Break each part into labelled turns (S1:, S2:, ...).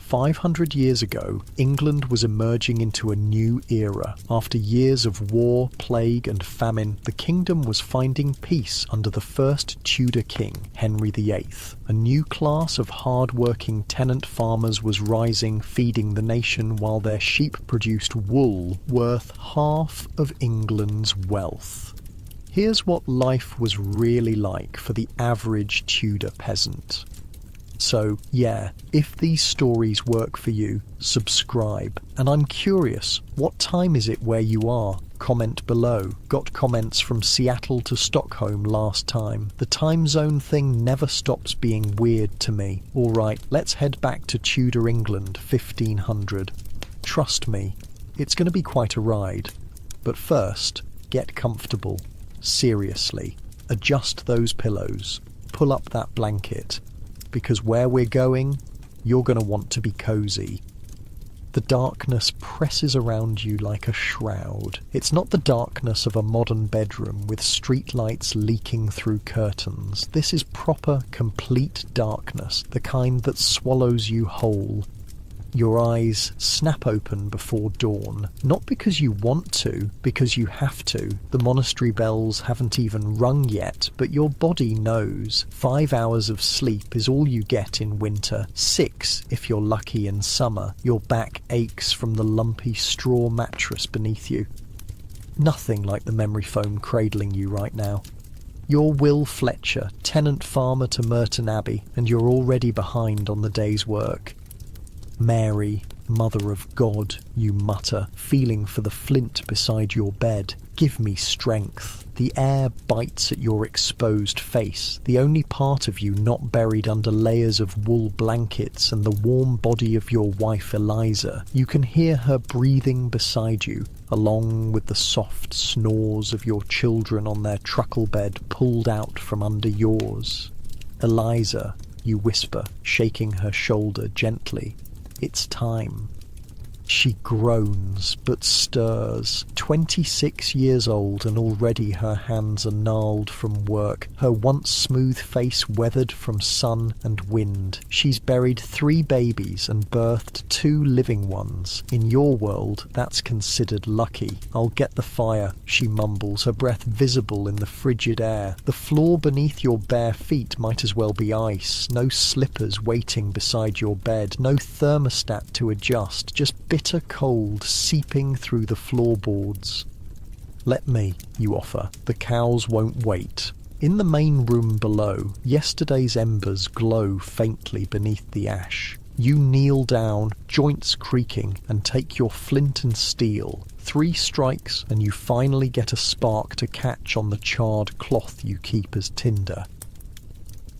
S1: 500 years ago, England was emerging into a new era. After years of war, plague and famine, the kingdom was finding peace under the first Tudor king, Henry VIII. A new class of hard-working tenant farmers was rising, feeding the nation while their sheep produced wool worth half of England's wealth. Here's what life was really like for the average Tudor peasant. So, yeah, if these stories work for you, subscribe. And I'm curious, what time is it where you are? Comment below. Got comments from Seattle to Stockholm last time. The time zone thing never stops being weird to me. Alright, let's head back to Tudor England, 1500. Trust me, it's going to be quite a ride. But first, get comfortable. Seriously, adjust those pillows. Pull up that blanket. Because where we're going, you're going to want to be cozy. The darkness presses around you like a shroud. It's not the darkness of a modern bedroom with streetlights leaking through curtains. This is proper, complete darkness, the kind that swallows you whole. Your eyes snap open before dawn, not because you want to, because you have to. The monastery bells haven't even rung yet, but your body knows. 5 hours of sleep is all you get in winter, 6 if you're lucky in summer. Your back aches from the lumpy straw mattress beneath you. Nothing like the memory foam cradling you right now. You're Will Fletcher, tenant farmer to Merton Abbey, and you're already behind on the day's work. Mary, Mother of God, you mutter, feeling for the flint beside your bed. Give me strength. The air bites at your exposed face, the only part of you not buried under layers of wool blankets and the warm body of your wife Eliza. You can hear her breathing beside you, along with the soft snores of your children on their truckle bed pulled out from under yours. Eliza, you whisper, shaking her shoulder gently. It's time. She groans, but stirs. 26 years old and already her hands are gnarled from work, her once smooth face weathered from sun and wind. She's buried 3 babies and birthed 2 living ones. In your world, that's considered lucky. I'll get the fire, she mumbles, her breath visible in the frigid air. The floor beneath your bare feet might as well be ice. No slippers waiting beside your bed, no thermostat to adjust, just bitter cold seeping through the floorboards. Let me, you offer. The cows won't wait. In the main room below, yesterday's embers glow faintly beneath the ash. You kneel down, joints creaking, and take your flint and steel. 3 strikes, and you finally get a spark to catch on the charred cloth you keep as tinder.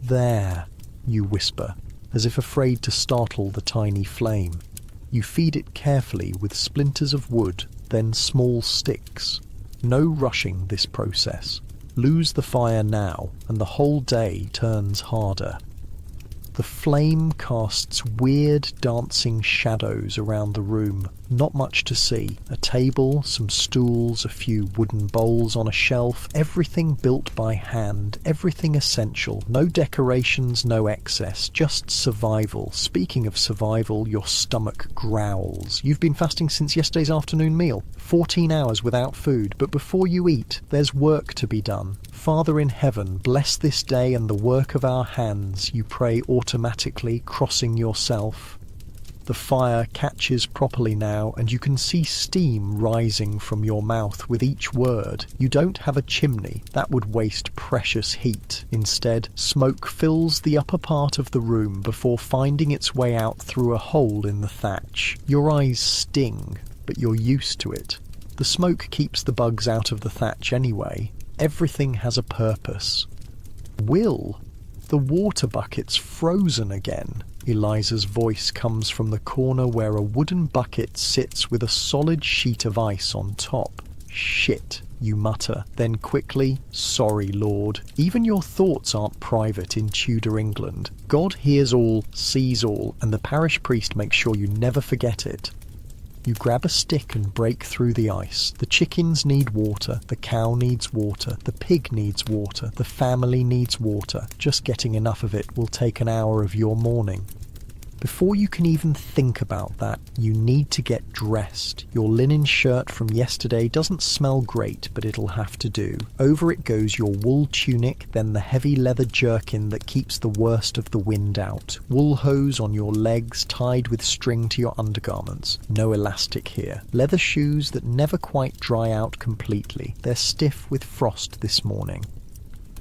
S1: There, you whisper, as if afraid to startle the tiny flame. You feed it carefully with splinters of wood, then small sticks. No rushing this process. Lose the fire now, and the whole day turns harder. The flame casts weird dancing shadows around the room. Not much to see. A table, some stools, a few wooden bowls on a shelf, everything built by hand, everything essential. No decorations, no excess, just survival. Speaking of survival, your stomach growls. You've been fasting since yesterday's afternoon meal. 14 hours without food, but before you eat, there's work to be done. Father in heaven, bless this day and the work of our hands, you pray automatically, crossing yourself. The fire catches properly now, and you can see steam rising from your mouth with each word. You don't have a chimney, that would waste precious heat. Instead, smoke fills the upper part of the room before finding its way out through a hole in the thatch. Your eyes sting, but you're used to it. The smoke keeps the bugs out of the thatch anyway. Everything has a purpose. Will, the water bucket's frozen again. Eliza's voice comes from the corner where a wooden bucket sits with a solid sheet of ice on top. Shit, you mutter. Then quickly, sorry, Lord. Even your thoughts aren't private in Tudor England. God hears all, sees all, and the parish priest makes sure you never forget it. You grab a stick and break through the ice. The chickens need water, the cow needs water, the pig needs water, the family needs water. Just getting enough of it will take an hour of your morning. Before you can even think about that, you need to get dressed. Your linen shirt from yesterday doesn't smell great, but it'll have to do. Over it goes your wool tunic, then the heavy leather jerkin that keeps the worst of the wind out. Wool hose on your legs tied with string to your undergarments. No elastic here. Leather shoes that never quite dry out completely. They're stiff with frost this morning.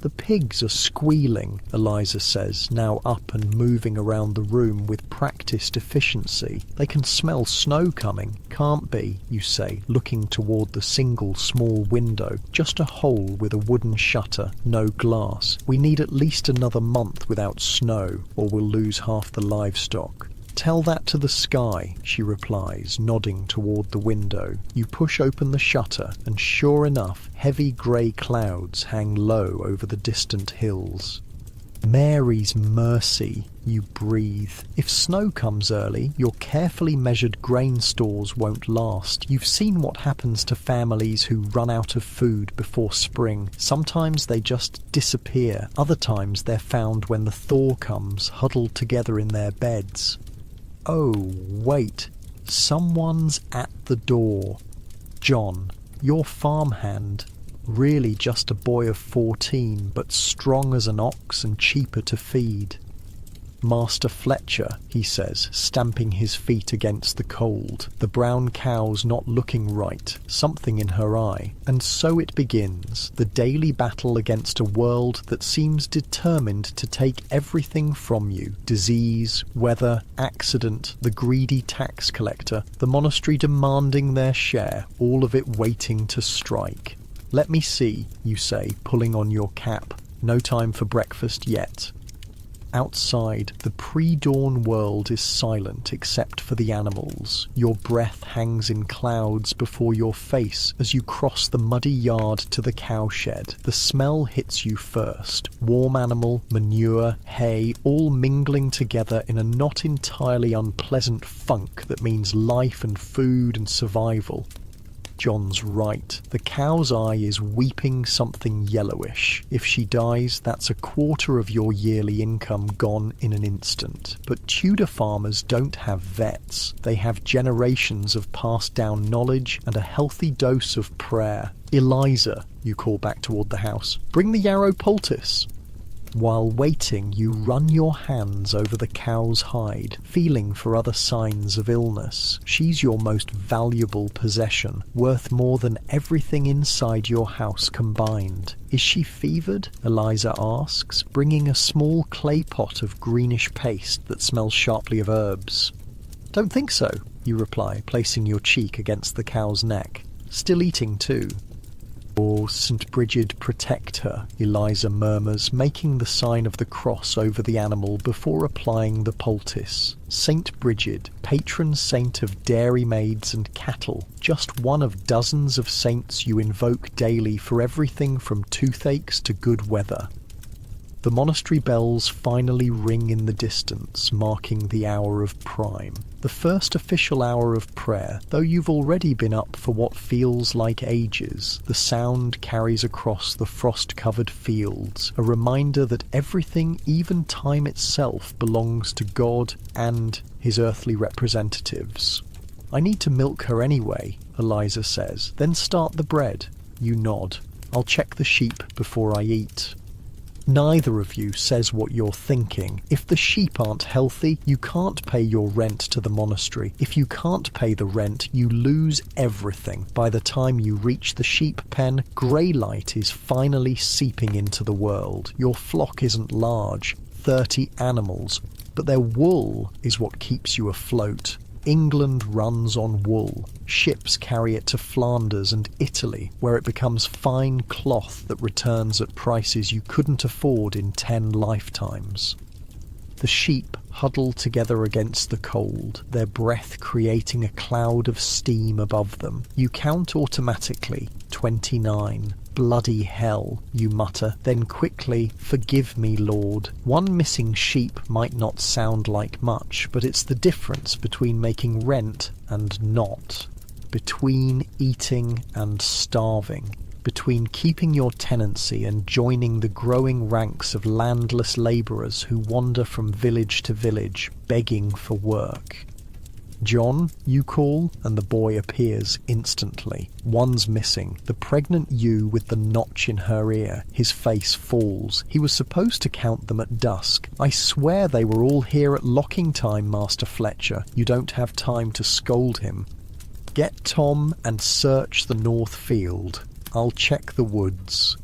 S1: The pigs are squealing, Eliza says, now up and moving around the room with practiced efficiency. They can smell snow coming. Can't be, you say, looking toward the single small window. Just a hole with a wooden shutter, no glass. We need at least another month without snow, or we'll lose half the livestock. Tell that to the sky, she replies, nodding toward the window. You push open the shutter, and sure enough, heavy grey clouds hang low over the distant hills. Mary's mercy, you breathe. If snow comes early, your carefully measured grain stores won't last. You've seen what happens to families who run out of food before spring. Sometimes they just disappear. Other times they're found when the thaw comes, huddled together in their beds. Oh, wait. Someone's at the door. John, your farmhand. Really just a boy of 14, but strong as an ox and cheaper to feed. Master Fletcher, he says, stamping his feet against the cold, the brown cow's not looking right, something in her eye. And so it begins, the daily battle against a world that seems determined to take everything from you. Disease, weather, accident, the greedy tax collector, the monastery demanding their share, all of it waiting to strike. Let me see, you say, pulling on your cap. No time for breakfast yet. Outside, the pre-dawn world is silent except for the animals. Your breath hangs in clouds before your face as you cross the muddy yard to the cowshed. The smell hits you first. Warm animal, manure, hay, all mingling together in a not entirely unpleasant funk that means life and food and survival. John's right. The cow's eye is weeping something yellowish. If she dies, that's a quarter of your yearly income gone in an instant. But Tudor farmers don't have vets. They have generations of passed down knowledge and a healthy dose of prayer. Eliza, you call back toward the house, bring the yarrow poultice. While waiting, you run your hands over the cow's hide, feeling for other signs of illness. She's your most valuable possession, worth more than everything inside your house combined. Is she fevered? Eliza asks, bringing a small clay pot of greenish paste that smells sharply of herbs. Don't think so, you reply, placing your cheek against the cow's neck. Still eating too. Oh, St. Brigid, protect her, Eliza murmurs, making the sign of the cross over the animal before applying the poultice. St. Brigid, patron saint of dairymaids and cattle, just one of dozens of saints you invoke daily for everything from toothaches to good weather. The monastery bells finally ring in the distance, marking the hour of prime. The first official hour of prayer, though you've already been up for what feels like ages. The sound carries across the frost-covered fields, a reminder that everything, even time itself, belongs to God and his earthly representatives. I need to milk her anyway, Eliza says. Then start the bread. You nod. I'll check the sheep before I eat. Neither of you says what you're thinking. If the sheep aren't healthy, you can't pay your rent to the monastery. If you can't pay the rent, you lose everything. By the time you reach the sheep pen, grey light is finally seeping into the world. Your flock isn't large, 30 animals, but their wool is what keeps you afloat. England runs on wool. Ships carry it to Flanders and Italy, where it becomes fine cloth that returns at prices you couldn't afford in 10 lifetimes. The sheep huddle together against the cold, their breath creating a cloud of steam above them. You count automatically, 29. Bloody hell, you mutter, then quickly, forgive me, Lord. One missing sheep might not sound like much, but it's the difference between making rent and not. Between eating and starving. between keeping your tenancy and joining the growing ranks of landless labourers who wander from village to village, begging for work. "John, you call?" and the boy appears instantly. One's missing, the pregnant ewe with the notch in her ear. His face falls. He was supposed to count them at dusk. "I swear they were all here at locking time, Master Fletcher. You don't have time to scold him. Get Tom and search the north field. I'll check the woods."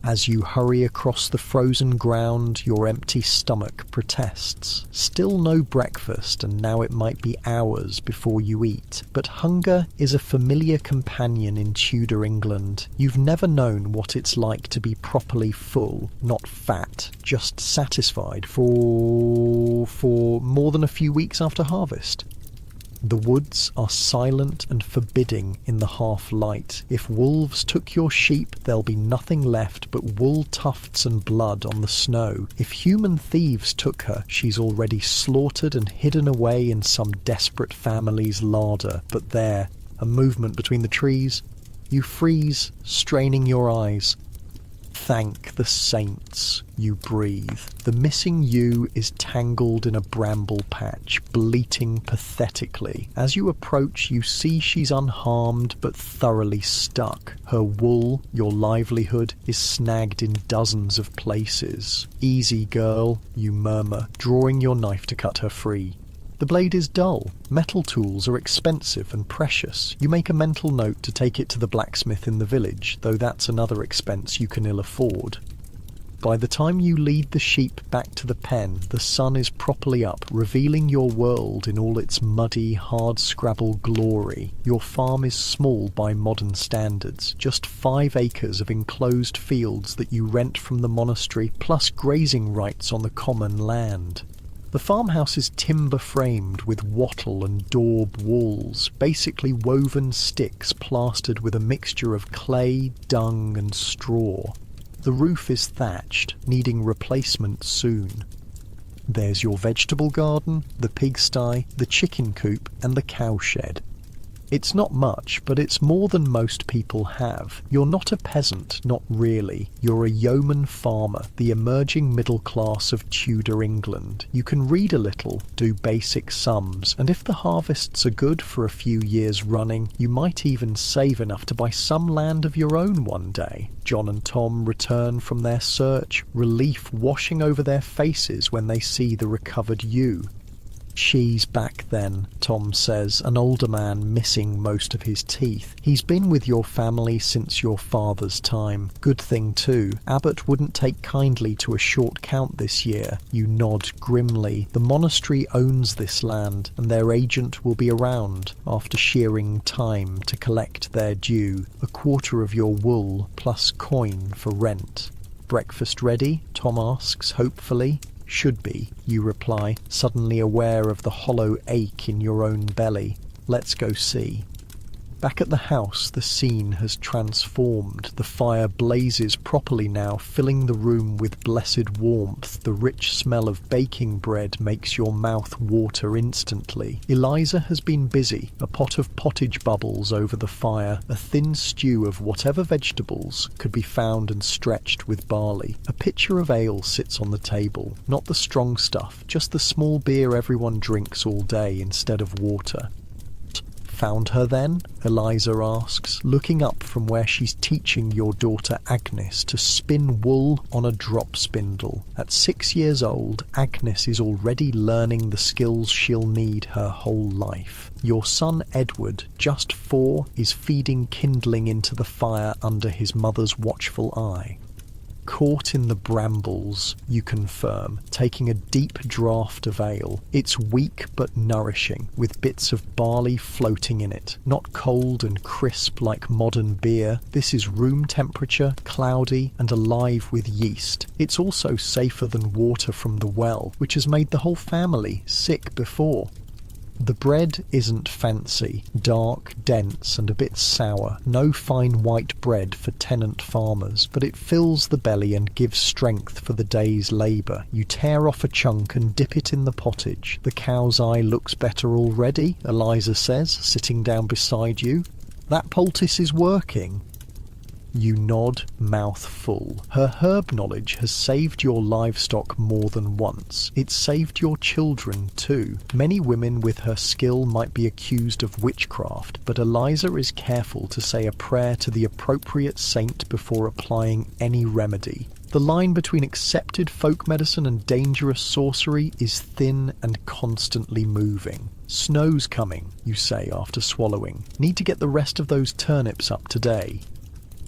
S1: As you hurry across the frozen ground, your empty stomach protests. Still no breakfast, and now it might be hours before you eat. But hunger is a familiar companion in Tudor England. You've never known what it's like to be properly full, not fat, just satisfied for more than a few weeks after harvest. The woods are silent and forbidding in the half-light. If wolves took your sheep, there'll be nothing left but wool tufts and blood on the snow. If human thieves took her, she's already slaughtered and hidden away in some desperate family's larder. But there, a movement between the trees. You freeze, straining your eyes. "Thank the saints," you breathe. The missing ewe is tangled in a bramble patch, bleating pathetically. As you approach, you see she's unharmed but thoroughly stuck. Her wool, your livelihood, is snagged in dozens of places. "Easy, girl," you murmur, drawing your knife to cut her free. The blade is dull. Metal tools are expensive and precious. You make a mental note to take it to the blacksmith in the village, though that's another expense you can ill afford. By the time you lead the sheep back to the pen, the sun is properly up, revealing your world in all its muddy, hard-scrabble glory. Your farm is small by modern standards, just 5 acres of enclosed fields that you rent from the monastery, plus grazing rights on the common land. The farmhouse is timber-framed with wattle and daub walls, basically woven sticks plastered with a mixture of clay, dung and straw. The roof is thatched, needing replacement soon. There's your vegetable garden, the pigsty, the chicken coop and the cowshed. It's not much, but it's more than most people have. You're not a peasant, not really. You're a yeoman farmer, the emerging middle class of Tudor England. You can read a little, do basic sums, and if the harvests are good for a few years running, you might even save enough to buy some land of your own one day. John and Tom return from their search, relief washing over their faces when they see the recovered ewe. "She's back then," Tom says, an older man missing most of his teeth. "He's been with your family since your father's time. Good thing too. Abbot wouldn't take kindly to a short count this year." You nod grimly. The monastery owns this land, and their agent will be around after shearing time to collect their due, a quarter of your wool plus coin for rent. "Breakfast ready?" Tom asks hopefully. "Should be," you reply, suddenly aware of the hollow ache in your own belly. "Let's go see." Back at the house, the scene has transformed. The fire blazes properly now, filling the room with blessed warmth. The rich smell of baking bread makes your mouth water instantly. Eliza has been busy. A pot of pottage bubbles over the fire. A thin stew of whatever vegetables could be found and stretched with barley. A pitcher of ale sits on the table. Not the strong stuff, just the small beer everyone drinks all day instead of water. "Found her then?" Eliza asks, looking up from where she's teaching your daughter Agnes to spin wool on a drop spindle. At 6 years old, Agnes is already learning the skills she'll need her whole life. Your son Edward, just 4, is feeding kindling into the fire under his mother's watchful eye. "Caught in the brambles," you confirm, taking a deep draught of ale. It's weak but nourishing, with bits of barley floating in it. Not cold and crisp like modern beer. This is room temperature, cloudy, and alive with yeast. It's also safer than water from the well, which has made the whole family sick before. The bread isn't fancy, dark, dense and a bit sour. No fine white bread for tenant farmers, but it fills the belly and gives strength for the day's labour. You tear off a chunk and dip it in the pottage. "The cow's eye looks better already," Eliza says, sitting down beside you. "That poultice is working." You nod, mouth full. Her herb knowledge has saved your livestock more than once. It's saved your children too. Many women with her skill might be accused of witchcraft, but Eliza is careful to say a prayer to the appropriate saint before applying any remedy. The line between accepted folk medicine and dangerous sorcery is thin and constantly moving. Snow's coming, you say after swallowing. Need to get the rest of those turnips up today.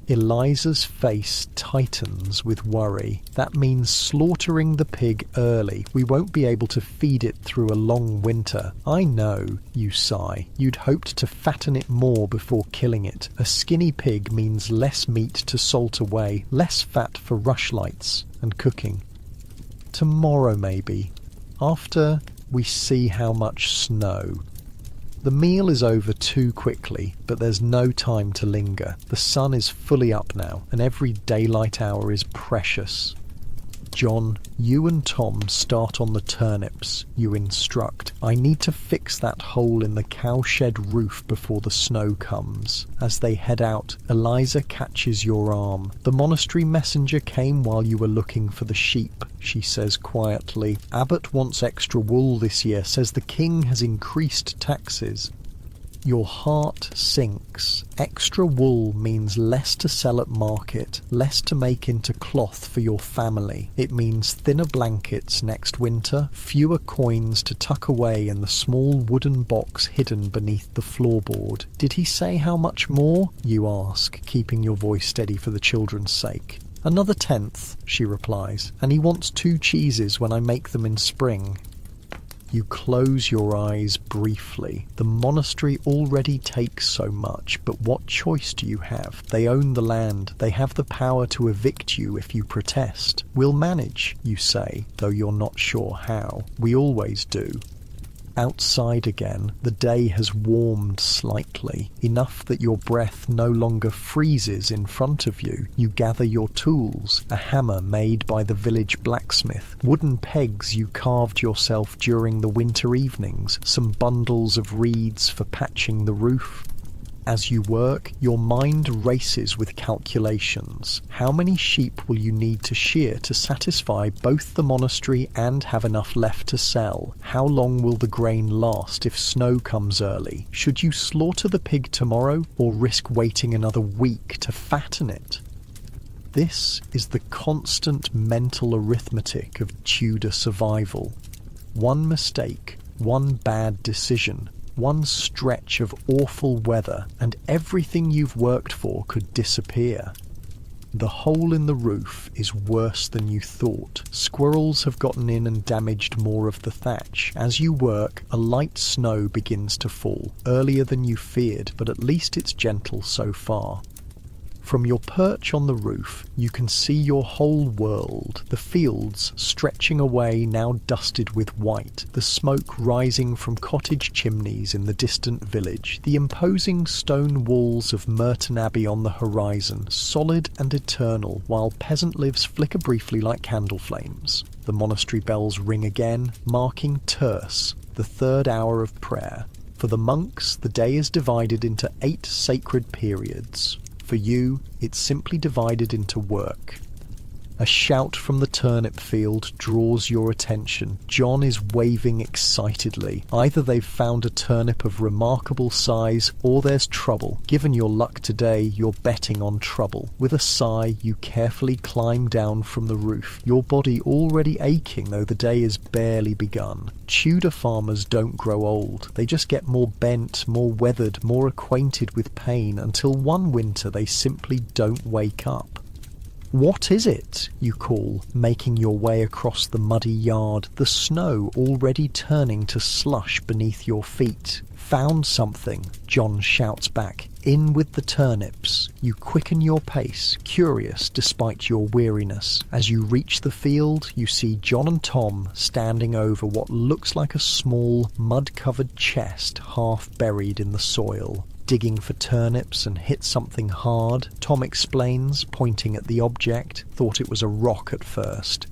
S1: Eliza's face tightens with worry. That means slaughtering the pig early. We won't be able to feed it through a long winter. I know, you sigh. You'd hoped to fatten it more before killing it. A skinny pig means less meat to salt away, less fat for rushlights and cooking. Tomorrow maybe, after we see how much snow. The meal is over too quickly, but there's no time to linger. The sun is fully up now, and every daylight hour is precious. John, you and Tom start on the turnips, you instruct. I need to fix that hole in the cowshed roof before the snow comes. As they head out, Eliza catches your arm. The monastery messenger came while you were looking for the sheep, she says quietly. Abbot wants extra wool this year, says the king has increased taxes. Your heart sinks. Extra wool means less to sell at market, less to make into cloth for your family. It means thinner blankets next winter, fewer coins to tuck away in the small wooden box hidden beneath the floorboard. Did he say how much more? You ask, keeping your voice steady for the children's sake. Another 10th, she replies, and he wants 2 cheeses when I make them in spring. You close your eyes briefly. The monastery already takes so much, but what choice do you have? They own the land. They have the power to evict you if you protest. We'll manage, you say, though you're not sure how. We always do. Outside again, the day has warmed slightly, enough that your breath no longer freezes in front of you. You gather your tools, a hammer made by the village blacksmith, wooden pegs you carved yourself during the winter evenings, some bundles of reeds for patching the roof. As you work, your mind races with calculations. How many sheep will you need to shear to satisfy both the monastery and have enough left to sell? How long will the grain last if snow comes early? Should you slaughter the pig tomorrow or risk waiting another week to fatten it? This is the constant mental arithmetic of Tudor survival. One mistake, one bad decision, one stretch of awful weather, and everything you've worked for could disappear. The hole in the roof is worse than you thought. Squirrels have gotten in and damaged more of the thatch. As you work, a light snow begins to fall, earlier than you feared, but at least it's gentle so far. From your perch on the roof, you can see your whole world, the fields stretching away now dusted with white, the smoke rising from cottage chimneys in the distant village, the imposing stone walls of Merton Abbey on the horizon, solid and eternal, while peasant lives flicker briefly like candle flames. The monastery bells ring again, marking terce, the 3rd hour of prayer. For the monks, the day is divided into 8 sacred periods. For you, it's simply divided into work. A shout from the turnip field draws your attention. John is waving excitedly. Either they've found a turnip of remarkable size, or there's trouble. Given your luck today, you're betting on trouble. With a sigh, you carefully climb down from the roof, your body already aching though the day is barely begun. Tudor farmers don't grow old. They just get more bent, more weathered, more acquainted with pain, until one winter they simply don't wake up. "What is it?" you call, making your way across the muddy yard, the snow already turning to slush beneath your feet. "Found something," John shouts back. "In with the turnips." You quicken your pace, curious despite your weariness. As you reach the field, you see John and Tom standing over what looks like a small, mud-covered chest half buried in the soil. "Digging for turnips and hit something hard," Tom explains, pointing at the object. "Thought it was a rock at first."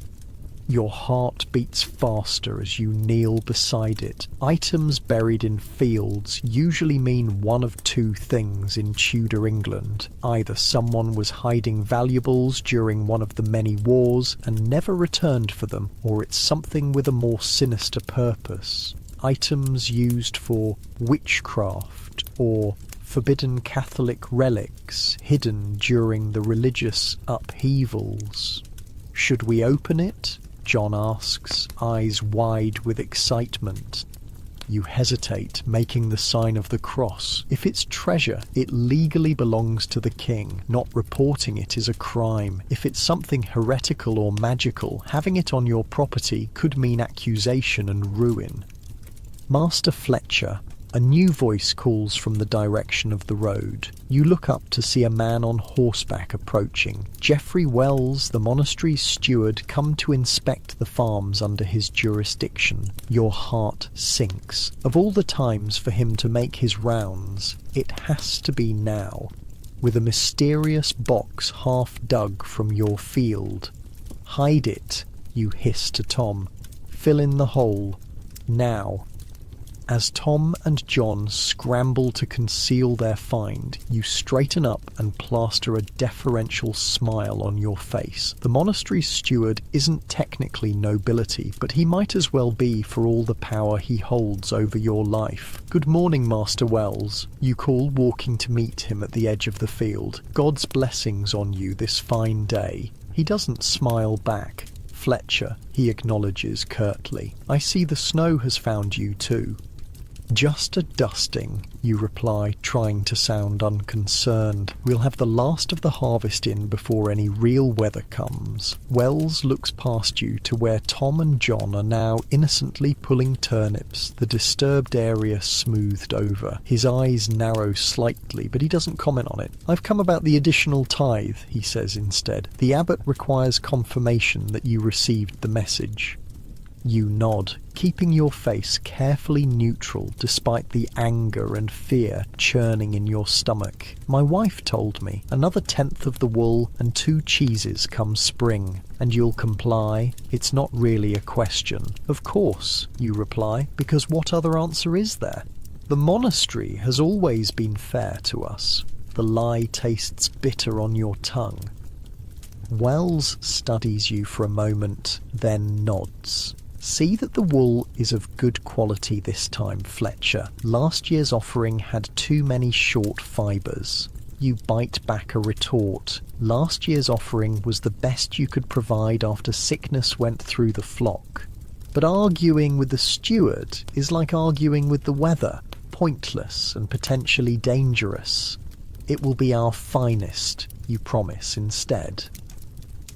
S1: Your heart beats faster as you kneel beside it. Items buried in fields usually mean one of two things in Tudor England. Either someone was hiding valuables during one of the many wars and never returned for them, or it's something with a more sinister purpose. Items used for witchcraft or forbidden Catholic relics hidden during the religious upheavals. Should we open it? John asks, eyes wide with excitement. You hesitate, making the sign of the cross. If it's treasure, it legally belongs to the king. Not reporting it is a crime. If it's something heretical or magical, having it on your property could mean accusation and ruin. Master Fletcher. A new voice calls from the direction of the road. You look up to see a man on horseback approaching. Geoffrey Wells, the monastery's steward, come to inspect the farms under his jurisdiction. Your heart sinks. Of all the times for him to make his rounds, it has to be now. With a mysterious box half dug from your field. Hide it, you hiss to Tom. Fill in the hole. Now. As Tom and John scramble to conceal their find, you straighten up and plaster a deferential smile on your face. The monastery's steward isn't technically nobility, but he might as well be for all the power he holds over your life. Good morning, Master Wells, you call, walking to meet him at the edge of the field. God's blessings on you this fine day. He doesn't smile back. Fletcher, he acknowledges curtly. I see the snow has found you too. Just a dusting, you reply, trying to sound unconcerned. We'll have the last of the harvest in before any real weather comes. Wells looks past you to where Tom and John are now innocently pulling turnips, the disturbed area smoothed over. His eyes narrow slightly, but he doesn't comment on it. I've come about the additional tithe, he says instead. The abbot requires confirmation that you received the message. You nod, keeping your face carefully neutral despite the anger and fear churning in your stomach. My wife told me, another 1/10 of the wool and 2 cheeses come spring, and you'll comply? It's not really a question. Of course, you reply, because what other answer is there? The monastery has always been fair to us. The lie tastes bitter on your tongue. Wells studies you for a moment, then nods. See that the wool is of good quality this time, Fletcher. Last year's offering had too many short fibres. You bite back a retort. Last year's offering was the best you could provide after sickness went through the flock. But arguing with the steward is like arguing with the weather, pointless and potentially dangerous. It will be our finest, you promise instead.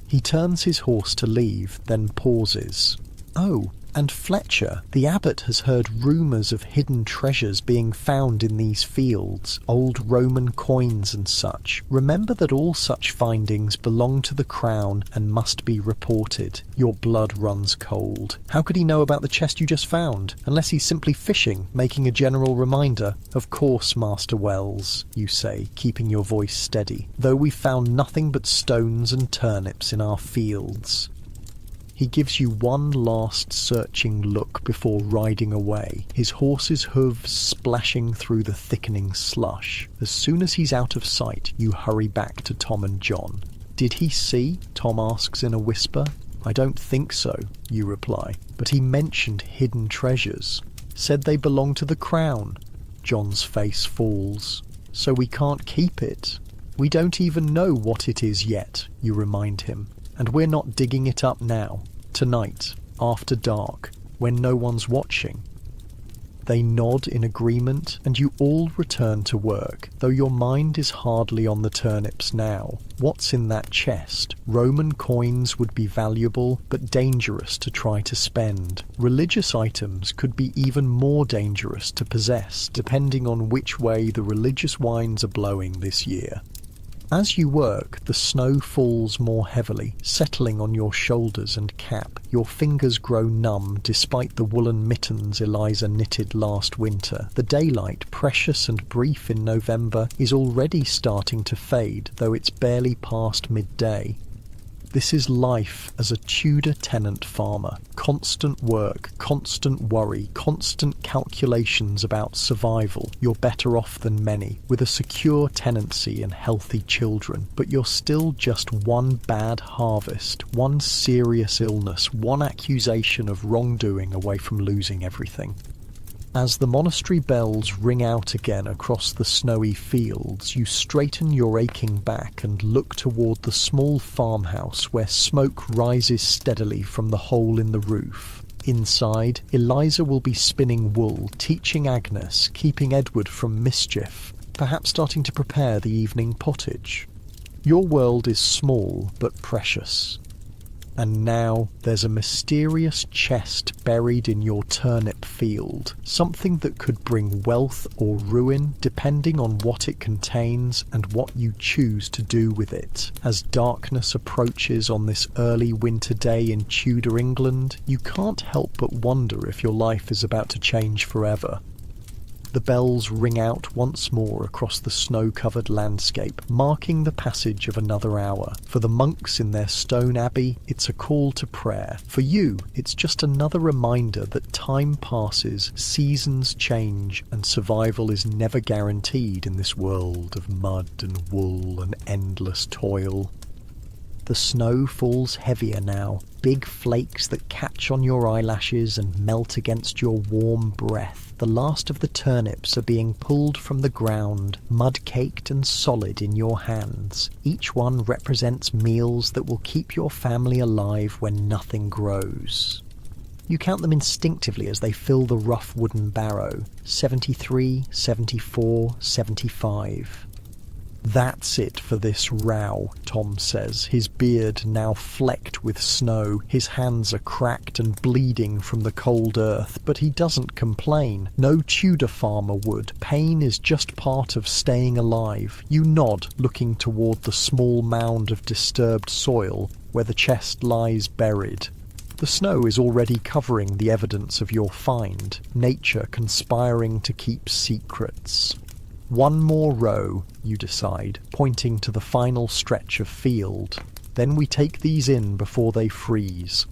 S1: He turns his horse to leave, then pauses. Oh, and Fletcher, the abbot has heard rumours of hidden treasures being found in these fields, old Roman coins and such. Remember that all such findings belong to the crown and must be reported. Your blood runs cold. How could he know about the chest you just found? Unless he's simply fishing, making a general reminder. Of course, Master Wells, you say, keeping your voice steady, though we found nothing but stones and turnips in our fields. He gives you one last searching look before riding away, his horse's hooves splashing through the thickening slush. As soon as he's out of sight, you hurry back to Tom and John. Did he see? Tom asks in a whisper. I don't think so, you reply, but he mentioned hidden treasures. Said they belong to the crown. John's face falls. So we can't keep it. We don't even know what it is yet, you remind him. And we're not digging it up now. Tonight, after dark, when no one's watching. They nod in agreement, and you all return to work, though your mind is hardly on the turnips now. What's in that chest? Roman coins would be valuable, but dangerous to try to spend. Religious items could be even more dangerous to possess, depending on which way the religious winds are blowing this year. As you work, the snow falls more heavily, settling on your shoulders and cap. Your fingers grow numb despite the woolen mittens Eliza knitted last winter. The daylight, precious and brief in November, is already starting to fade, though it's barely past midday. This is life as a Tudor tenant farmer. Constant work, constant worry, constant calculations about survival. You're better off than many, with a secure tenancy and healthy children. But you're still just one bad harvest, one serious illness, one accusation of wrongdoing away from losing everything. As the monastery bells ring out again across the snowy fields, you straighten your aching back and look toward the small farmhouse where smoke rises steadily from the hole in the roof. Inside, Eliza will be spinning wool, teaching Agnes, keeping Edward from mischief, perhaps starting to prepare the evening pottage. Your world is small but precious. And now there's a mysterious chest buried in your turnip field, something that could bring wealth or ruin depending on what it contains and what you choose to do with it. As darkness approaches on this early winter day in Tudor England, you can't help but wonder if your life is about to change forever. The bells ring out once more across the snow-covered landscape, marking the passage of another hour. For the monks in their stone abbey, it's a call to prayer. For you, it's just another reminder that time passes, seasons change, and survival is never guaranteed in this world of mud and wool and endless toil. The snow falls heavier now, big flakes that catch on your eyelashes and melt against your warm breath. The last of the turnips are being pulled from the ground, mud-caked and solid in your hands. Each one represents meals that will keep your family alive when nothing grows. You count them instinctively as they fill the rough wooden barrow. 73, 74, 75. "That's it for this row," Tom says, his beard now flecked with snow. His hands are cracked and bleeding from the cold earth, but he doesn't complain. No Tudor farmer would. Pain is just part of staying alive. You nod, looking toward the small mound of disturbed soil where the chest lies buried. The snow is already covering the evidence of your find, nature conspiring to keep secrets. One more row, you decide, pointing to the final stretch of field. Then we take these in before they freeze.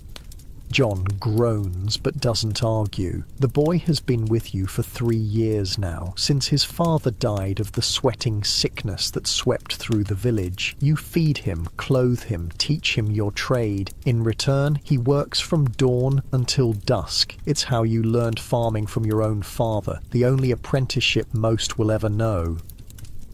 S1: John groans but doesn't argue. The boy has been with you for 3 years now, since his father died of the sweating sickness that swept through the village. You feed him, clothe him, teach him your trade. In return, he works from dawn until dusk. It's how you learned farming from your own father, the only apprenticeship most will ever know.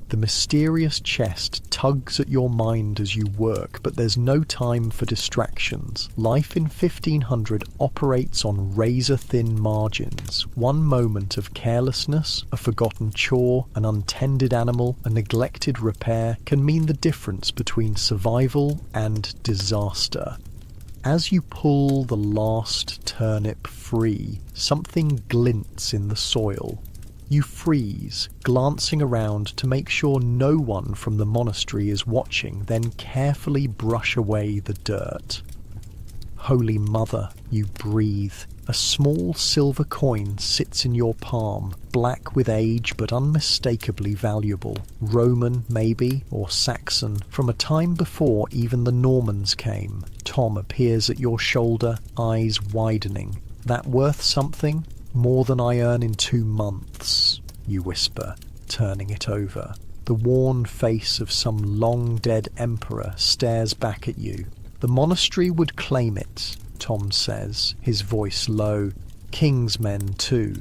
S1: The mysterious chest tugs at your mind as you work, but there's no time for distractions. Life in 1500 operates on razor-thin margins. One moment of carelessness, a forgotten chore, an untended animal, a neglected repair can mean the difference between survival and disaster. As you pull the last turnip free, something glints in the soil. You freeze, glancing around to make sure no one from the monastery is watching, then carefully brush away the dirt. Holy Mother, you breathe. A small silver coin sits in your palm, black with age but unmistakably valuable. Roman, maybe, or Saxon, from a time before even the Normans came. Tom appears at your shoulder, eyes widening. That worth something? "More than I earn in 2 months, you whisper, turning it over. The worn face of some long-dead emperor stares back at you. "The monastery would claim it," Tom says, his voice low. "King's men, too."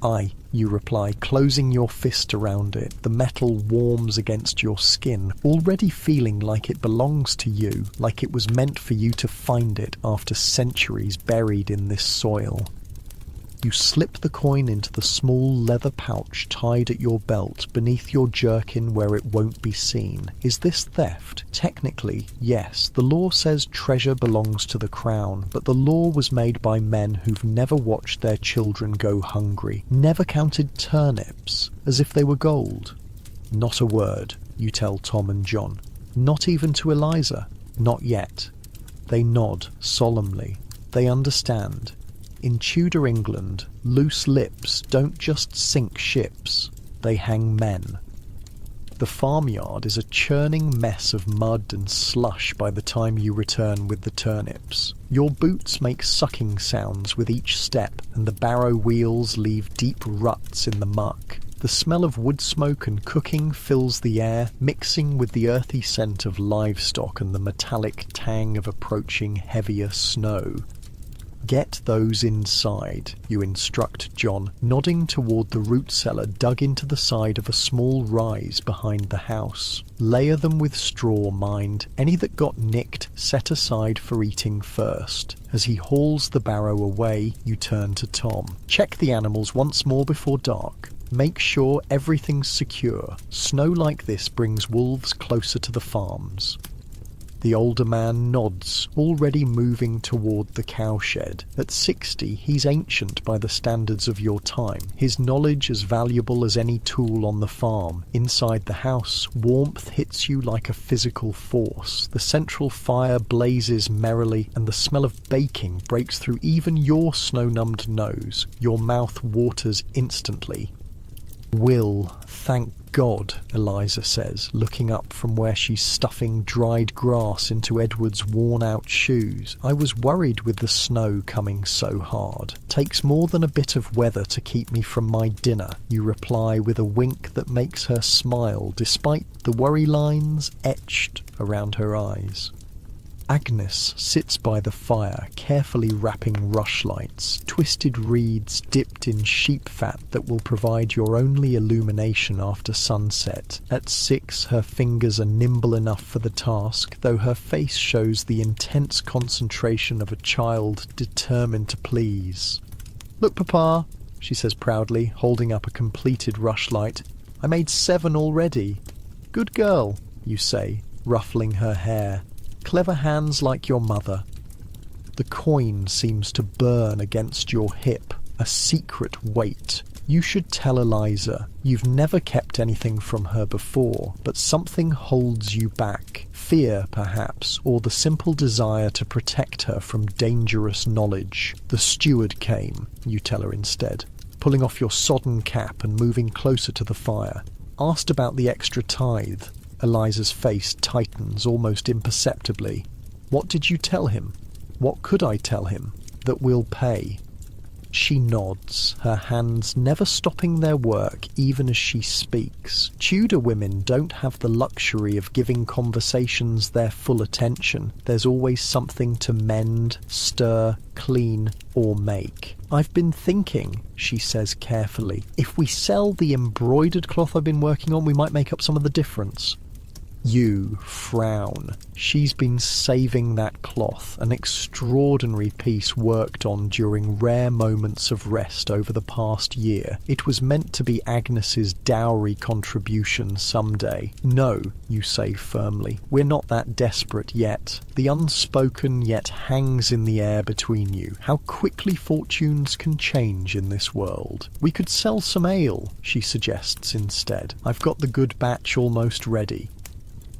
S1: "Aye," you reply, closing your fist around it. The metal warms against your skin, already feeling like it belongs to you, like it was meant for you to find it after centuries buried in this soil. You slip the coin into the small leather pouch tied at your belt beneath your jerkin where it won't be seen. Is this theft? Technically, yes. The law says treasure belongs to the crown, but the law was made by men who've never watched their children go hungry, never counted turnips as if they were gold. "Not a word," you tell Tom and John. "Not even to Eliza." "Not yet." They nod solemnly. They understand. In Tudor England, loose lips don't just sink ships, they hang men. The farmyard is a churning mess of mud and slush by the time you return with the turnips. Your boots make sucking sounds with each step, and the barrow wheels leave deep ruts in the muck. The smell of wood smoke and cooking fills the air, mixing with the earthy scent of livestock and the metallic tang of approaching heavier snow. "Get those inside," you instruct John, nodding toward the root cellar dug into the side of a small rise behind the house. "Layer them with straw, mind. Any that got nicked, set aside for eating first." As he hauls the barrow away, you turn to Tom. "Check the animals once more before dark. Make sure everything's secure. Snow like this brings wolves closer to the farms." The older man nods, already moving toward the cowshed. At 60, he's ancient by the standards of your time, his knowledge as valuable as any tool on the farm. Inside the house, warmth hits you like a physical force. The central fire blazes merrily, and the smell of baking breaks through even your snow-numbed nose. Your mouth waters instantly. "Will, thank God," Eliza says, looking up from where she's stuffing dried grass into Edward's worn-out shoes. "I was worried with the snow coming so hard. Takes more than a bit of weather to keep me from my dinner," you reply with a wink that makes her smile, despite the worry lines etched around her eyes. Agnes sits by the fire, carefully wrapping rushlights, twisted reeds dipped in sheep fat that will provide your only illumination after sunset. At 6, her fingers are nimble enough for the task, though her face shows the intense concentration of a child determined to please. "Look, Papa," she says proudly, holding up a completed rushlight. "I made 7 already." "Good girl," you say, ruffling her hair. "Clever hands like your mother." The coin seems to burn against your hip, a secret weight. You should tell Eliza. You've never kept anything from her before, but something holds you back. Fear, perhaps, or the simple desire to protect her from dangerous knowledge. "The steward came," you tell her instead, pulling off your sodden cap and moving closer to the fire. "Asked about the extra tithe." Eliza's face tightens almost imperceptibly. "What did you tell him?" "What could I tell him?" "That we'll pay." She nods, her hands never stopping their work even as she speaks. Tudor women don't have the luxury of giving conversations their full attention. There's always something to mend, stir, clean, or make. "I've been thinking," she says carefully, "if we sell the embroidered cloth I've been working on, we might make up some of the difference." You frown. She's been saving that cloth, an extraordinary piece worked on during rare moments of rest over the past year. It was meant to be Agnes's dowry contribution someday. "No," you say firmly, "we're not that desperate yet." The unspoken yet hangs in the air between you. How quickly fortunes can change in this world. "We could sell some ale," she suggests instead. "I've got the good batch almost ready."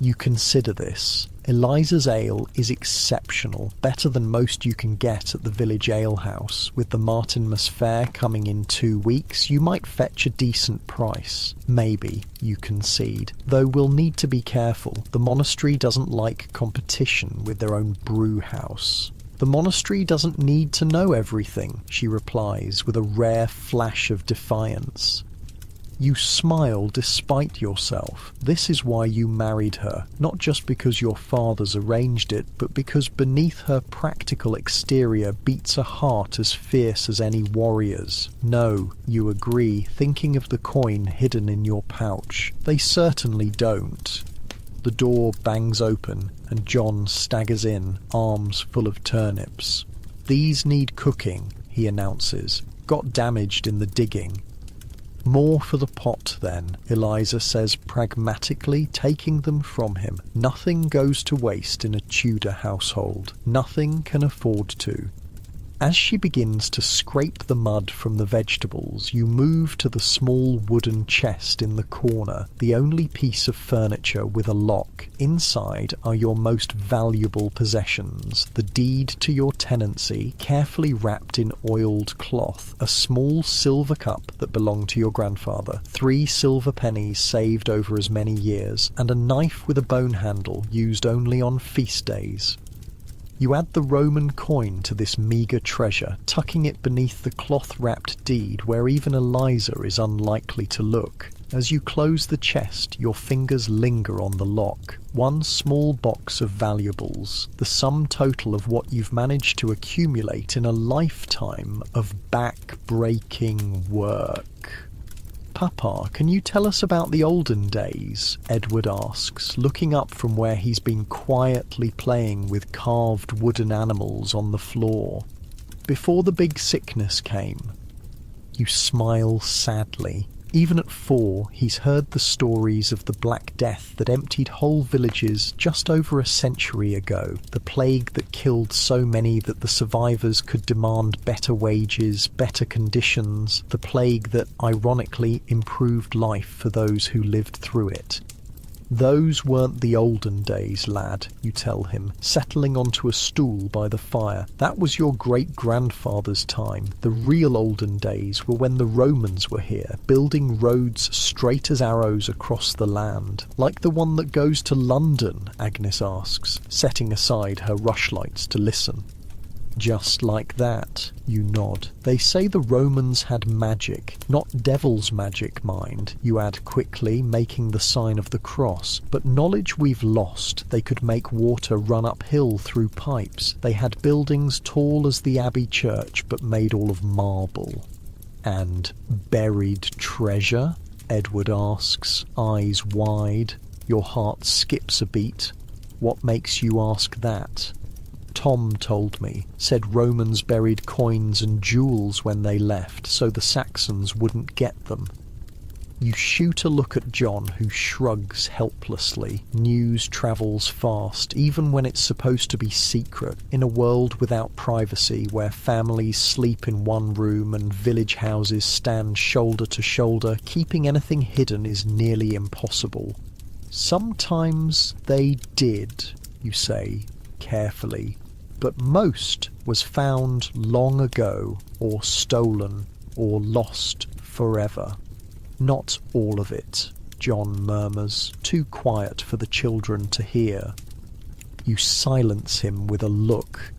S1: You consider this. Eliza's ale is exceptional, better than most you can get at the village alehouse. With the Martinmas fair coming in 2 weeks, you might fetch a decent price. Maybe, you concede. Though we'll need to be careful. The monastery doesn't like competition with their own brew house. "The monastery doesn't need to know everything," she replies with a rare flash of defiance. You smile despite yourself. This is why you married her, not just because your fathers arranged it, but because beneath her practical exterior beats a heart as fierce as any warrior's. "No," you agree, thinking of the coin hidden in your pouch. "They certainly don't." The door bangs open, and John staggers in, arms full of turnips. "These need cooking," he announces. "Got damaged in the digging." "More for the pot, then," Eliza says pragmatically, taking them from him. Nothing goes to waste in a Tudor household. Nothing can afford to. As she begins to scrape the mud from the vegetables, you move to the small wooden chest in the corner, the only piece of furniture with a lock. Inside are your most valuable possessions: the deed to your tenancy, carefully wrapped in oiled cloth, a small silver cup that belonged to your grandfather, 3 silver pennies saved over as many years, and a knife with a bone handle used only on feast days. You add the Roman coin to this meagre treasure, tucking it beneath the cloth-wrapped deed where even Eliza is unlikely to look. As you close the chest, your fingers linger on the lock. 1 small box of valuables, the sum total of what you've managed to accumulate in a lifetime of back-breaking work. "Papa, can you tell us about the olden days?" Edward asks, looking up from where he's been quietly playing with carved wooden animals on the floor. "Before the big sickness came." You smile sadly. Even at 4, he's heard the stories of the Black Death that emptied whole villages just over a century ago, the plague that killed so many that the survivors could demand better wages, better conditions, the plague that, ironically, improved life for those who lived through it. "Those weren't the olden days, lad," you tell him, settling onto a stool by the fire. "That was your great-grandfather's time. The real olden days were when the Romans were here, building roads straight as arrows across the land." "Like the one that goes to London?" Agnes asks, setting aside her rushlights to listen. "Just like that," you nod. "They say the Romans had magic, not devil's magic, mind," you add quickly, making the sign of the cross, "but knowledge we've lost. They could make water run uphill through pipes. They had buildings tall as the Abbey Church, but made all of marble." "And buried treasure?" Edward asks, eyes wide. Your heart skips a beat. "What makes you ask that?" "Tom told me, said Romans buried coins and jewels when they left, so the Saxons wouldn't get them." You shoot a look at John, who shrugs helplessly. News travels fast, even when it's supposed to be secret. In a world without privacy, where families sleep in one room and village houses stand shoulder to shoulder, keeping anything hidden is nearly impossible. "Sometimes they did," you say, carefully, "but most was found long ago, or stolen, or lost forever." "Not all of it," John murmurs, too quiet for the children to hear. You silence him with a look.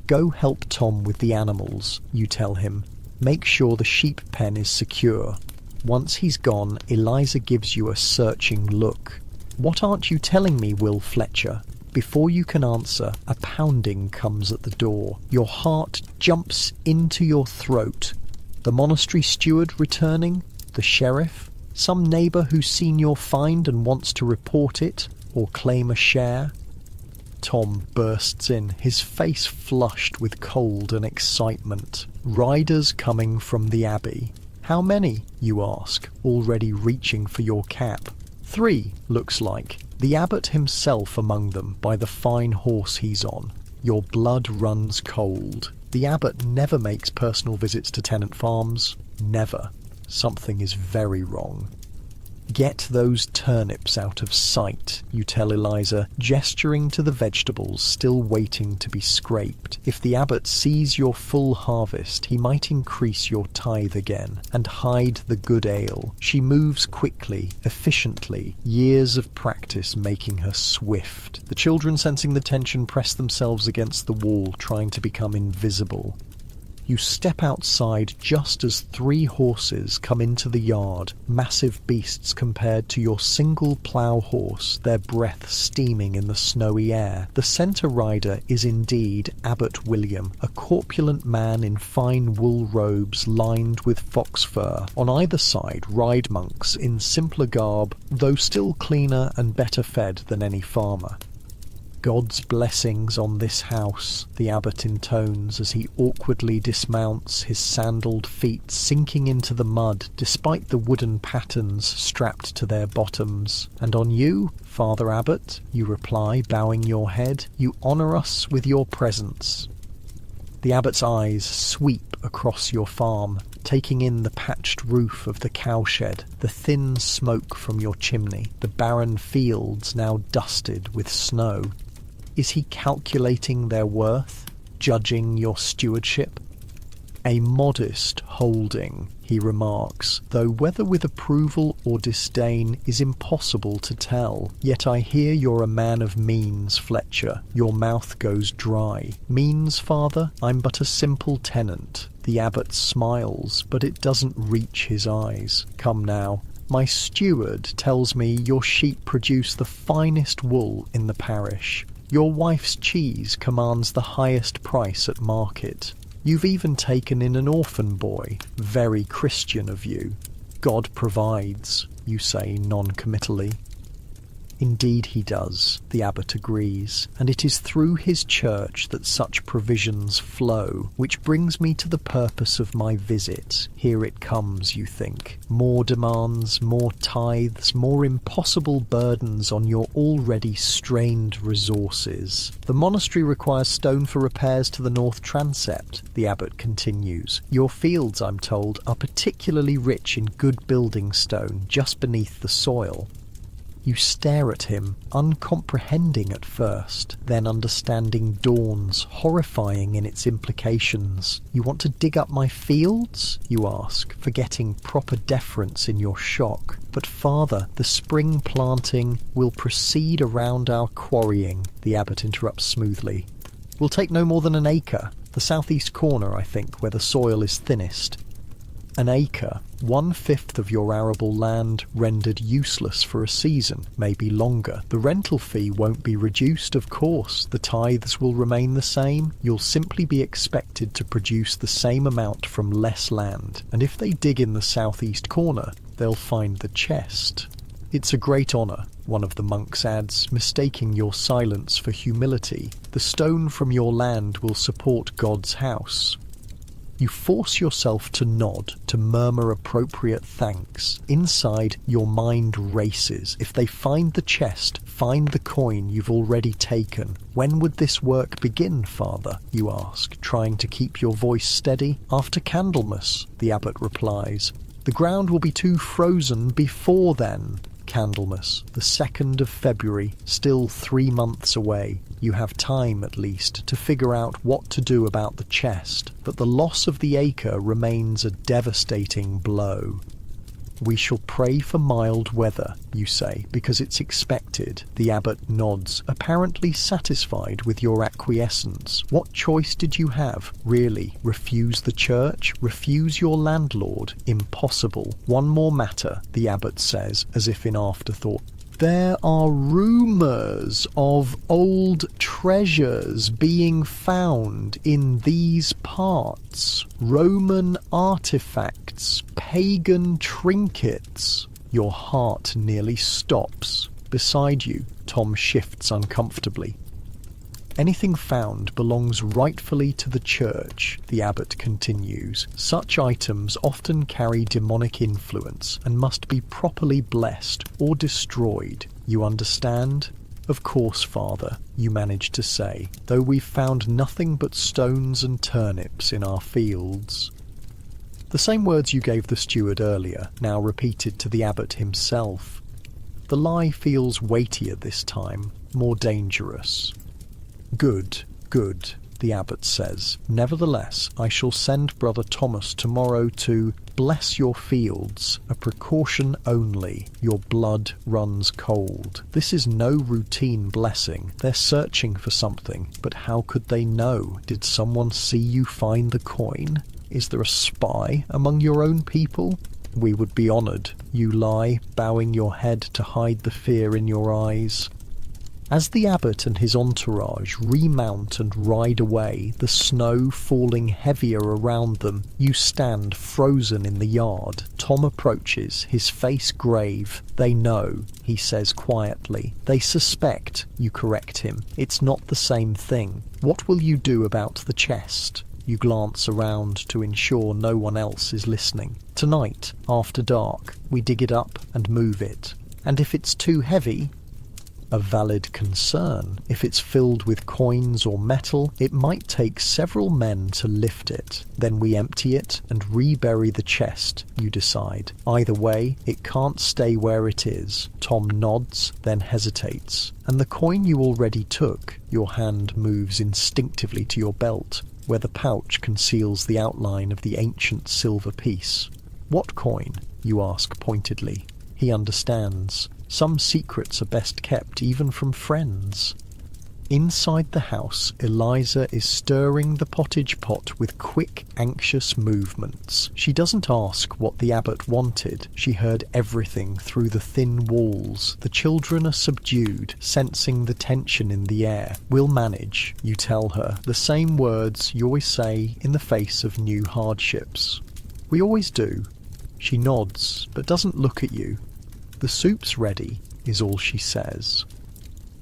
S1: "Go help Tom with the animals," you tell him. "Make sure the sheep pen is secure." Once he's gone, Eliza gives you a searching look. "What aren't you telling me, Will Fletcher?" Before you can answer, a pounding comes at the door. Your heart jumps into your throat. The monastery steward returning? The sheriff? Some neighbour who's seen your find and wants to report it or claim a share? Tom bursts in, his face flushed with cold and excitement. "Riders coming from the Abbey." "How many?" you ask, already reaching for your cap. "3, looks like. The abbot himself among them, by the fine horse he's on." Your blood runs cold. The abbot never makes personal visits to tenant farms. Never. Something is very wrong. "Get those turnips out of sight," you tell Eliza, gesturing to the vegetables still waiting to be scraped. "If the abbot sees your full harvest, he might increase your tithe again, and hide the good ale." She moves quickly, efficiently, years of practice making her swift. The children, sensing the tension, press themselves against the wall, trying to become invisible. You step outside just as 3 horses come into the yard, massive beasts compared to your single plough horse, their breath steaming in the snowy air. The centre rider is indeed Abbot William, a corpulent man in fine wool robes lined with fox fur. On either side ride monks in simpler garb, though still cleaner and better fed than any farmer. "God's blessings on this house," the abbot intones as he awkwardly dismounts, his sandalled feet sinking into the mud despite the wooden pattens strapped to their bottoms. "And on you, Father Abbot," you reply, bowing your head, "you honour us with your presence." The abbot's eyes sweep across your farm, taking in the patched roof of the cowshed, the thin smoke from your chimney, the barren fields now dusted with snow. Is he calculating their worth, judging your stewardship? A modest holding, he remarks, though whether with approval or disdain is impossible to tell. Yet I hear you're a man of means, Fletcher. Your mouth goes dry. Means, father? I'm but a simple tenant. The abbot smiles, but it doesn't reach his eyes. Come now. My steward tells me your sheep produce the finest wool in the parish. Your wife's cheese commands the highest price at market. You've even taken in an orphan boy. Very Christian of you. God provides, you say non-committally. Indeed he does, the abbot agrees, and it is through his church that such provisions flow, which brings me to the purpose of my visit. Here it comes, you think. More demands, more tithes, more impossible burdens on your already strained resources. The monastery requires stone for repairs to the north transept, the abbot continues. Your fields, I'm told, are particularly rich in good building stone just beneath the soil. You stare at him, uncomprehending at first, then understanding dawns, horrifying in its implications. You want to dig up my fields? You ask, forgetting proper deference in your shock. But father, the spring planting will proceed around our quarrying, the abbot interrupts smoothly. Will take no more than an acre, the southeast corner, I think, where the soil is thinnest. An acre, 1/5 of your arable land rendered useless for a season, maybe longer. The rental fee won't be reduced, of course. The tithes will remain the same. You'll simply be expected to produce the same amount from less land. And if they dig in the southeast corner, they'll find the chest. It's a great honour, one of the monks adds, mistaking your silence for humility. The stone from your land will support God's house. You force yourself to nod, to murmur appropriate thanks. Inside, your mind races. If they find the chest, find the coin you've already taken. When would this work begin, father? You ask, trying to keep your voice steady. After Candlemas, the abbot replies. The ground will be too frozen before then. Candlemas, the 2nd of February, still 3 months away. You have time, at least, to figure out what to do about the chest, but the loss of the acre remains a devastating blow. We shall pray for mild weather, you say, because it's expected. The abbot nods, apparently satisfied with your acquiescence. What choice did you have, really? Refuse the church? Refuse your landlord? Impossible. One more matter, the abbot says, as if in afterthought. There are rumours of old treasures being found in these parts. Roman artefacts, pagan trinkets. Your heart nearly stops. Beside you, Tom shifts uncomfortably. Anything found belongs rightfully to the church, the abbot continues. Such items often carry demonic influence and must be properly blessed or destroyed. You understand? Of course, father, you manage to say, though we've found nothing but stones and turnips in our fields. The same words you gave the steward earlier, now repeated to the abbot himself. The lie feels weightier this time, more dangerous. Good, good, the abbot says. Nevertheless, I shall send Brother Thomas tomorrow to bless your fields, a precaution only. Your blood runs cold. This is no routine blessing. They're searching for something, but how could they know? Did someone see you find the coin? Is there a spy among your own people? We would be honoured. You lie, bowing your head to hide the fear in your eyes. As the abbot and his entourage remount and ride away, the snow falling heavier around them, you stand frozen in the yard. Tom approaches, his face grave. They know, he says quietly. They suspect, you correct him. It's not the same thing. What will you do about the chest? You glance around to ensure no one else is listening. Tonight, after dark, we dig it up and move it. And if it's too heavy, A valid concern. If it's filled with coins or metal, it might take several men to lift it. Then we empty it and rebury the chest, you decide. Either way, it can't stay where it is. Tom nods, then hesitates. And the coin you already took, your hand moves instinctively to your belt, where the pouch conceals the outline of the ancient silver piece. What coin? You ask pointedly. He understands. Some secrets are best kept even from friends. Inside the house, Eliza is stirring the pottage pot with quick, anxious movements. She doesn't ask what the abbot wanted. She heard everything through the thin walls. The children are subdued, sensing the tension in the air. We'll manage, you tell her, the same words you always say in the face of new hardships. We always do. She nods, but doesn't look at you. The soup's ready, is all she says.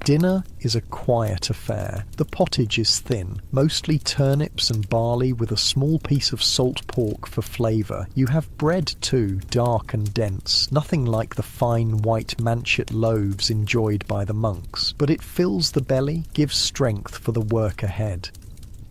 S1: Dinner is a quiet affair. The pottage is thin, mostly turnips and barley with a small piece of salt pork for flavour. You have bread too, dark and dense, nothing like the fine white manchet loaves enjoyed by the monks, but it fills the belly, gives strength for the work ahead.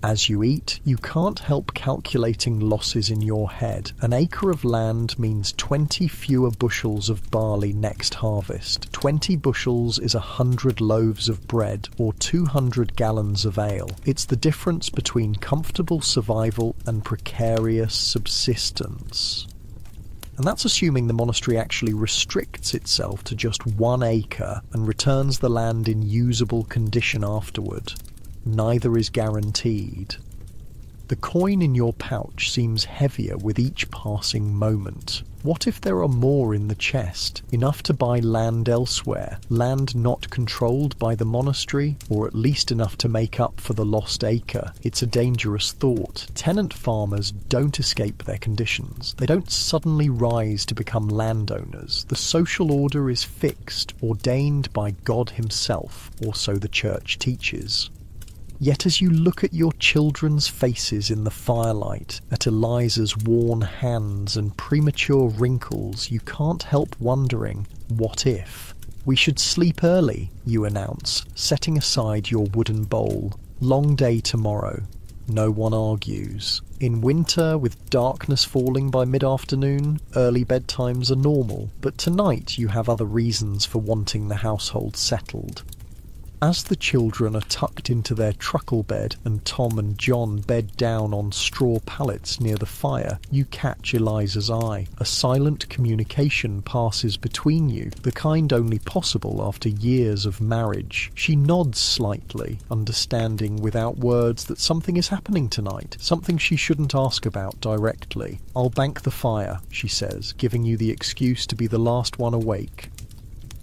S1: As you eat, you can't help calculating losses in your head. An acre of land means 20 fewer bushels of barley next harvest. 20 bushels is 100 loaves of bread or 200 gallons of ale. It's the difference between comfortable survival and precarious subsistence. And that's assuming the monastery actually restricts itself to just 1 acre and returns the land in usable condition afterward. Neither is guaranteed. The coin in your pouch seems heavier with each passing moment. What if there are more in the chest, enough to buy land elsewhere, land not controlled by the monastery, or at least enough to make up for the lost acre? It's a dangerous thought. Tenant farmers don't escape their conditions. They don't suddenly rise to become landowners. The social order is fixed, ordained by God himself, or so the church teaches. Yet as you look at your children's faces in the firelight, at Eliza's worn hands and premature wrinkles, you can't help wondering, what if? We should sleep early, you announce, setting aside your wooden bowl. Long day tomorrow. No one argues. In winter, with darkness falling by mid-afternoon, early bedtimes are normal, but tonight you have other reasons for wanting the household settled. As the children are tucked into their truckle bed and Tom and John bed down on straw pallets near the fire, you catch Eliza's eye. A silent communication passes between you, the kind only possible after years of marriage. She nods slightly, understanding without words that something is happening tonight, something she shouldn't ask about directly. "I'll bank the fire," she says, giving you the excuse to be the last one awake.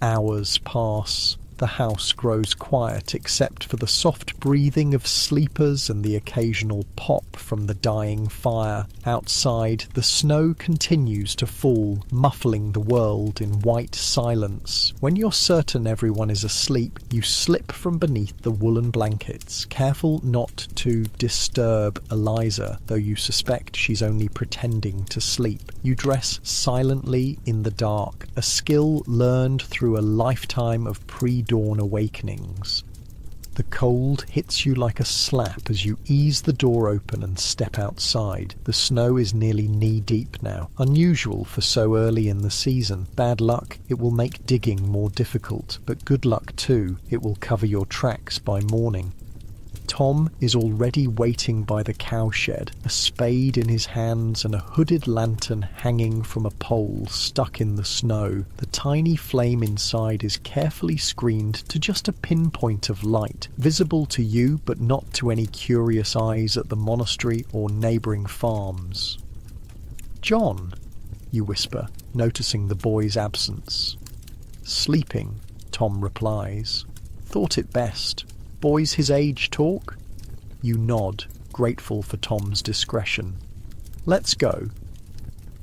S1: Hours pass. The house grows quiet except for the soft breathing of sleepers and the occasional pop from the dying fire. Outside, the snow continues to fall, muffling the world in white silence. When you're certain everyone is asleep, you slip from beneath the woolen blankets, careful not to disturb Eliza, though you suspect she's only pretending to sleep. You dress silently in the dark, a skill learned through a lifetime of pre-dawn awakenings. The cold hits you like a slap as you ease the door open and step outside. The snow is nearly knee-deep now, unusual for so early in the season. Bad luck, it will make digging more difficult, but good luck too, it will cover your tracks by morning. Tom is already waiting by the cowshed, a spade in his hands and a hooded lantern hanging from a pole stuck in the snow. The tiny flame inside is carefully screened to just a pinpoint of light, visible to you but not to any curious eyes at the monastery or neighbouring farms. "John," you whisper, noticing the boy's absence. "Sleeping," Tom replies. "Thought it best. Boys his age talk?" You nod, grateful for Tom's discretion. "Let's go."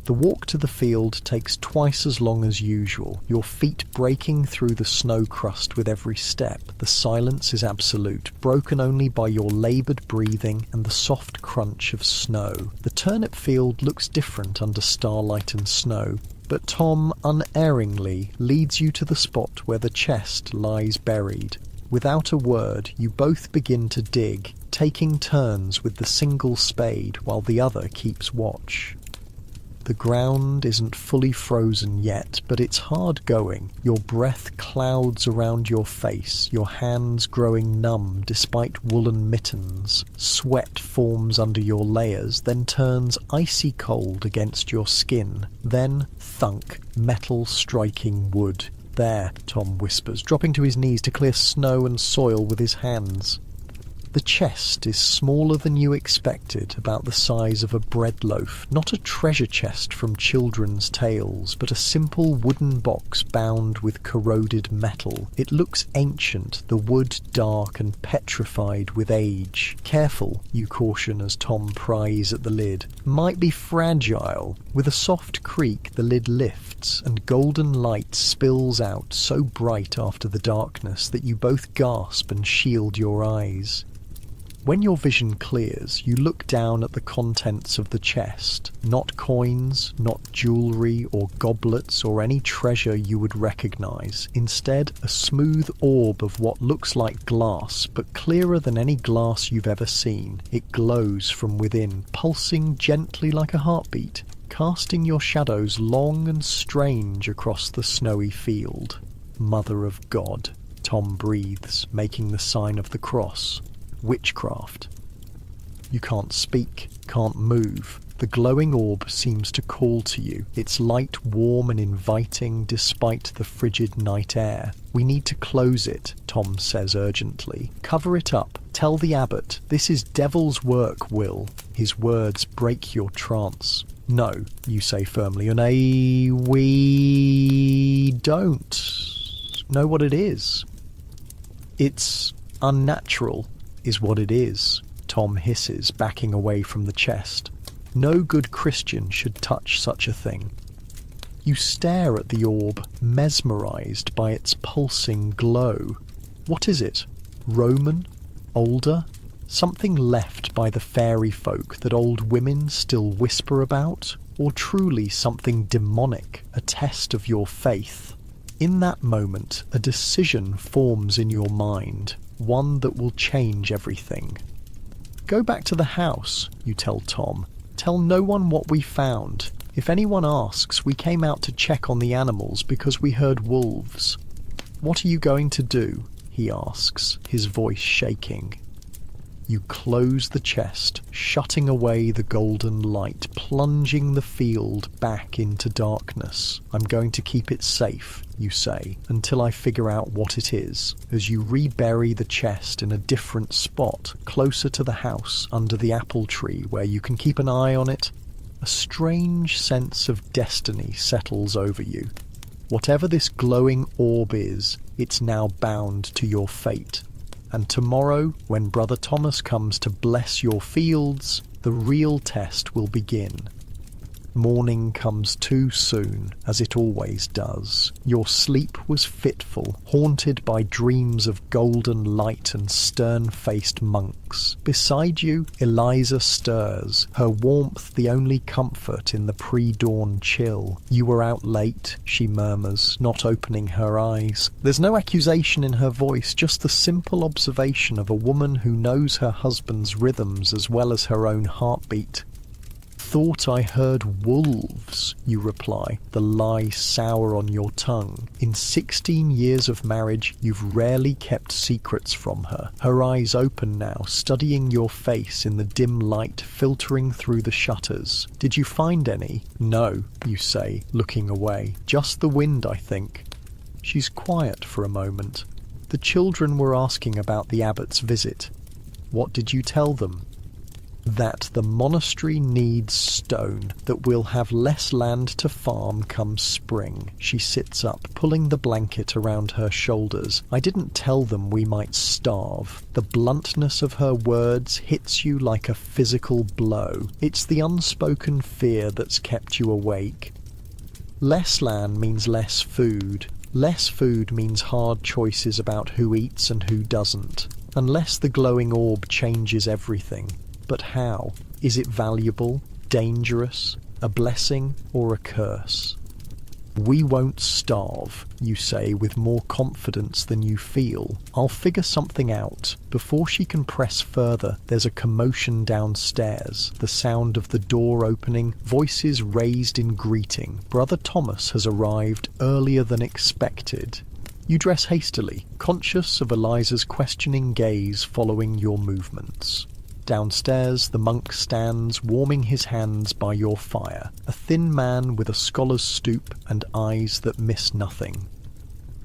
S1: The walk to the field takes twice as long as usual, your feet breaking through the snow crust with every step. The silence is absolute, broken only by your laboured breathing and the soft crunch of snow. The turnip field looks different under starlight and snow. but Tom unerringly leads you to the spot where the chest lies buried. Without a word, you both begin to dig, taking turns with the single spade while the other keeps watch. The ground isn't fully frozen yet, but it's hard going. Your breath clouds around your face, your hands growing numb despite woolen mittens. Sweat forms under your layers, then turns icy cold against your skin. Then, thunk, metal striking wood. "There," Tom whispers, dropping to his knees to clear snow and soil with his hands. The chest is smaller than you expected, about the size of a bread loaf, not a treasure chest from children's tales, but a simple wooden box bound with corroded metal. It looks ancient, the wood dark and petrified with age. "Careful," you caution as Tom pries at the lid. "Might be fragile." With a soft creak, the lid lifts, and golden light spills out, so bright after the darkness that you both gasp and shield your eyes. When your vision clears, you look down at the contents of the chest. Not coins, not jewellery or goblets or any treasure you would recognise. Instead, a smooth orb of what looks like glass, but clearer than any glass you've ever seen. It glows from within, pulsing gently like a heartbeat, casting your shadows long and strange across the snowy field. "Mother of God," Tom breathes, making the sign of the cross. "Witchcraft." You can't speak, can't move. The glowing orb seems to call to you, its light warm and inviting despite the frigid night air. "We need to close it," Tom says urgently. "Cover it up. Tell the abbot. This is devil's work, Will." His words break your trance. "No," you say firmly, "and we don't know what it is." "It's unnatural, is what it is," Tom hisses, backing away from the chest. "No good Christian should touch such a thing." You stare at the orb, mesmerised by its pulsing glow. What is it? Roman? Older? Something left by the fairy folk that old women still whisper about? Or truly something demonic, a test of your faith? In that moment, a decision forms in your mind, one that will change everything. "Go back to the house," you tell Tom. "Tell no one what we found. If anyone asks, we came out to check on the animals because we heard wolves." "What are you going to do?" he asks, his voice shaking. You close the chest, shutting away the golden light, plunging the field back into darkness. "I'm going to keep it safe," you say, "until I figure out what it is," as you rebury the chest in a different spot, closer to the house, under the apple tree, where you can keep an eye on it. A strange sense of destiny settles over you. Whatever this glowing orb is, it's now bound to your fate. And tomorrow, when Brother Thomas comes to bless your fields, the real test will begin. Morning comes too soon, as it always does. Your sleep was fitful, haunted by dreams of golden light and stern-faced monks. Beside you, Eliza stirs, her warmth the only comfort in the pre-dawn chill. "You were out late," she murmurs, not opening her eyes. There's no accusation in her voice, just the simple observation of a woman who knows her husband's rhythms as well as her own heartbeat. "Thought I heard wolves," you reply, the lie sour on your tongue. In 16 years of marriage, you've rarely kept secrets from her. Her eyes open now, studying your face in the dim light filtering through the shutters. "Did you find any?" "No," you say, looking away. "Just the wind, I think." She's quiet for a moment. "The children were asking about the abbot's visit." "What did you tell them?" "That the monastery needs stone, that we'll have less land to farm come spring." She sits up, pulling the blanket around her shoulders. "I didn't tell them we might starve." The bluntness of her words hits you like a physical blow. It's the unspoken fear that's kept you awake. Less land means less food. Less food means hard choices about who eats and who doesn't. Unless the glowing orb changes everything. But how? Is it valuable, dangerous, a blessing, or a curse? "We won't starve," you say with more confidence than you feel. "I'll figure something out." Before she can press further, there's a commotion downstairs, the sound of the door opening, voices raised in greeting. Brother Thomas has arrived earlier than expected. You dress hastily, conscious of Eliza's questioning gaze following your movements. Downstairs, the monk stands, warming his hands by your fire, a thin man with a scholar's stoop and eyes that miss nothing.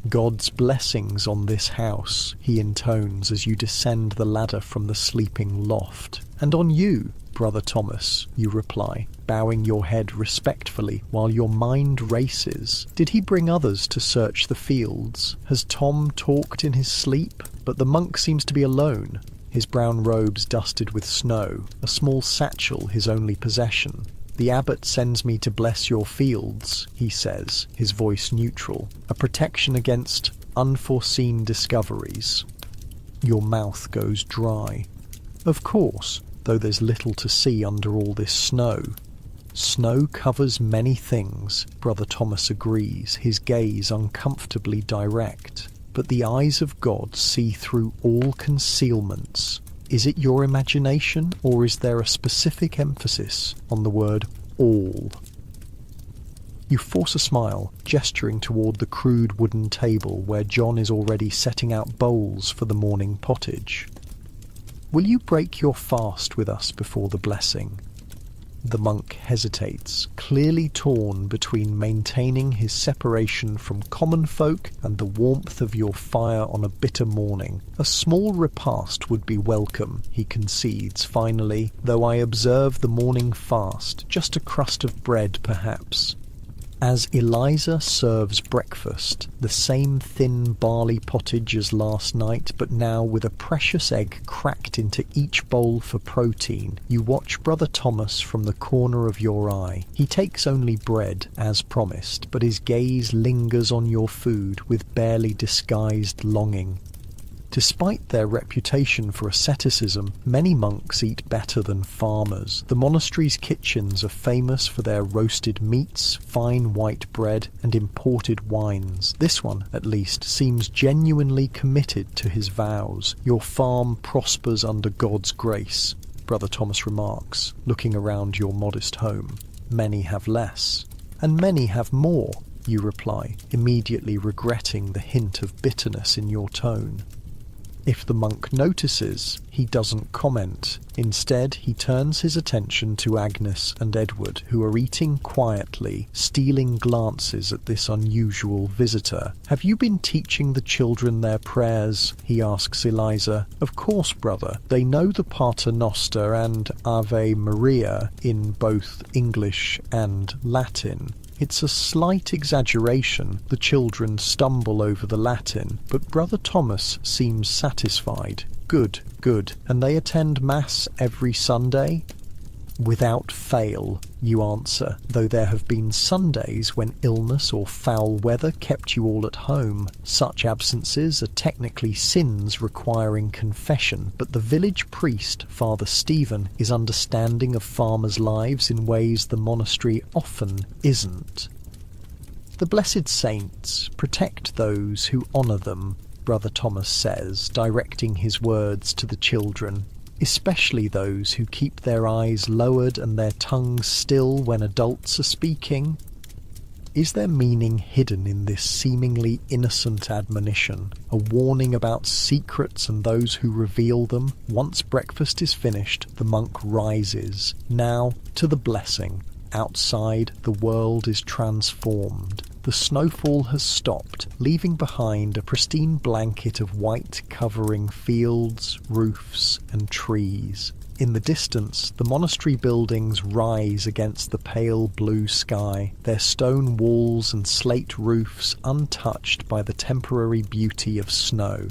S1: "God's blessings on this house," he intones as you descend the ladder from the sleeping loft. "And on you, Brother Thomas," you reply, bowing your head respectfully while your mind races. Did he bring others to search the fields? Has Tom talked in his sleep? But the monk seems to be alone, his brown robes dusted with snow, a small satchel his only possession. "The abbot sends me to bless your fields," he says, his voice neutral, "a protection against unforeseen discoveries." Your mouth goes dry. Of course, though there's little to see under all this snow. "Snow covers many things," Brother Thomas agrees, his gaze uncomfortably direct. "But the eyes of God see through all concealments. Is it your imagination, or is there a specific emphasis on the word all?" You force a smile, gesturing toward the crude wooden table where John is already setting out bowls for the morning pottage. "Will you break your fast with us before the blessing?" The monk hesitates, clearly torn between maintaining his separation from common folk and the warmth of your fire on a bitter morning. "A small repast would be welcome," he concedes finally, "though I observe the morning fast, just a crust of bread perhaps." As Eliza serves breakfast, the same thin barley pottage as last night, but now with a precious egg cracked into each bowl for protein, you watch Brother Thomas from the corner of your eye. He takes only bread, as promised, but his gaze lingers on your food with barely disguised longing. Despite their reputation for asceticism, many monks eat better than farmers. The monastery's kitchens are famous for their roasted meats, fine white bread, and imported wines. This one, at least, seems genuinely committed to his vows. "Your farm prospers under God's grace," Brother Thomas remarks, looking around your modest home. "Many have less, and many have more," you reply, immediately regretting the hint of bitterness in your tone. If the monk notices, he doesn't comment. Instead, he turns his attention to Agnes and Edward, who are eating quietly, stealing glances at this unusual visitor. "Have you been teaching the children their prayers?" he asks Eliza. "Of course, brother. They know the Pater Noster and Ave Maria in both English and Latin." It's a slight exaggeration. The children stumble over the Latin, but Brother Thomas seems satisfied. Good, good. "And they attend Mass every Sunday?" "Without fail," you answer, though there have been Sundays when illness or foul weather kept you all at home. Such absences are technically sins requiring confession, but the village priest, Father Stephen, is understanding of farmers' lives in ways the monastery often isn't. "The blessed saints protect those who honour them," Brother Thomas says, directing his words to the children. "Especially those who keep their eyes lowered and their tongues still when adults are speaking." Is there meaning hidden in this seemingly innocent admonition? A warning about secrets and those who reveal them? Once breakfast is finished, the monk rises. Now to the blessing. Outside, the world is transformed. The snowfall has stopped, leaving behind a pristine blanket of white covering fields, roofs, and trees. In the distance, the monastery buildings rise against the pale blue sky, their stone walls and slate roofs untouched by the temporary beauty of snow.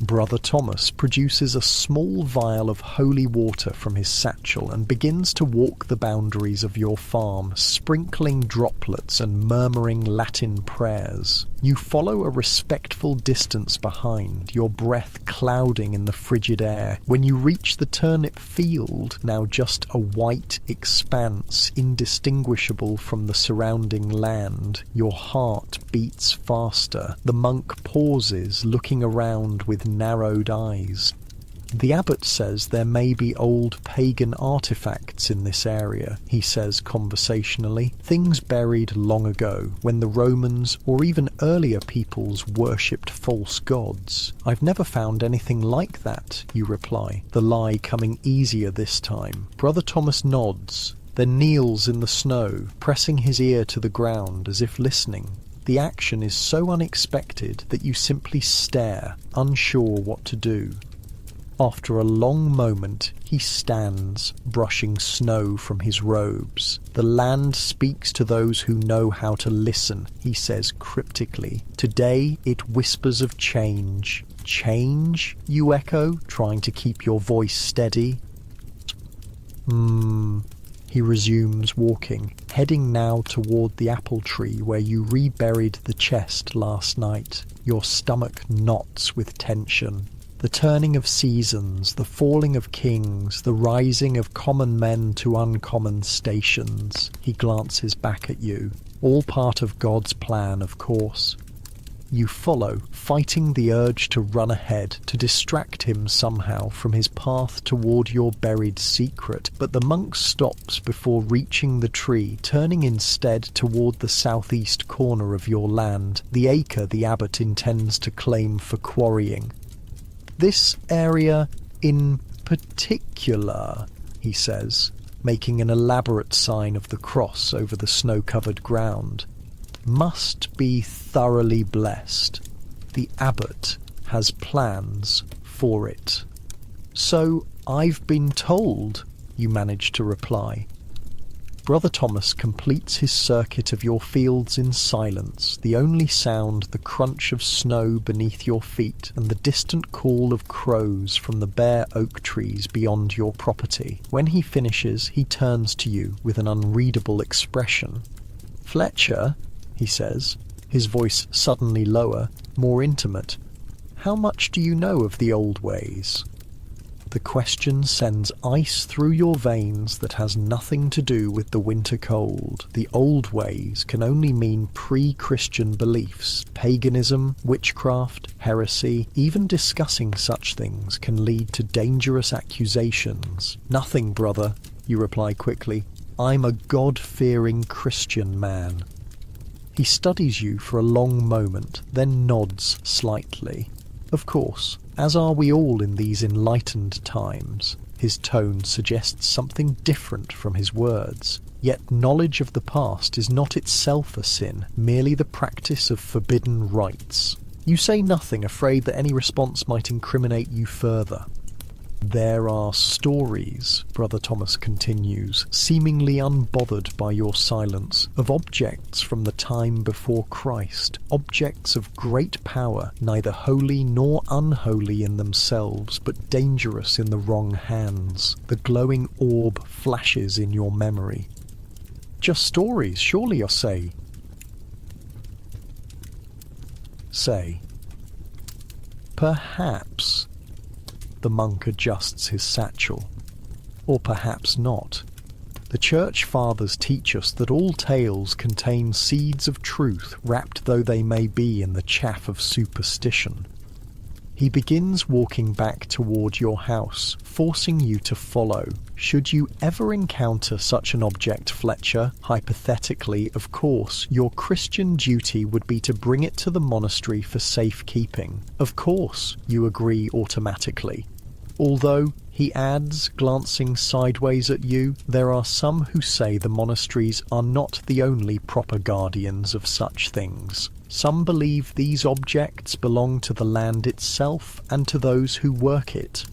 S1: Brother Thomas produces a small vial of holy water from his satchel and begins to walk the boundaries of your farm, sprinkling droplets and murmuring Latin prayers. You follow a respectful distance behind, your breath clouding in the frigid air. When you reach the turnip field, now just a white expanse indistinguishable from the surrounding land, your heart beats faster. The monk pauses, looking around with narrowed eyes. The abbot says there may be old pagan artifacts in this area, he says conversationally, things buried long ago, when the Romans or even earlier peoples worshipped false gods. I've never found anything like that, you reply, the lie coming easier this time. Brother Thomas nods, then kneels in the snow, pressing his ear to the ground as if listening. The action is so unexpected that you simply stare, unsure what to do. After a long moment, he stands, brushing snow from his robes. The land speaks to those who know how to listen, he says cryptically. Today it whispers of change. Change, you echo, trying to keep your voice steady. He resumes walking, heading now toward the apple tree where you reburied the chest last night. Your stomach knots with tension. The turning of seasons, the falling of kings, the rising of common men to uncommon stations. He glances back at you. All part of God's plan, of course. You follow, fighting the urge to run ahead, to distract him somehow from his path toward your buried secret, but the monk stops before reaching the tree, turning instead toward the southeast corner of your land, the acre the abbot intends to claim for quarrying. This area in particular, he says, making an elaborate sign of the cross over the snow-covered ground, must be thoroughly blessed. The abbot has plans for it. So I've been told, you manage to reply. Brother Thomas completes his circuit of your fields in silence, the only sound the crunch of snow beneath your feet and the distant call of crows from the bare oak trees beyond your property. When he finishes, he turns to you with an unreadable expression. Fletcher, he says, his voice suddenly lower, more intimate. How much do you know of the old ways? The question sends ice through your veins that has nothing to do with the winter cold. The old ways can only mean pre-Christian beliefs. Paganism, witchcraft, heresy, even discussing such things can lead to dangerous accusations. Nothing, brother, you reply quickly. I'm a God-fearing Christian man. He studies you for a long moment, then nods slightly. Of course, as are we all in these enlightened times. His tone suggests something different from his words. Yet knowledge of the past is not itself a sin, merely the practice of forbidden rites. You say nothing, afraid that any response might incriminate you further. There are stories, Brother Thomas continues, seemingly unbothered by your silence, of objects from the time before Christ, objects of great power, neither holy nor unholy in themselves, but dangerous in the wrong hands. The glowing orb flashes in your memory. Just stories, surely, you say. Say. Perhaps. The monk adjusts his satchel. Or perhaps not. The Church Fathers teach us that all tales contain seeds of truth, wrapped though they may be in the chaff of superstition. He begins walking back toward your house, forcing you to follow. Should you ever encounter such an object, Fletcher, hypothetically, of course, your Christian duty would be to bring it to the monastery for safekeeping. Of course, you agree automatically. Although, he adds, glancing sideways at you, there are some who say the monasteries are not the only proper guardians of such things. Some believe these objects belong to the land itself and to those who work it.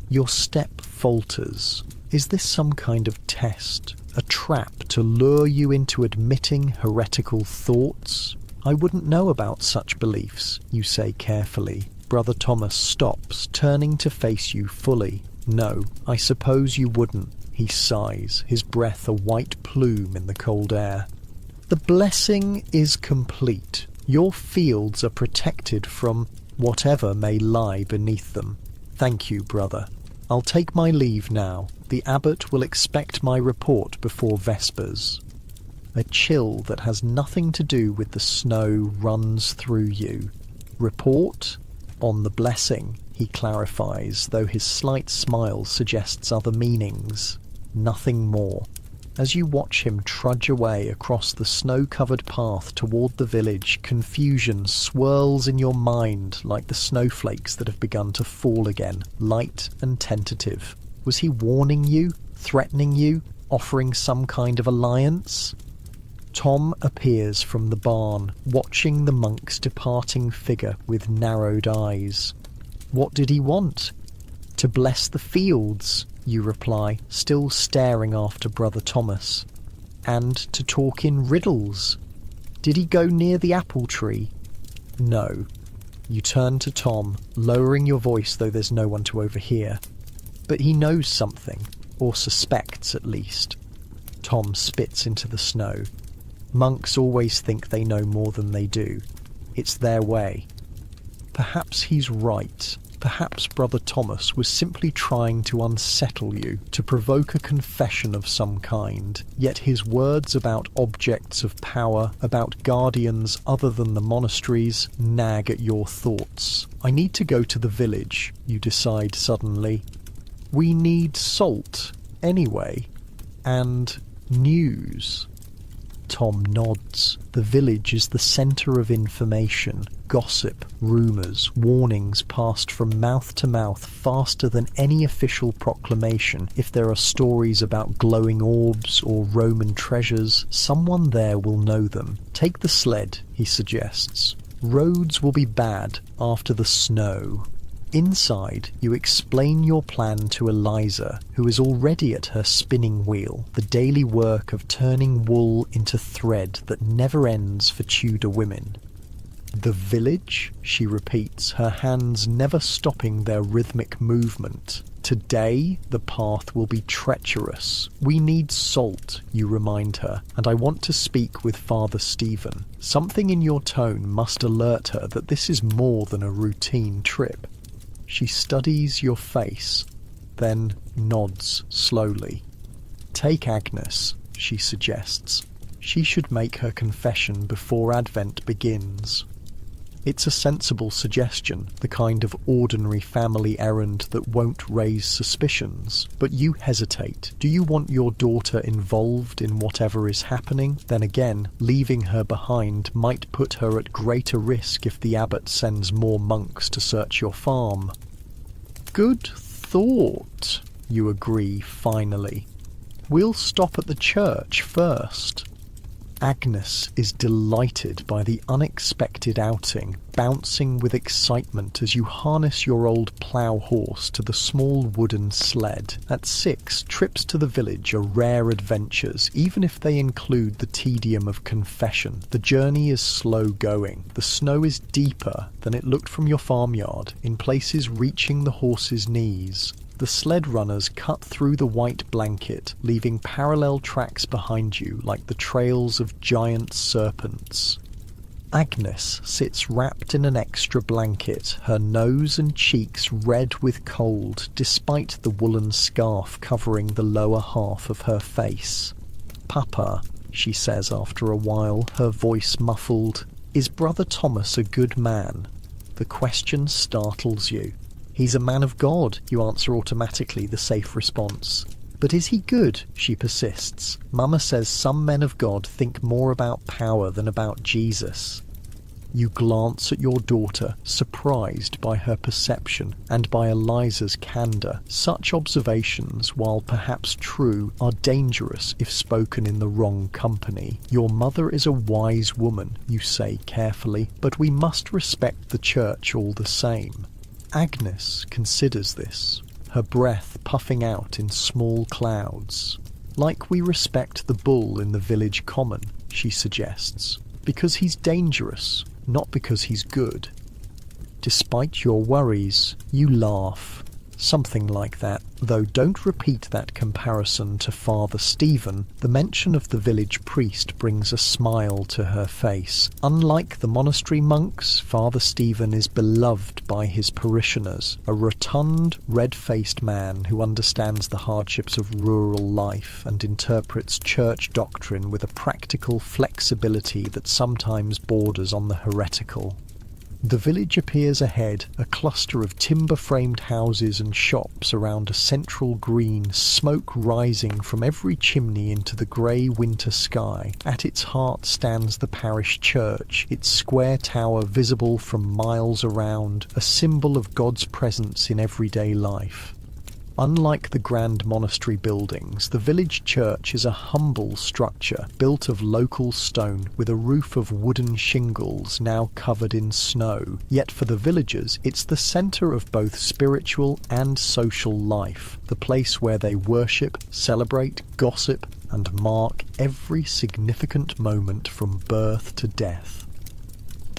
S1: Your step falters. Is this some kind of test? A trap to lure you into admitting heretical thoughts? I wouldn't know about such beliefs, you say carefully. Brother Thomas stops, turning to face you fully. "No, I suppose you wouldn't," he sighs, his breath a white plume in the cold air. "The blessing is complete. Your fields are protected from whatever may lie beneath them. Thank you, brother. I'll take my leave now. The abbot will expect my report before vespers." A chill that has nothing to do with the snow runs through you. "Report? On the blessing," he clarifies, though his slight smile suggests other meanings. Nothing more. As you watch him trudge away across the snow-covered path toward the village, confusion swirls in your mind like the snowflakes that have begun to fall again, light and tentative. Was he warning you, threatening you, offering some kind of alliance? Tom appears from the barn, watching the monk's departing figure with narrowed eyes. "What did he want?" "To bless the fields," you reply, still staring after Brother Thomas. "And to talk in riddles." "Did he go near the apple tree?" "No." You turn to Tom, lowering your voice though there's no one to overhear. "But he knows something, or suspects at least." Tom spits into the snow. Monks always think they know more than they do. It's their way. Perhaps he's right. Perhaps Brother Thomas was simply trying to unsettle you, to provoke a confession of some kind, yet his words about objects of power, about guardians other than the monasteries, nag at your thoughts. "I need to go to the village," you decide suddenly. "We need salt, anyway. And news." Tom nods. The village is the centre of information. Gossip, rumours, warnings passed from mouth to mouth faster than any official proclamation. If there are stories about glowing orbs or Roman treasures, someone there will know them. "Take the sled," he suggests. "Roads will be bad after the snow." Inside, you explain your plan to Eliza, who is already at her spinning wheel, the daily work of turning wool into thread that never ends for Tudor women. "The village?" she repeats, her hands never stopping their rhythmic movement. "Today, the path will be treacherous. We need salt," you remind her, "and I want to speak with Father Stephen." Something in your tone must alert her that this is more than a routine trip. She studies your face, then nods slowly. "Take Agnes," she suggests. "She should make her confession before Advent begins." It's a sensible suggestion, the kind of ordinary family errand that won't raise suspicions. But you hesitate. Do you want your daughter involved in whatever is happening? Then again, leaving her behind might put her at greater risk if the abbot sends more monks to search your farm. "Good thought," you agree finally. "We'll stop at the church first." Agnes is delighted by the unexpected outing, bouncing with excitement as you harness your old plough horse to the small wooden sled. At 6, trips to the village are rare adventures, even if they include the tedium of confession. The journey is slow going. The snow is deeper than it looked from your farmyard, in places reaching the horse's knees. The sled runners cut through the white blanket, leaving parallel tracks behind you like the trails of giant serpents. Agnes sits wrapped in an extra blanket, her nose and cheeks red with cold, despite the woolen scarf covering the lower half of her face. "Papa," she says after a while, her voice muffled, "is Brother Thomas a good man?" The question startles you. "He's a man of God," you answer automatically, the safe response. "But is he good?" she persists. "Mama says some men of God think more about power than about Jesus." You glance at your daughter, surprised by her perception and by Eliza's candour. Such observations, while perhaps true, are dangerous if spoken in the wrong company. "Your mother is a wise woman," you say carefully, "but we must respect the church all the same." Agnes considers this, her breath puffing out in small clouds. "Like we respect the bull in the village common," she suggests, "because he's dangerous, not because he's good." despite your worries, you laugh. Something like that, though don't repeat that comparison to Father Stephen. The mention of the village priest brings a smile to her face. Unlike the monastery monks, Father Stephen is beloved by his parishioners, a rotund, red-faced man who understands the hardships of rural life and interprets church doctrine with a practical flexibility that sometimes borders on the heretical. The village appears ahead, a cluster of timber-framed houses and shops around a central green, smoke rising from every chimney into the grey winter sky. At its heart stands the parish church, its square tower visible from miles around, a symbol of God's presence in everyday life. Unlike the grand monastery buildings, the village church is a humble structure built of local stone with a roof of wooden shingles now covered in snow. Yet for the villagers, it's the centre of both spiritual and social life, the place where they worship, celebrate, gossip, and mark every significant moment from birth to death.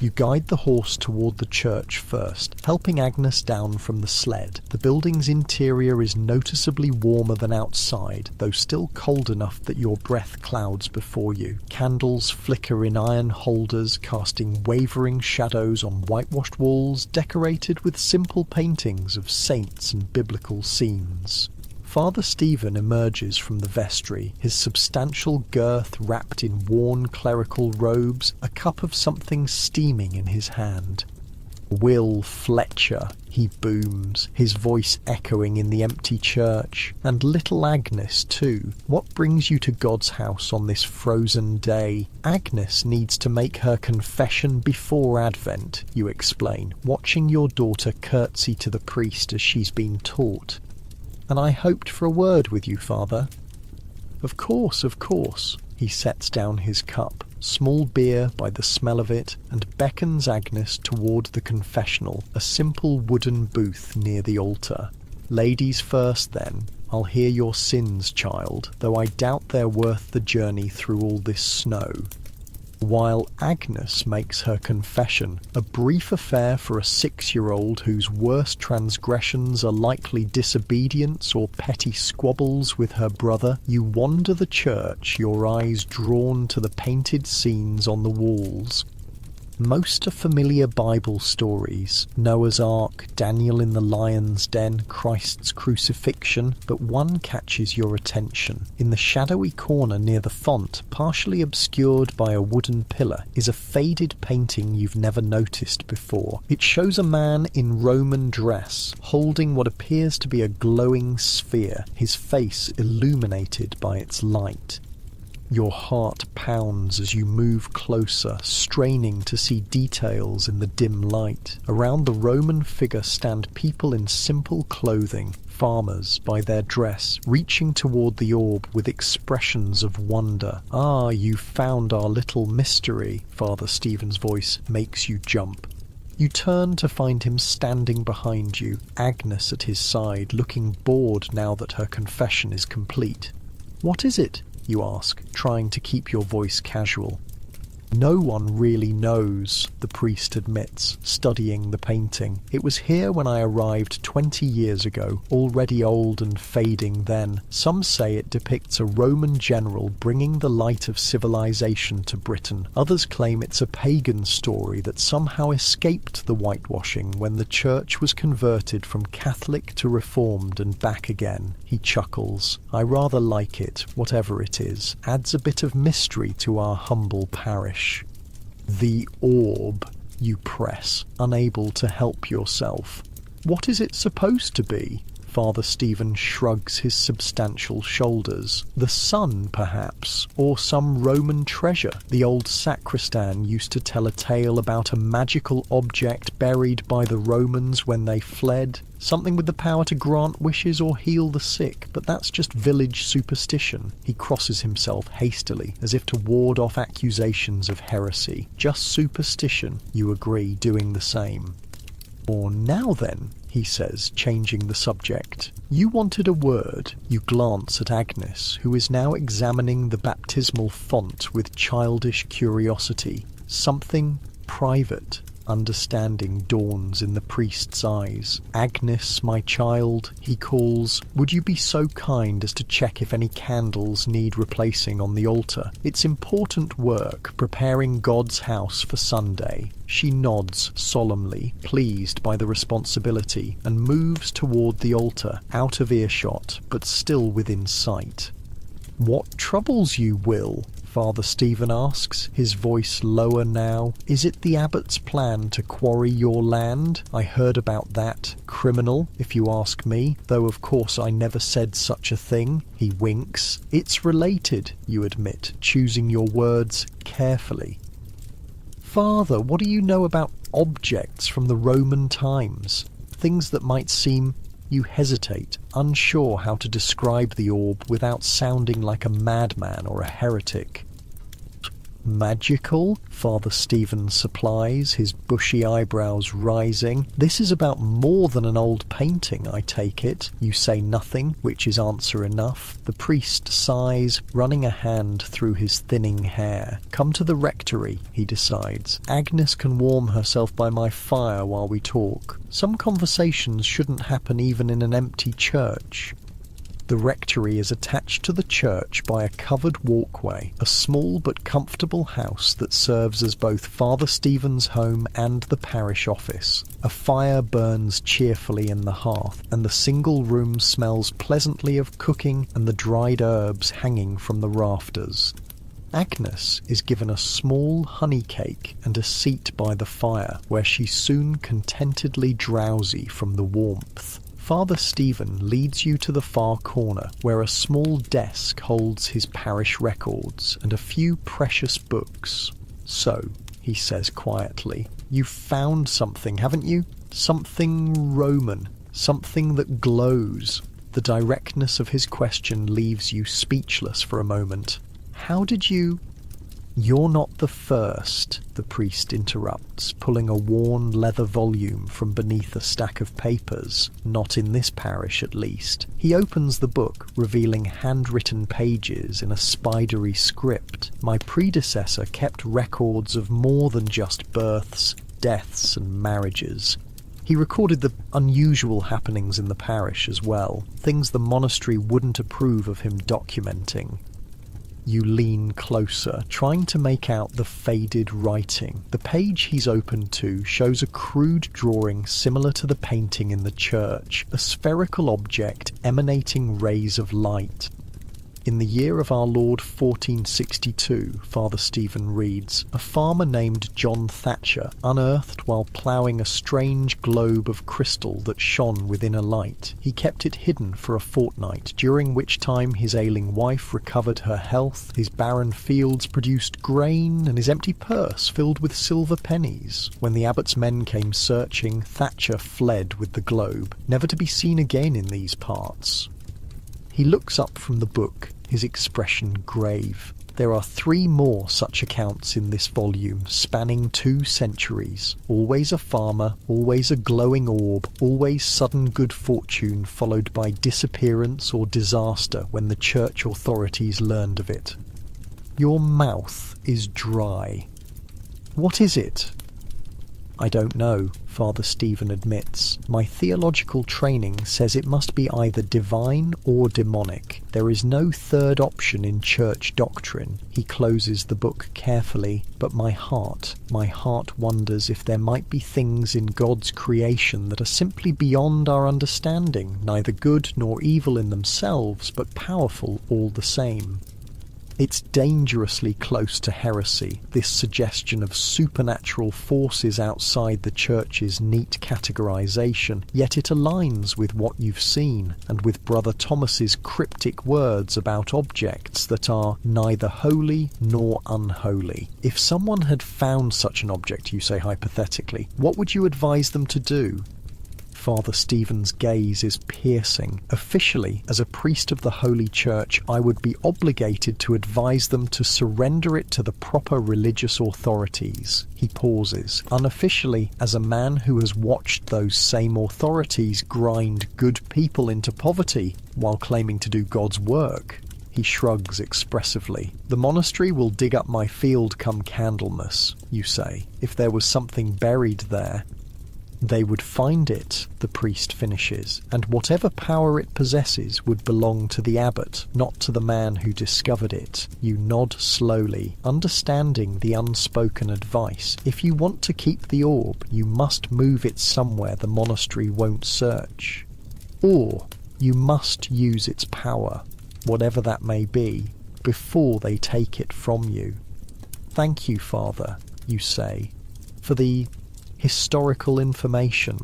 S1: You guide the horse toward the church first, helping Agnes down from the sled. The building's interior is noticeably warmer than outside, though still cold enough that your breath clouds before you. Candles flicker in iron holders, casting wavering shadows on whitewashed walls decorated with simple paintings of saints and biblical scenes. Father Stephen emerges from the vestry, his substantial girth wrapped in worn clerical robes, a cup of something steaming in his hand. "Will Fletcher," he booms, his voice echoing in the empty church. "And little Agnes, too. What brings you to God's house on this frozen day?" "Agnes needs to make her confession before Advent," you explain, watching your daughter curtsy to the priest as she's been taught. "And I hoped for a word with you, Father." Of course. He sets down his cup, small beer by the smell of it, and beckons Agnes toward the confessional, a simple wooden booth near the altar. "Ladies first, then. I'll hear your sins, child, though I doubt they're worth the journey through all this snow." While Agnes makes her confession, a brief affair for a 6-year-old whose worst transgressions are likely disobedience or petty squabbles with her brother, you wander the church, your eyes drawn to the painted scenes on the walls. Most are familiar Bible stories: Noah's Ark, Daniel in the lion's den, Christ's crucifixion, but one catches your attention. In the shadowy corner near the font, partially obscured by a wooden pillar, is a faded painting you've never noticed before. It shows a man in Roman dress, holding what appears to be a glowing sphere, his face illuminated by its light. Your heart pounds as you move closer, straining to see details in the dim light. Around the Roman figure stand people in simple clothing, farmers by their dress, reaching toward the orb with expressions of wonder. "Ah, you found our little mystery," Father Stephen's voice makes you jump. You turn to find him standing behind you, Agnes at his side, looking bored now that her confession is complete. "What is it?" you ask, trying to keep your voice casual. "No one really knows," the priest admits, studying the painting. "It was here when I arrived 20 years ago, already old and fading then. Some say it depicts a Roman general bringing the light of civilization to Britain. Others claim it's a pagan story that somehow escaped the whitewashing when the church was converted from Catholic to Reformed and back again." He chuckles. "I rather like it, whatever it is. Adds a bit of mystery to our humble parish." "The orb," you press, unable to help yourself. "What is it supposed to be?" Father Stephen shrugs his substantial shoulders. "The sun, perhaps, or some Roman treasure. The old sacristan used to tell a tale about a magical object buried by the Romans when they fled. Something with the power to grant wishes or heal the sick, but that's just village superstition." He crosses himself hastily, as if to ward off accusations of heresy. "Just superstition," you agree, doing the same. "Or now then," he says, changing the subject. "You wanted a word." You glance at Agnes, who is now examining the baptismal font with childish curiosity. "Something private." Understanding dawns in the priest's eyes. "Agnes, my child," he calls, "would you be so kind as to check if any candles need replacing on the altar? It's important work preparing God's house for Sunday." She nods solemnly, pleased by the responsibility, and moves toward the altar, out of earshot, but still within sight. "What troubles you, Will?" Father Stephen asks, his voice lower now. "Is it the abbot's plan to quarry your land? I heard about that. Criminal, if you ask me, though of course I never said such a thing." He winks. "It's related," you admit, choosing your words carefully. "Father, what do you know about objects from the Roman times? Things that might seem..." You hesitate, unsure how to describe the orb without sounding like a madman or a heretic. "Magical?" Father Stephen supplies, his bushy eyebrows rising. "This is about more than an old painting, I take it." You say nothing, which is answer enough. The priest sighs, running a hand through his thinning hair. "Come to the rectory," he decides. "Agnes can warm herself by my fire while we talk. Some conversations shouldn't happen even in an empty church." The rectory is attached to the church by a covered walkway, a small but comfortable house that serves as both Father Stephen's home and the parish office. A fire burns cheerfully in the hearth, and the single room smells pleasantly of cooking and the dried herbs hanging from the rafters. Agnes is given a small honey cake and a seat by the fire, where she's soon contentedly drowsy from the warmth. Father Stephen leads you to the far corner, where a small desk holds his parish records and a few precious books. "So," he says quietly, "you've found something, haven't you? Something Roman, something that glows." The directness of his question leaves you speechless for a moment. "How did you—" "You're not the first," the priest interrupts, pulling a worn leather volume from beneath a stack of papers. "Not in this parish, at least." He opens the book, revealing handwritten pages in a spidery script. "My predecessor kept records of more than just births, deaths, and marriages. He recorded the unusual happenings in the parish as well, things the monastery wouldn't approve of him documenting." You lean closer, trying to make out the faded writing. The page he's opened to shows a crude drawing similar to the painting in the church, a spherical object emanating rays of light. "In the year of our Lord 1462, Father Stephen reads, a farmer named John Thatcher unearthed while ploughing a strange globe of crystal that shone within a light. He kept it hidden for a fortnight, during which time his ailing wife recovered her health, his barren fields produced grain, and his empty purse filled with silver pennies. When the abbot's men came searching, Thatcher fled with the globe, never to be seen again in these parts." He looks up from the book, his expression grave. There are 3 more such accounts in this volume, spanning 2 centuries. Always a farmer, always a glowing orb, always sudden good fortune followed by disappearance or disaster when the church authorities learned of it. Your mouth is dry. "What is it?" "I don't know," Father Stephen admits. "My theological training says it must be either divine or demonic. There is no third option in church doctrine." He closes the book carefully. "But my heart wonders if there might be things in God's creation that are simply beyond our understanding, neither good nor evil in themselves, but powerful all the same." It's dangerously close to heresy, this suggestion of supernatural forces outside the Church's neat categorization, yet it aligns with what you've seen, and with Brother Thomas's cryptic words about objects that are neither holy nor unholy. If someone had found such an object, you say hypothetically, what would you advise them to do? Father Stephen's gaze is piercing. Officially, as a priest of the Holy Church, I would be obligated to advise them to surrender it to the proper religious authorities. He pauses. Unofficially, as a man who has watched those same authorities grind good people into poverty while claiming to do God's work. He shrugs expressively. The monastery will dig up my field come Candlemas, you say. If there was something buried there, they would find it, the priest finishes, and whatever power it possesses would belong to the abbot, not to the man who discovered it. You nod slowly, understanding the unspoken advice. If you want to keep the orb, you must move it somewhere the monastery won't search. Or you must use its power, whatever that may be, before they take it from you. Thank you, Father, you say, for the historical information.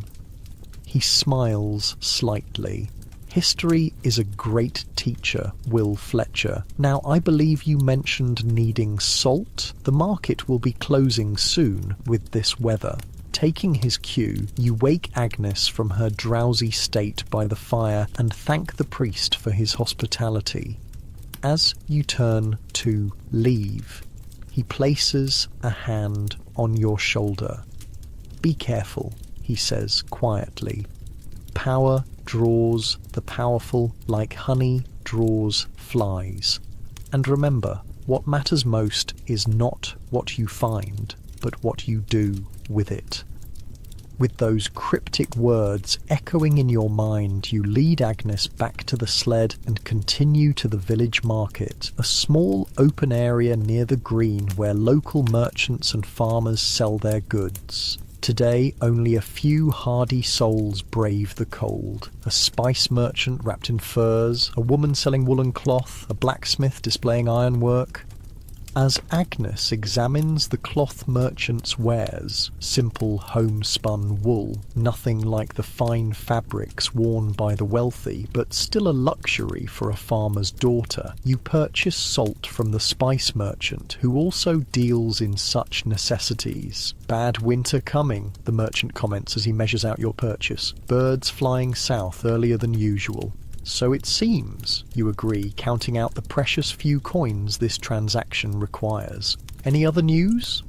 S1: He smiles slightly. History is a great teacher, Will Fletcher. Now, I believe you mentioned needing salt. The market will be closing soon with this weather. Taking his cue, you wake Agnes from her drowsy state by the fire and thank the priest for his hospitality. As you turn to leave, he places a hand on your shoulder. Be careful, he says quietly. Power draws the powerful like honey draws flies. And remember, what matters most is not what you find, but what you do with it. With those cryptic words echoing in your mind, you lead Agnes back to the sled and continue to the village market, a small open area near the green where local merchants and farmers sell their goods. Today, only a few hardy souls brave the cold. A spice merchant wrapped in furs, a woman selling woolen cloth, a blacksmith displaying ironwork. As Agnes examines the cloth merchant's wares, simple homespun wool, nothing like the fine fabrics worn by the wealthy, but still a luxury for a farmer's daughter, you purchase salt from the spice merchant, who also deals in such necessities. Bad winter coming, the merchant comments as he measures out your purchase. Birds flying south earlier than usual. So it seems, you agree, counting out the precious few coins this transaction requires. Any other news?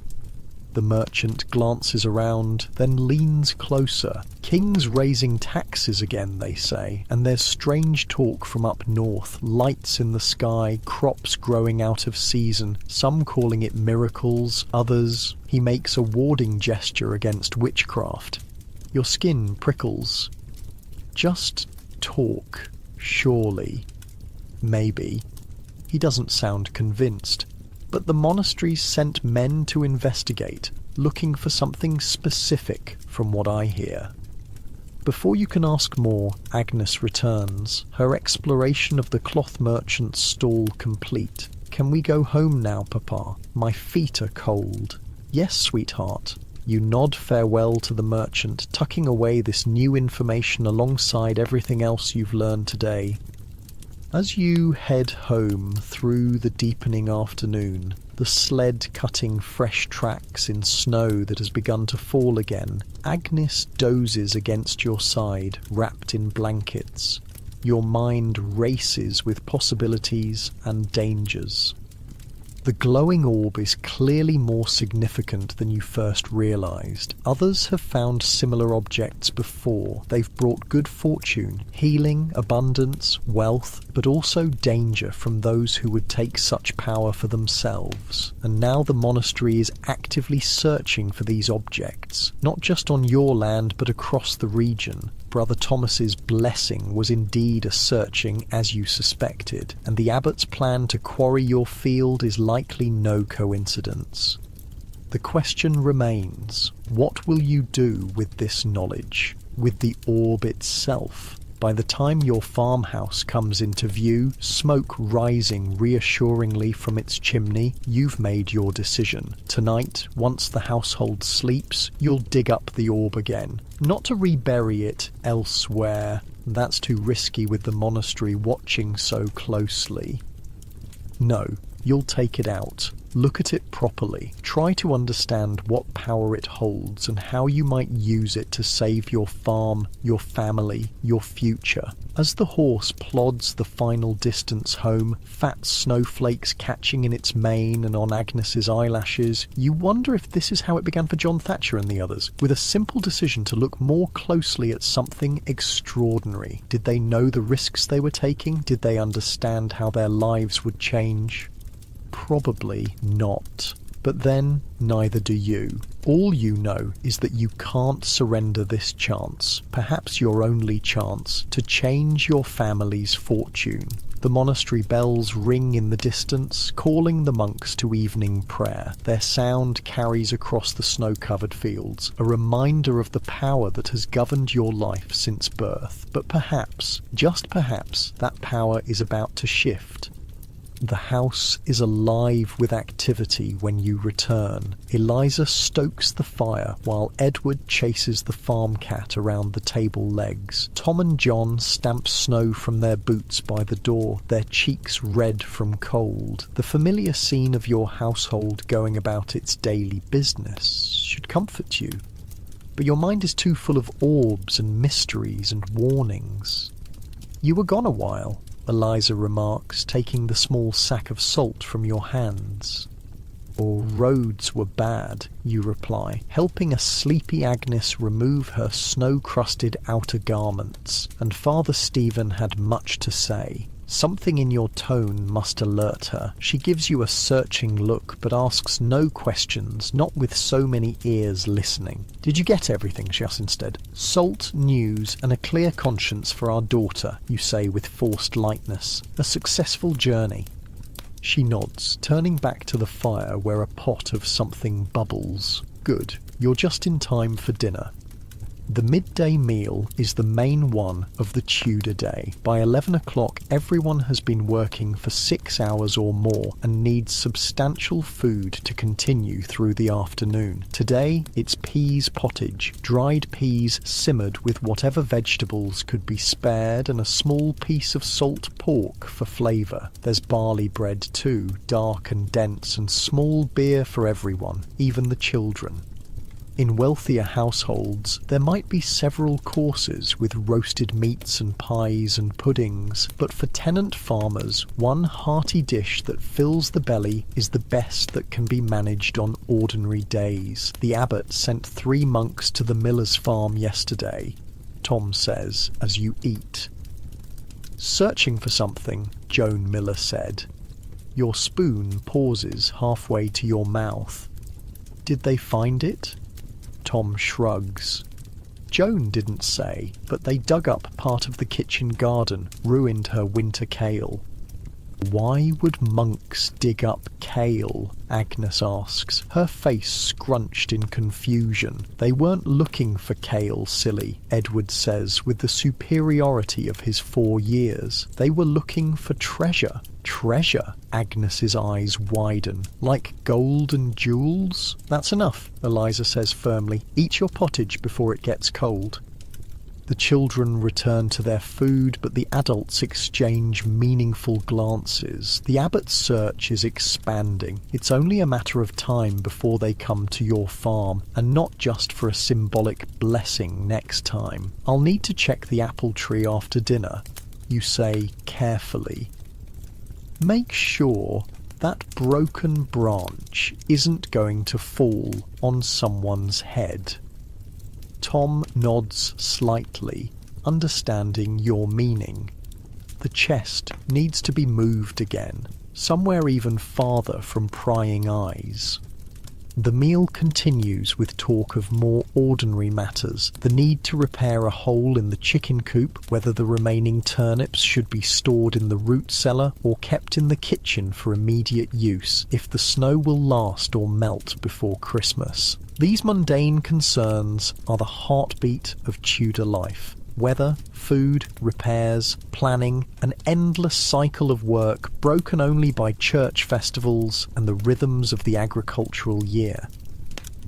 S1: The merchant glances around, then leans closer. King's raising taxes again, they say, and there's strange talk from up north, lights in the sky, crops growing out of season, some calling it miracles, others. He makes a warding gesture against witchcraft. Your skin prickles. Just talk. Surely. Maybe. He doesn't sound convinced. But the monastery's sent men to investigate, looking for something specific from what I hear. Before you can ask more, Agnes returns, her exploration of the cloth merchant's stall complete. Can we go home now, Papa? My feet are cold. Yes, sweetheart. You nod farewell to the merchant, tucking away this new information alongside everything else you've learned today. As you head home through the deepening afternoon, the sled cutting fresh tracks in snow that has begun to fall again, Agnes dozes against your side, wrapped in blankets. Your mind races with possibilities and dangers. The glowing orb is clearly more significant than you first realized. Others have found similar objects before. They've brought good fortune, healing, abundance, wealth, but also danger from those who would take such power for themselves. And now the monastery is actively searching for these objects, not just on your land but across the region. Brother Thomas's blessing was indeed a searching as you suspected, and the abbot's plan to quarry your field is likely no coincidence. The question remains, what will you do with this knowledge, with the orb itself? By the time your farmhouse comes into view, smoke rising reassuringly from its chimney, you've made your decision. Tonight, once the household sleeps, you'll dig up the orb again. Not to rebury it elsewhere. That's too risky with the monastery watching so closely. No, you'll take it out, Look at it properly. Try to understand what power it holds and how you might use it to save your farm, your family, your future. As the horse plods the final distance home, fat snowflakes catching in its mane and on Agnes's eyelashes, you wonder if this is how it began for John Thatcher and the others, with a simple decision to look more closely at something extraordinary. Did they know the risks they were taking? Did they understand how their lives would change? Probably not. But then, neither do you. All you know is that you can't surrender this chance, perhaps your only chance, to change your family's fortune. The monastery bells ring in the distance, calling the monks to evening prayer. Their sound carries across the snow-covered fields, a reminder of the power that has governed your life since birth. But perhaps, just perhaps, that power is about to shift. The house is alive with activity when you return. Eliza stokes the fire while Edward chases the farm cat around the table legs. Tom and John stamp snow from their boots by the door, their cheeks red from cold. The familiar scene of your household going about its daily business should comfort you. But your mind is too full of orbs and mysteries and warnings. You were gone a while, Eliza remarks, taking the small sack of salt from your hands. Or roads were bad, you reply, helping a sleepy Agnes remove her snow-crusted outer garments, and Father Stephen had much to say. Something in your tone must alert her. She gives you a searching look, but asks no questions, not with so many ears listening. Did you get everything? She asks instead. Salt, news, and a clear conscience for our daughter, you say with forced lightness. A successful journey. She nods, turning back to the fire where a pot of something bubbles. Good. You're just in time for dinner. The midday meal is the main one of the Tudor day. By 11 o'clock, everyone has been working for 6 hours or more and needs substantial food to continue through the afternoon. Today, it's peas pottage, dried peas simmered with whatever vegetables could be spared, and a small piece of salt pork for flavour. There's barley bread too, dark and dense, and small beer for everyone, even the children. In wealthier households, there might be several courses with roasted meats and pies and puddings, but for tenant farmers, one hearty dish that fills the belly is the best that can be managed on ordinary days. The abbot sent 3 monks to the miller's farm yesterday, Tom says, as you eat. Searching for something, Joan Miller said. Your spoon pauses halfway to your mouth. Did they find it? Tom shrugs. Joan didn't say, but they dug up part of the kitchen garden, ruined her winter kale. Why would monks dig up kale? Agnes asks, her face scrunched in confusion. They weren't looking for kale, silly, Edward says with the superiority of his 4 years. They were looking for treasure. Treasure? Agnes's eyes widen. Like gold and jewels? That's enough, Eliza says firmly. Eat your pottage before it gets cold. The children return to their food, but the adults exchange meaningful glances. The abbot's search is expanding. It's only a matter of time before they come to your farm, and not just for a symbolic blessing next time. I'll need to check the apple tree after dinner, you say carefully. Make sure that broken branch isn't going to fall on someone's head. Tom nods slightly, understanding your meaning. The chest needs to be moved again, somewhere even farther from prying eyes. The meal continues with talk of more ordinary matters, the need to repair a hole in the chicken coop, whether the remaining turnips should be stored in the root cellar or kept in the kitchen for immediate use, if the snow will last or melt before Christmas. These mundane concerns are the heartbeat of Tudor life. Weather, food, repairs, planning, an endless cycle of work broken only by church festivals and the rhythms of the agricultural year.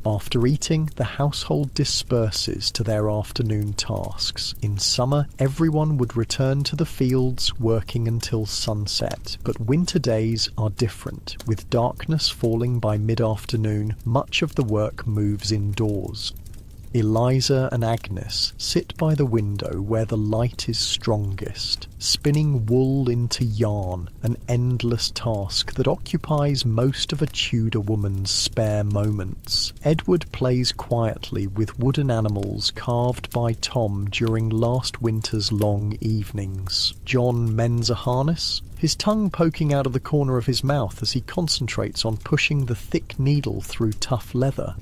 S1: After eating, the household disperses to their afternoon tasks. In summer, everyone would return to the fields, working until sunset. But winter days are different. With darkness falling by mid-afternoon, much of the work moves indoors. Eliza and Agnes sit by the window where the light is strongest, spinning wool into yarn, an endless task that occupies most of a Tudor woman's spare moments. Edward plays quietly with wooden animals carved by Tom during last winter's long evenings. John mends a harness, his tongue poking out of the corner of his mouth as he concentrates on pushing the thick needle through tough leather.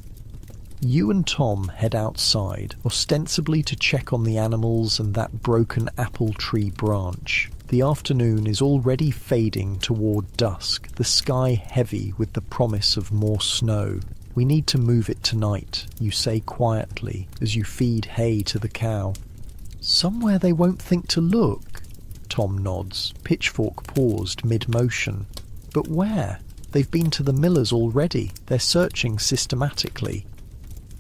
S1: You and Tom head outside, ostensibly to check on the animals and that broken apple tree branch. The afternoon is already fading toward dusk, the sky heavy with the promise of more snow. "We need to move it tonight," you say quietly as you feed hay to the cow. "Somewhere they won't think to look." Tom nods, pitchfork paused mid-motion. "But where? They've been to the miller's already. They're searching systematically."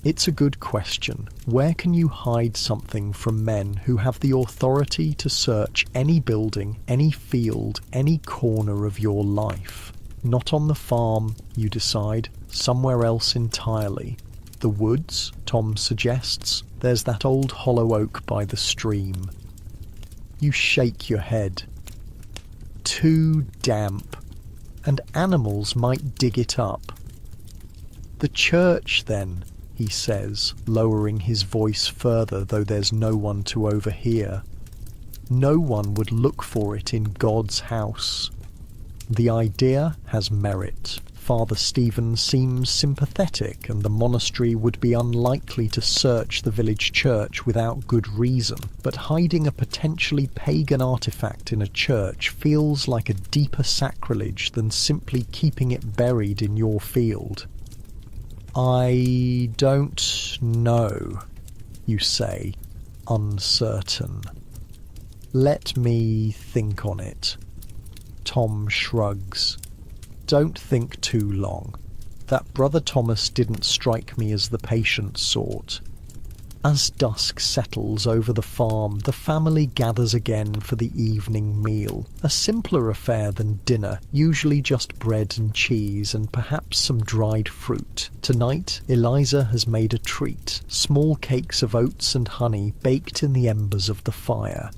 S1: It's a good question. Where can you hide something from men who have the authority to search any building, any field, any corner of your life? Not on the farm, you decide. Somewhere else entirely. The woods, Tom suggests. There's that old hollow oak by the stream. You shake your head. Too damp. And animals might dig it up. "The church, then," he says, lowering his voice further, though there's no one to overhear. "No one would look for it in God's house." The idea has merit. Father Stephen seems sympathetic, and the monastery would be unlikely to search the village church without good reason. But hiding a potentially pagan artifact in a church feels like a deeper sacrilege than simply keeping it buried in your field. "I don't know," you say, uncertain. "Let me think on it." Tom shrugs. "Don't think too long. That Brother Thomas didn't strike me as the patient sort." As dusk settles over the farm, the family gathers again for the evening meal. A simpler affair than dinner, usually just bread and cheese and perhaps some dried fruit. Tonight, Eliza has made a treat, small cakes of oats and honey baked in the embers of the fire.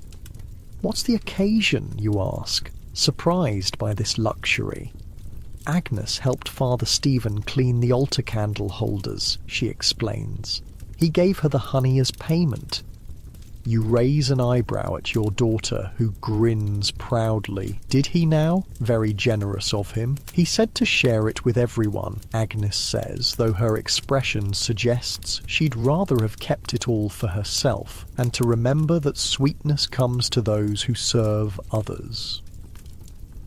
S1: "What's the occasion?" you ask, surprised by this luxury. "Agnes helped Father Stephen clean the altar candle holders," she explains. "He gave her the honey as payment." You raise an eyebrow at your daughter, who grins proudly. "Did he now? Very generous of him." "He said to share it with everyone," Agnes says, though her expression suggests she'd rather have kept it all for herself, and to remember that sweetness comes to those who serve others.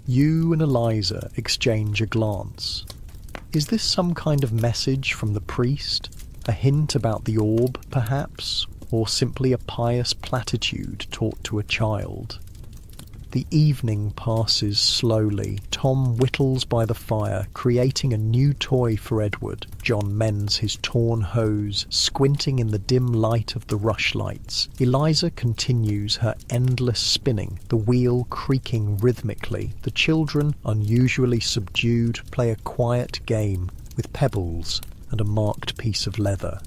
S1: You and Eliza exchange a glance. Is this some kind of message from the priest? A hint about the orb, perhaps? Or simply a pious platitude taught to a child? The evening passes slowly. Tom whittles by the fire, creating a new toy for Edward. John mends his torn hose, squinting in the dim light of the rushlights. Eliza continues her endless spinning, the wheel creaking rhythmically. The children, unusually subdued, play a quiet game with pebbles and a marked piece of leather.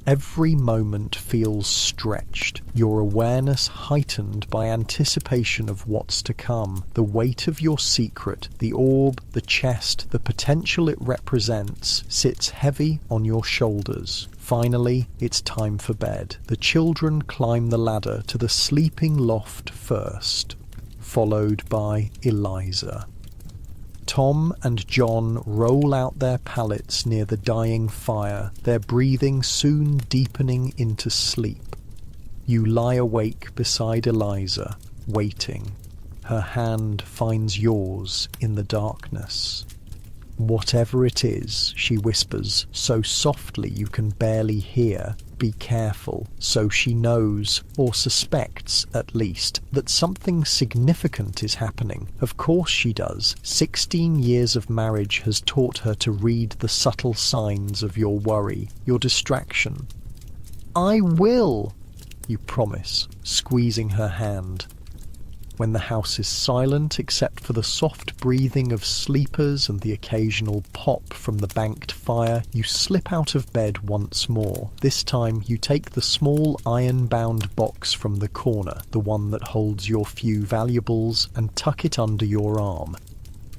S1: Every moment feels stretched, your awareness heightened by anticipation of what's to come. The weight of your secret, the orb, the chest, the potential it represents, sits heavy on your shoulders. Finally, it's time for bed. The children climb the ladder to the sleeping loft first, followed by Eliza. Tom and John roll out their pallets near the dying fire, their breathing soon deepening into sleep. You lie awake beside Eliza, waiting. Her hand finds yours in the darkness. "Whatever it is," she whispers, so softly you can barely hear, be careful, so she knows, or suspects at least, that something significant is happening. Of course she does. 16 years of marriage has taught her to read the subtle signs of your worry, your distraction. "I will," you promise, squeezing her hand. When the house is silent except for the soft breathing of sleepers and the occasional pop from the banked fire, you slip out of bed once more. This time you take the small iron-bound box from the corner, the one that holds your few valuables, and tuck it under your arm.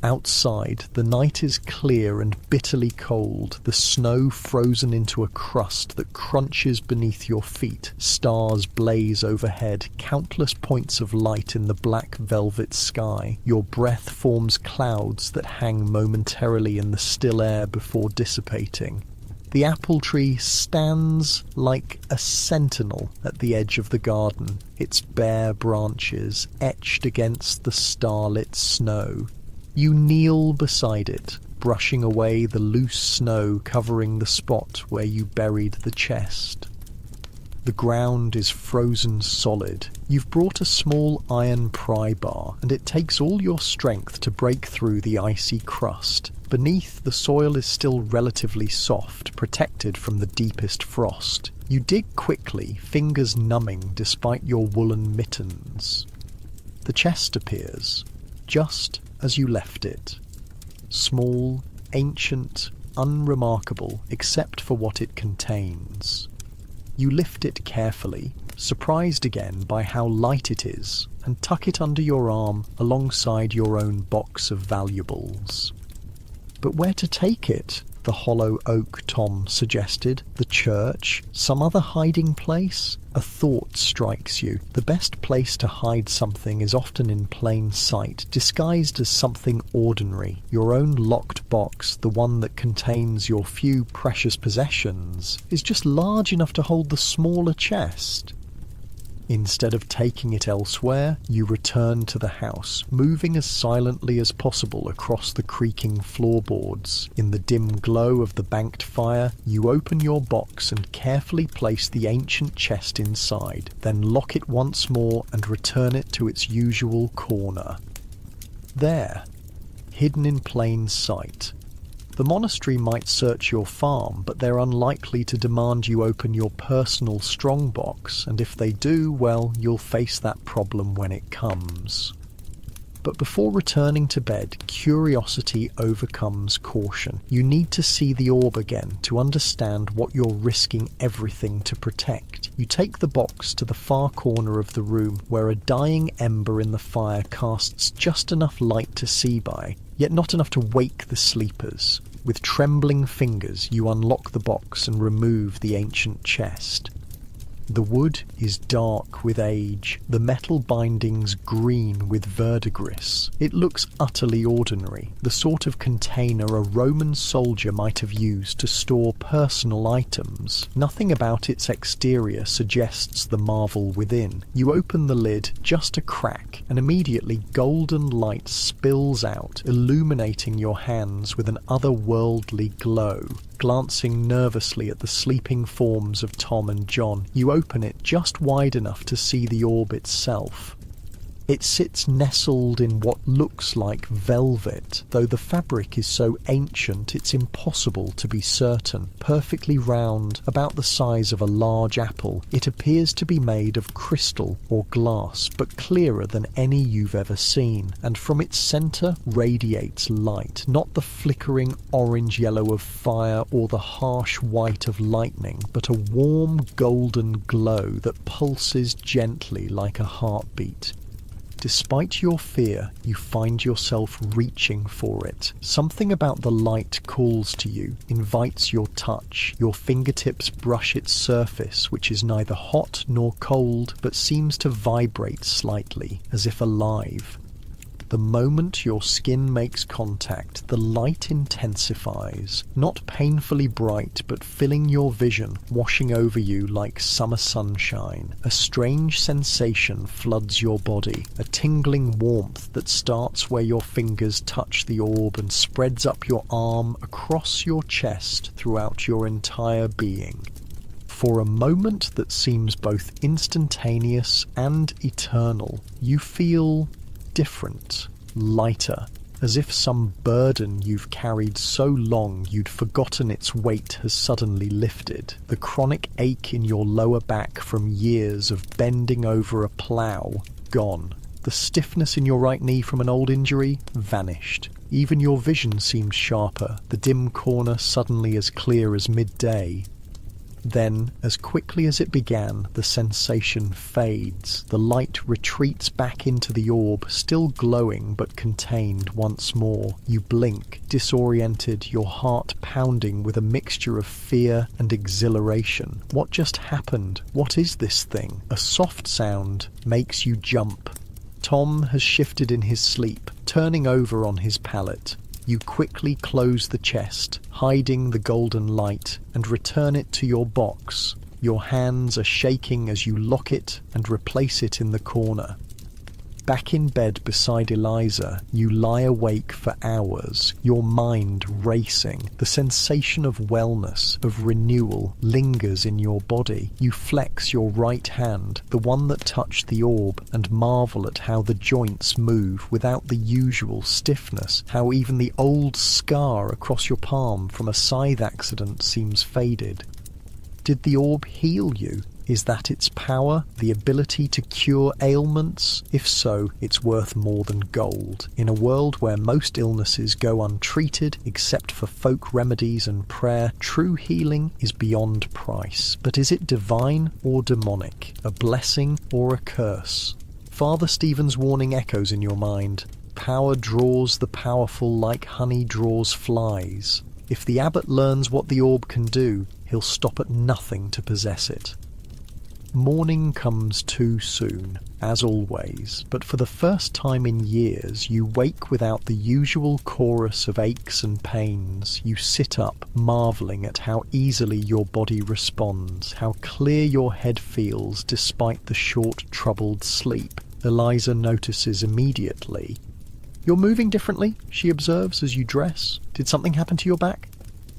S1: Outside, the night is clear and bitterly cold, the snow frozen into a crust that crunches beneath your feet. Stars blaze overhead, countless points of light in the black velvet sky. Your breath forms clouds that hang momentarily in the still air before dissipating. The apple tree stands like a sentinel at the edge of the garden, its bare branches etched against the starlit snow. You kneel beside it, brushing away the loose snow covering the spot where you buried the chest. The ground is frozen solid. You've brought a small iron pry bar, and it takes all your strength to break through the icy crust. Beneath, the soil is still relatively soft, protected from the deepest frost. You dig quickly, fingers numbing despite your woolen mittens. The chest appears, just as you left it. Small, ancient, unremarkable, except for what it contains. You lift it carefully, surprised again by how light it is, and tuck it under your arm alongside your own box of valuables. But where to take it? The hollow oak Tom suggested. The church? Some other hiding place? A thought strikes you. The best place to hide something is often in plain sight, disguised as something ordinary. Your own locked box, the one that contains your few precious possessions, is just large enough to hold the smaller chest. Instead of taking it elsewhere, you return to the house, moving as silently as possible across the creaking floorboards. In the dim glow of the banked fire, you open your box and carefully place the ancient chest inside, then lock it once more and return it to its usual corner. There, hidden in plain sight. The monastery might search your farm, but they're unlikely to demand you open your personal strongbox, and if they do, well, you'll face that problem when it comes. But before returning to bed, curiosity overcomes caution. You need to see the orb again to understand what you're risking everything to protect. You take the box to the far corner of the room, where a dying ember in the fire casts just enough light to see by, yet not enough to wake the sleepers. With trembling fingers, you unlock the box and remove the ancient chest. The wood is dark with age, the metal bindings green with verdigris. It looks utterly ordinary, the sort of container a Roman soldier might have used to store personal items. Nothing about its exterior suggests the marvel within. You open the lid just a crack, and immediately golden light spills out, illuminating your hands with an otherworldly glow. Glancing nervously at the sleeping forms of Tom and John, you open it just wide enough to see the orb itself. It sits nestled in what looks like velvet, though the fabric is so ancient it's impossible to be certain. Perfectly round, about the size of a large apple, it appears to be made of crystal or glass, but clearer than any you've ever seen, and from its centre radiates light, not the flickering orange-yellow of fire or the harsh white of lightning, but a warm golden glow that pulses gently like a heartbeat. Despite your fear, you find yourself reaching for it. Something about the light calls to you, invites your touch. Your fingertips brush its surface, which is neither hot nor cold, but seems to vibrate slightly, as if alive. The moment your skin makes contact, the light intensifies, not painfully bright, but filling your vision, washing over you like summer sunshine. A strange sensation floods your body, a tingling warmth that starts where your fingers touch the orb and spreads up your arm, across your chest, throughout your entire being. For a moment that seems both instantaneous and eternal, you feel different, lighter, as if some burden you've carried so long you'd forgotten its weight has suddenly lifted. The chronic ache in your lower back from years of bending over a plough, gone. The stiffness in your right knee from an old injury, vanished. Even your vision seems sharper, the dim corner suddenly as clear as midday. Then, as quickly as it began, the sensation fades. The light retreats back into the orb, still glowing but contained once more. You blink, disoriented, your heart pounding with a mixture of fear and exhilaration. What just happened? What is this thing? A soft sound makes you jump. Tom has shifted in his sleep, turning over on his pallet. You quickly close the chest, hiding the golden light, and return it to your box. Your hands are shaking as you lock it and replace it in the corner. Back in bed beside Eliza, you lie awake for hours, your mind racing. The sensation of wellness, of renewal, lingers in your body. You flex your right hand, the one that touched the orb, and marvel at how the joints move without the usual stiffness, how even the old scar across your palm from a scythe accident seems faded. Did the orb heal you? Is that its power, the ability to cure ailments? If so, it's worth more than gold. In a world where most illnesses go untreated, except for folk remedies and prayer, true healing is beyond price. But is it divine or demonic? A blessing or a curse? Father Stephen's warning echoes in your mind. Power draws the powerful like honey draws flies. If the abbot learns what the orb can do, he'll stop at nothing to possess it. Morning comes too soon, as always, but for the first time in years you wake without the usual chorus of aches and pains. You sit up, marvelling at how easily your body responds, how clear your head feels despite the short, troubled sleep. Eliza notices immediately. "You're moving differently," she observes as you dress. "Did something happen to your back?"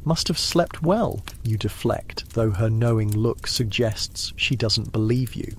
S1: "Must have slept well," you deflect, though her knowing look suggests she doesn't believe you.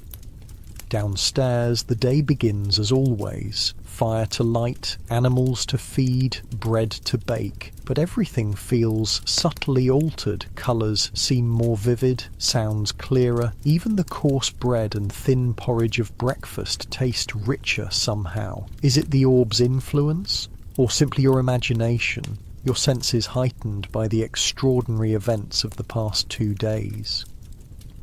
S1: Downstairs, the day begins as always. Fire to light, animals to feed, bread to bake. But everything feels subtly altered. Colours seem more vivid, sounds clearer. Even the coarse bread and thin porridge of breakfast taste richer somehow. Is it the orb's influence? Or simply your imagination? Your senses heightened by the extraordinary events of the past 2 days.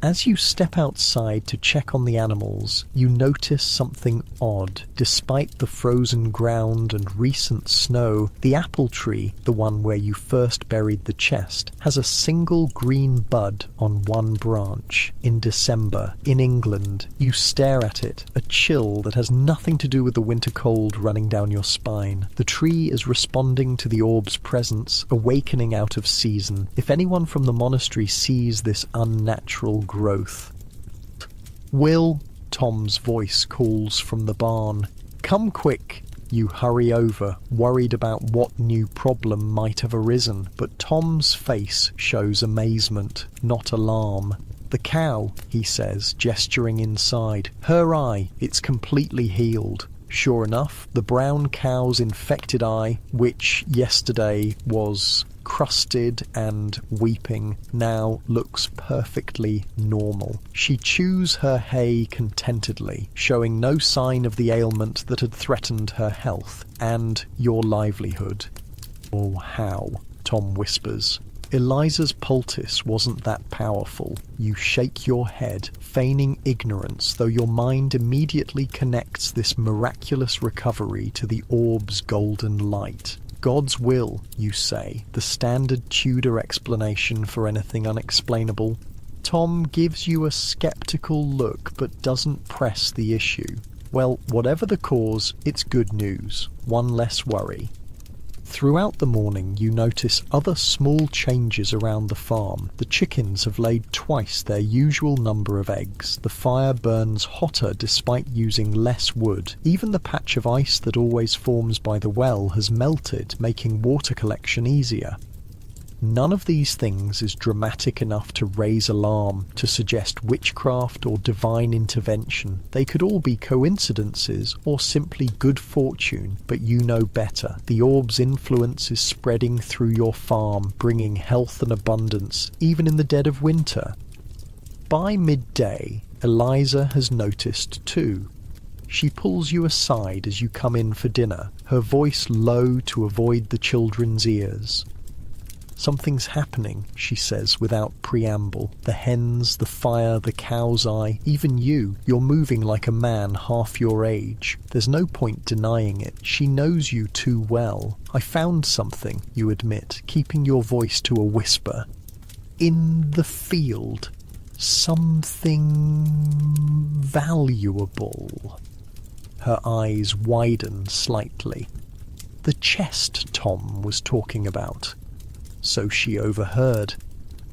S1: As you step outside to check on the animals, you notice something odd. Despite the frozen ground and recent snow, the apple tree, the one where you first buried the chest, has a single green bud on one branch. In December, in England, you stare at it, a chill that has nothing to do with the winter cold running down your spine. The tree is responding to the orb's presence, awakening out of season. If anyone from the monastery sees this unnatural growth. "Will," Tom's voice calls from the barn. "Come quick." You hurry over, worried about what new problem might have arisen, but Tom's face shows amazement, not alarm. "The cow," he says, gesturing inside. "Her eye, it's completely healed." Sure enough, the brown cow's infected eye, which yesterday was crusted and weeping, now looks perfectly normal. She chews her hay contentedly, showing no sign of the ailment that had threatened her health and your livelihood. "Oh, how?" Tom whispers. Eliza's poultice wasn't that powerful. You shake your head, feigning ignorance, though your mind immediately connects this miraculous recovery to the orb's golden light. God's will, you say, the standard Tudor explanation for anything unexplainable. Tom gives you a skeptical look but doesn't press the issue. Well, whatever the cause, it's good news. One less worry. Throughout the morning you notice other small changes around the farm. The chickens have laid twice their usual number of eggs. The fire burns hotter despite using less wood. Even the patch of ice that always forms by the well has melted, making water collection easier. None of these things is dramatic enough to raise alarm, to suggest witchcraft or divine intervention. They could all be coincidences or simply good fortune, but you know better. The orb's influence is spreading through your farm, bringing health and abundance, even in the dead of winter. By midday, Eliza has noticed too. She pulls you aside as you come in for dinner, her voice low to avoid the children's ears. "Something's happening," she says without preamble. "The hens, the fire, the cow's eye, even you're moving like a man half your age. There's no point denying it. She knows you too well. I found something," you admit, keeping your voice to a whisper. "In the field. Something valuable." Her eyes widen slightly. "The chest Tom was talking about." So she overheard.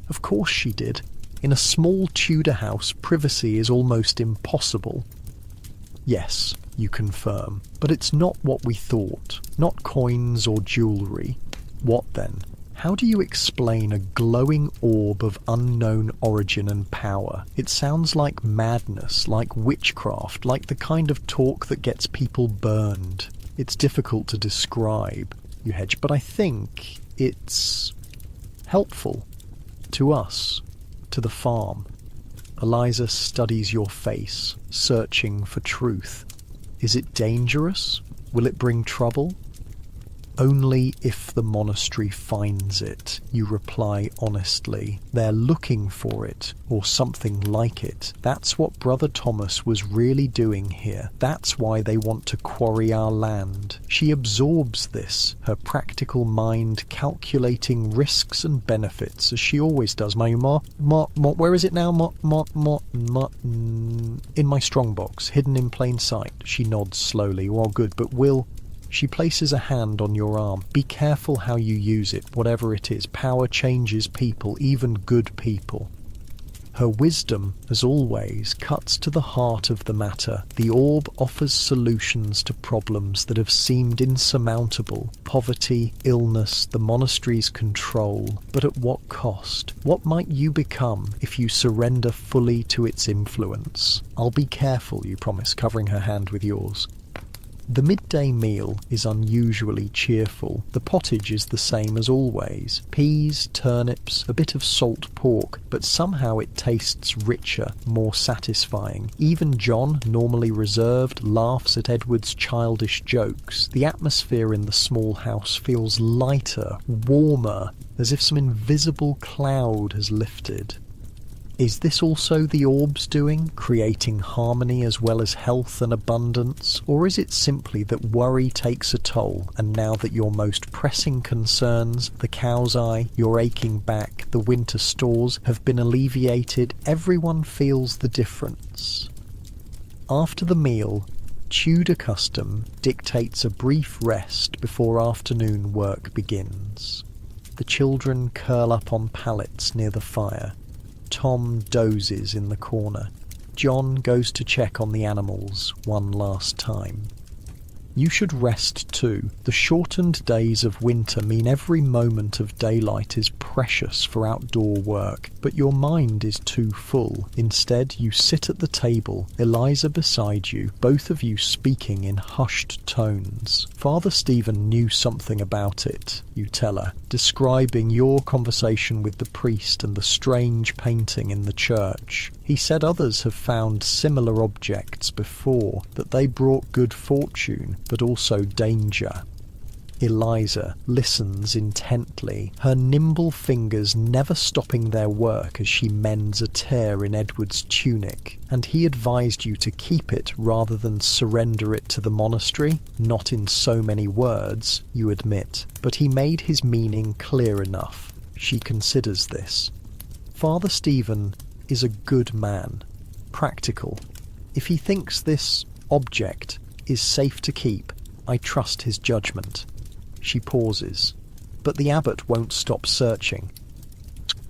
S1: Of course she did. In a small Tudor house, privacy is almost impossible. "Yes," you confirm, "but it's not what we thought. Not coins or jewellery." "What then?" "How do you explain a glowing orb of unknown origin and power? It sounds like madness, like witchcraft, like the kind of talk that gets people burned. It's difficult to describe," you hedge, "but I think it's helpful. To us. To the farm." Eliza studies your face, searching for truth. "Is it dangerous? Will it bring trouble?" "Only if the monastery finds it," you reply honestly. "They're looking for it, or something like it. That's what Brother Thomas was really doing here. That's why they want to quarry our land." She absorbs this, her practical mind calculating risks and benefits, as she always does. Where is it now? "In my strongbox, hidden in plain sight." She nods slowly. "Well, good, but She places a hand on your arm. "Be careful how you use it, whatever it is. Power changes people, even good people." Her wisdom, as always, cuts to the heart of the matter. The orb offers solutions to problems that have seemed insurmountable. Poverty, illness, the monastery's control. But at what cost? What might you become if you surrender fully to its influence? "I'll be careful," you promise, covering her hand with yours. The midday meal is unusually cheerful. The pottage is the same as always. Peas, turnips, a bit of salt pork, but somehow it tastes richer, more satisfying. Even John, normally reserved, laughs at Edward's childish jokes. The atmosphere in the small house feels lighter, warmer, as if some invisible cloud has lifted. Is this also the orb's doing, creating harmony as well as health and abundance? Or is it simply that worry takes a toll, and now that your most pressing concerns, the cow's eye, your aching back, the winter stores, have been alleviated, everyone feels the difference? After the meal, Tudor custom dictates a brief rest before afternoon work begins. The children curl up on pallets near the fire. Tom dozes in the corner. John goes to check on the animals one last time. You should rest too. The shortened days of winter mean every moment of daylight is precious for outdoor work, but your mind is too full. Instead, you sit at the table, Eliza beside you, both of you speaking in hushed tones. Father Stephen knew something about it, you tell her, describing your conversation with the priest and the strange painting in the church. He said others have found similar objects before, that they brought good fortune, but also danger. Eliza listens intently, her nimble fingers never stopping their work as she mends a tear in Edward's tunic. And he advised you to keep it rather than surrender it to the monastery? Not in so many words, you admit, but he made his meaning clear enough. She considers this. Father Stephen is a good man, practical. If he thinks this object is safe to keep, I trust his judgment. She pauses. But the abbot won't stop searching.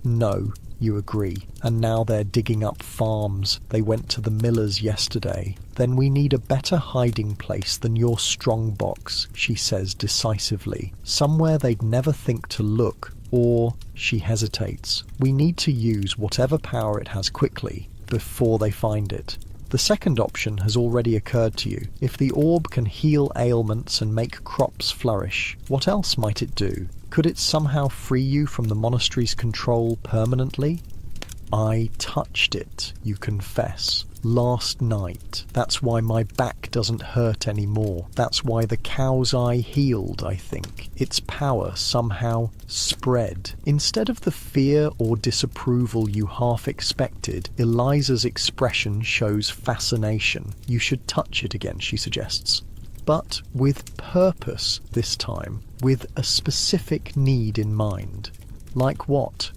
S1: No, you agree. And now they're digging up farms. They went to the miller's yesterday. Then we need a better hiding place than your strong box, she says decisively. Somewhere they'd never think to look. Or she hesitates. We need to use whatever power it has quickly before they find it. The second option has already occurred to you. If the orb can heal ailments and make crops flourish, what else might it do? Could it somehow free you from the monastery's control permanently? I touched it, you confess, last night. That's why my back doesn't hurt anymore. That's why the cow's eye healed, I think. Its power somehow spread. Instead of the fear or disapproval you half expected, Eliza's expression shows fascination. You should touch it again, she suggests. But with purpose this time, with a specific need in mind. Like what?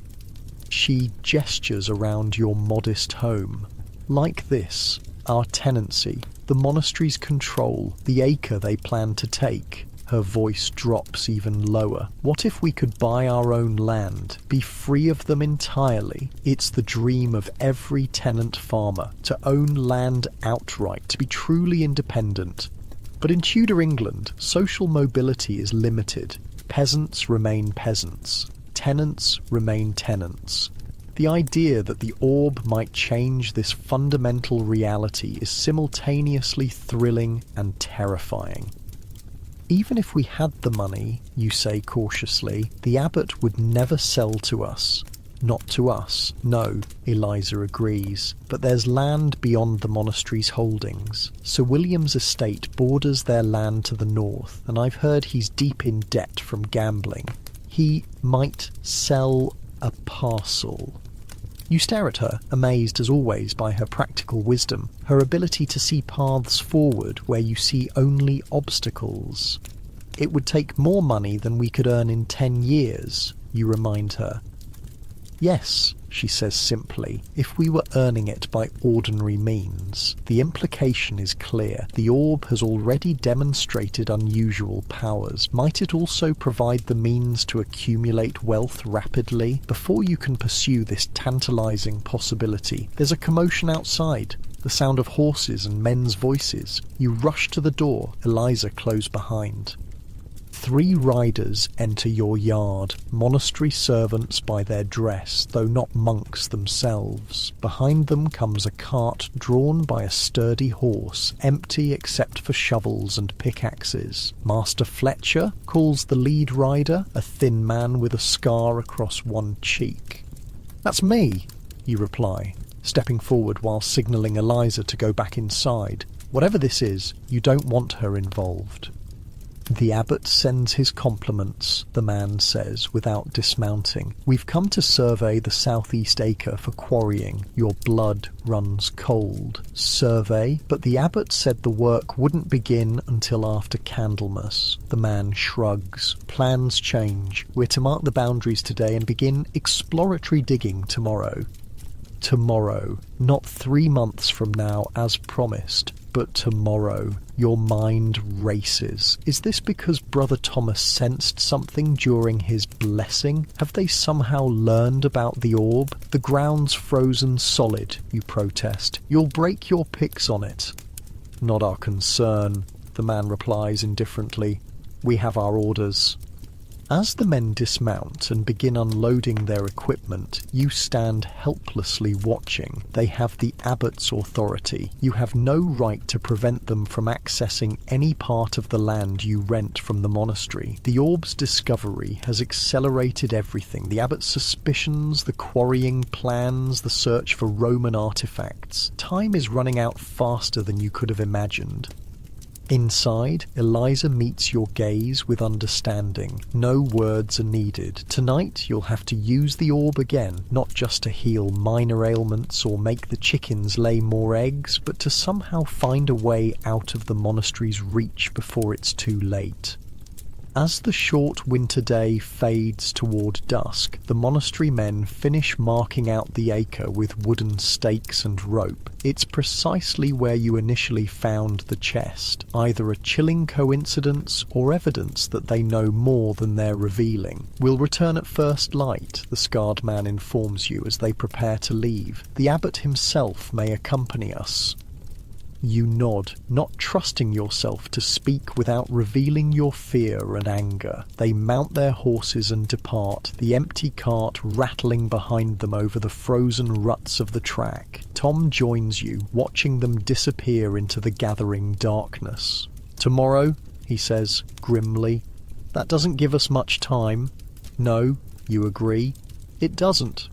S1: She gestures around your modest home. Like this, our tenancy, the monastery's control, the acre they plan to take. Her voice drops even lower. What if we could buy our own land, be free of them entirely? It's the dream of every tenant farmer, to own land outright, to be truly independent. But in Tudor England, social mobility is limited. Peasants remain peasants. Tenants remain tenants. The idea that the orb might change this fundamental reality is simultaneously thrilling and terrifying. Even if we had the money, you say cautiously, the abbot would never sell to us. Not to us, no, Eliza agrees, but there's land beyond the monastery's holdings. Sir William's estate borders their land to the north, and I've heard he's deep in debt from gambling. He might sell a parcel. You stare at her, amazed as always by her practical wisdom, her ability to see paths forward where you see only obstacles. It would take more money than we could earn in 10 years, you remind her. Yes, she says simply, if we were earning it by ordinary means. The implication is clear. The orb has already demonstrated unusual powers. Might it also provide the means to accumulate wealth rapidly? Before you can pursue this tantalizing possibility, there's a commotion outside. The sound of horses and men's voices. You rush to the door, Eliza close behind. 3 riders enter your yard, monastery servants by their dress, though not monks themselves. Behind them comes a cart drawn by a sturdy horse, empty except for shovels and pickaxes. Master Fletcher calls the lead rider, a thin man with a scar across one cheek. "That's me," you reply, stepping forward while signalling Eliza to go back inside. Whatever this is, you don't want her involved. "The abbot sends his compliments," the man says, without dismounting. "We've come to survey the southeast acre for quarrying. Your blood runs cold." Survey? But the abbot said the work wouldn't begin until after Candlemas. The man shrugs. "Plans change. We're to mark the boundaries today and begin exploratory digging tomorrow." Tomorrow. Not 3 months from now, as promised. But tomorrow. Your mind races. Is this because Brother Thomas sensed something during his blessing? Have they somehow learned about the orb? "The ground's frozen solid," you protest. "You'll break your picks on it." "Not our concern," the man replies indifferently. "We have our orders." As the men dismount and begin unloading their equipment, you stand helplessly watching. They have the abbot's authority. You have no right to prevent them from accessing any part of the land you rent from the monastery. The orb's discovery has accelerated everything. The abbot's suspicions, the quarrying plans, the search for Roman artifacts. Time is running out faster than you could have imagined. Inside, Eliza meets your gaze with understanding. No words are needed. Tonight, you'll have to use the orb again, not just to heal minor ailments or make the chickens lay more eggs, but to somehow find a way out of the monastery's reach before it's too late. As the short winter day fades toward dusk, the monastery men finish marking out the acre with wooden stakes and rope. It's precisely where you initially found the chest, either a chilling coincidence or evidence that they know more than they're revealing. "We'll return at first light," the scarred man informs you as they prepare to leave. "The abbot himself may accompany us." You nod, not trusting yourself to speak without revealing your fear and anger. They mount their horses and depart, the empty cart rattling behind them over the frozen ruts of the track. Tom joins you, watching them disappear into the gathering darkness. "Tomorrow," he says grimly. "That doesn't give us much time." "No," you agree. "It doesn't."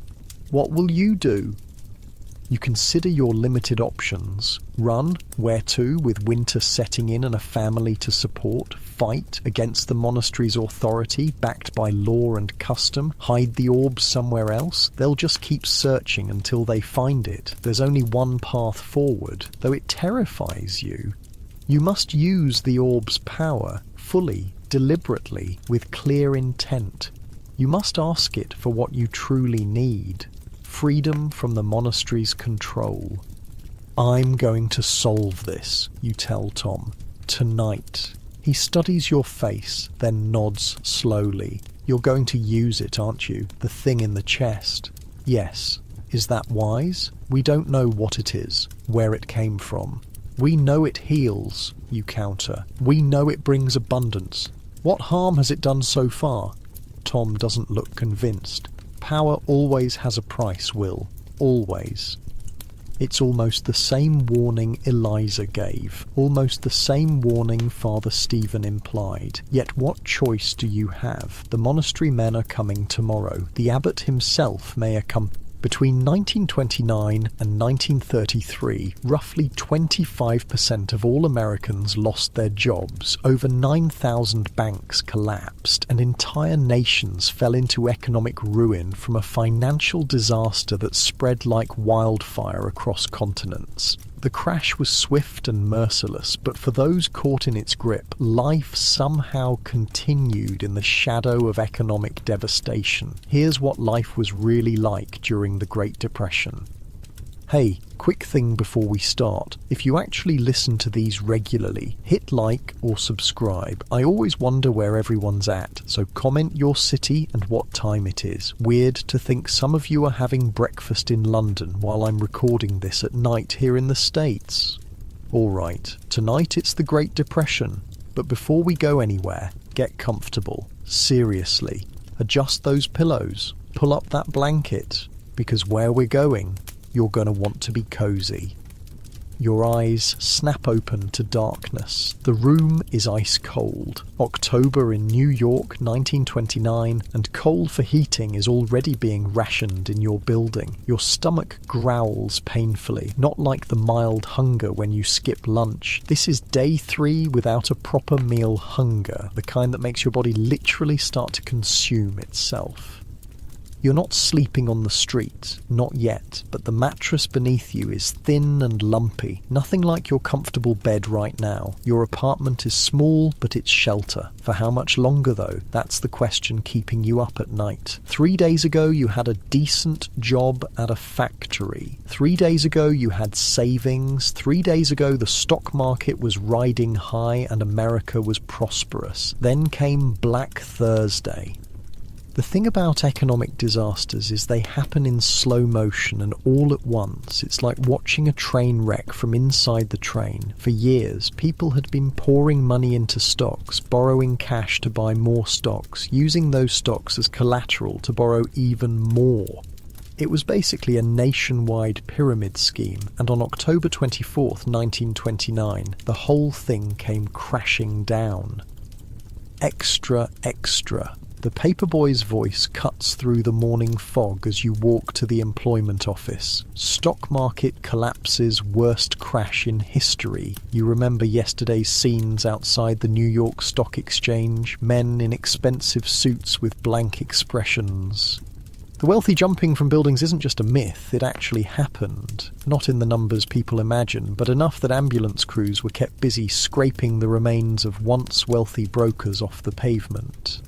S1: "What will you do?" You consider your limited options. Run? Where to, with winter setting in and a family to support? Fight against the monastery's authority, backed by law and custom? Hide the orb somewhere else? They'll just keep searching until they find it. There's only one path forward, though it terrifies you. You must use the orb's power, fully, deliberately, with clear intent. You must ask it for what you truly need. Freedom from the monastery's control. "I'm going to solve this," you tell Tom. "Tonight." He studies your face, then nods slowly. "You're going to use it, aren't you? The thing in the chest." "Yes." "Is that wise?" "We don't know what it is, where it came from." "We know it heals," you counter. "We know it brings abundance. What harm has it done so far?" Tom doesn't look convinced. "Power always has a price, Will. Always." It's almost the same warning Eliza gave, almost the same warning Father Stephen implied. Yet what choice do you have? The monastery men are coming tomorrow. The abbot himself may accompany. Between 1929 and 1933, roughly 25% of all Americans lost their jobs, over 9,000 banks collapsed, and entire nations fell into economic ruin from a financial disaster that spread like wildfire across continents. The crash was swift and merciless, but for those caught in its grip, life somehow continued in the shadow of economic devastation. Here's what life was really like during the Great Depression. Hey, quick thing before we start. If you actually listen to these regularly, hit like or subscribe. I always wonder where everyone's at, so comment your city and what time it is. Weird to think some of you are having breakfast in London while I'm recording this at night here in the States. Alright, tonight it's the Great Depression. But before we go anywhere, get comfortable. Seriously. Adjust those pillows. Pull up that blanket. Because where we're going, you're going to want to be cozy. Your eyes snap open to darkness. The room is ice cold. October in New York, 1929, and coal for heating is already being rationed in your building. Your stomach growls painfully, not like the mild hunger when you skip lunch. This is day 3 without a proper meal hunger, the kind that makes your body literally start to consume itself. You're not sleeping on the street, not yet, but the mattress beneath you is thin and lumpy, nothing like your comfortable bed right now. Your apartment is small, but it's shelter. For how much longer though? That's the question keeping you up at night. 3 days ago you had a decent job at a factory. 3 days ago you had savings. 3 days ago the stock market was riding high and America was prosperous. Then came Black Thursday. The thing about economic disasters is they happen in slow motion and all at once. It's like watching a train wreck from inside the train. For years, people had been pouring money into stocks, borrowing cash to buy more stocks, using those stocks as collateral to borrow even more. It was basically a nationwide pyramid scheme, and on October 24th, 1929, the whole thing came crashing down. Extra, extra. The paperboy's voice cuts through the morning fog as you walk to the employment office. Stock market collapses, worst crash in history. You remember yesterday's scenes outside the New York Stock Exchange, men in expensive suits with blank expressions. The wealthy jumping from buildings isn't just a myth, it actually happened. Not in the numbers people imagine, but enough that ambulance crews were kept busy scraping the remains of once wealthy brokers off the pavement.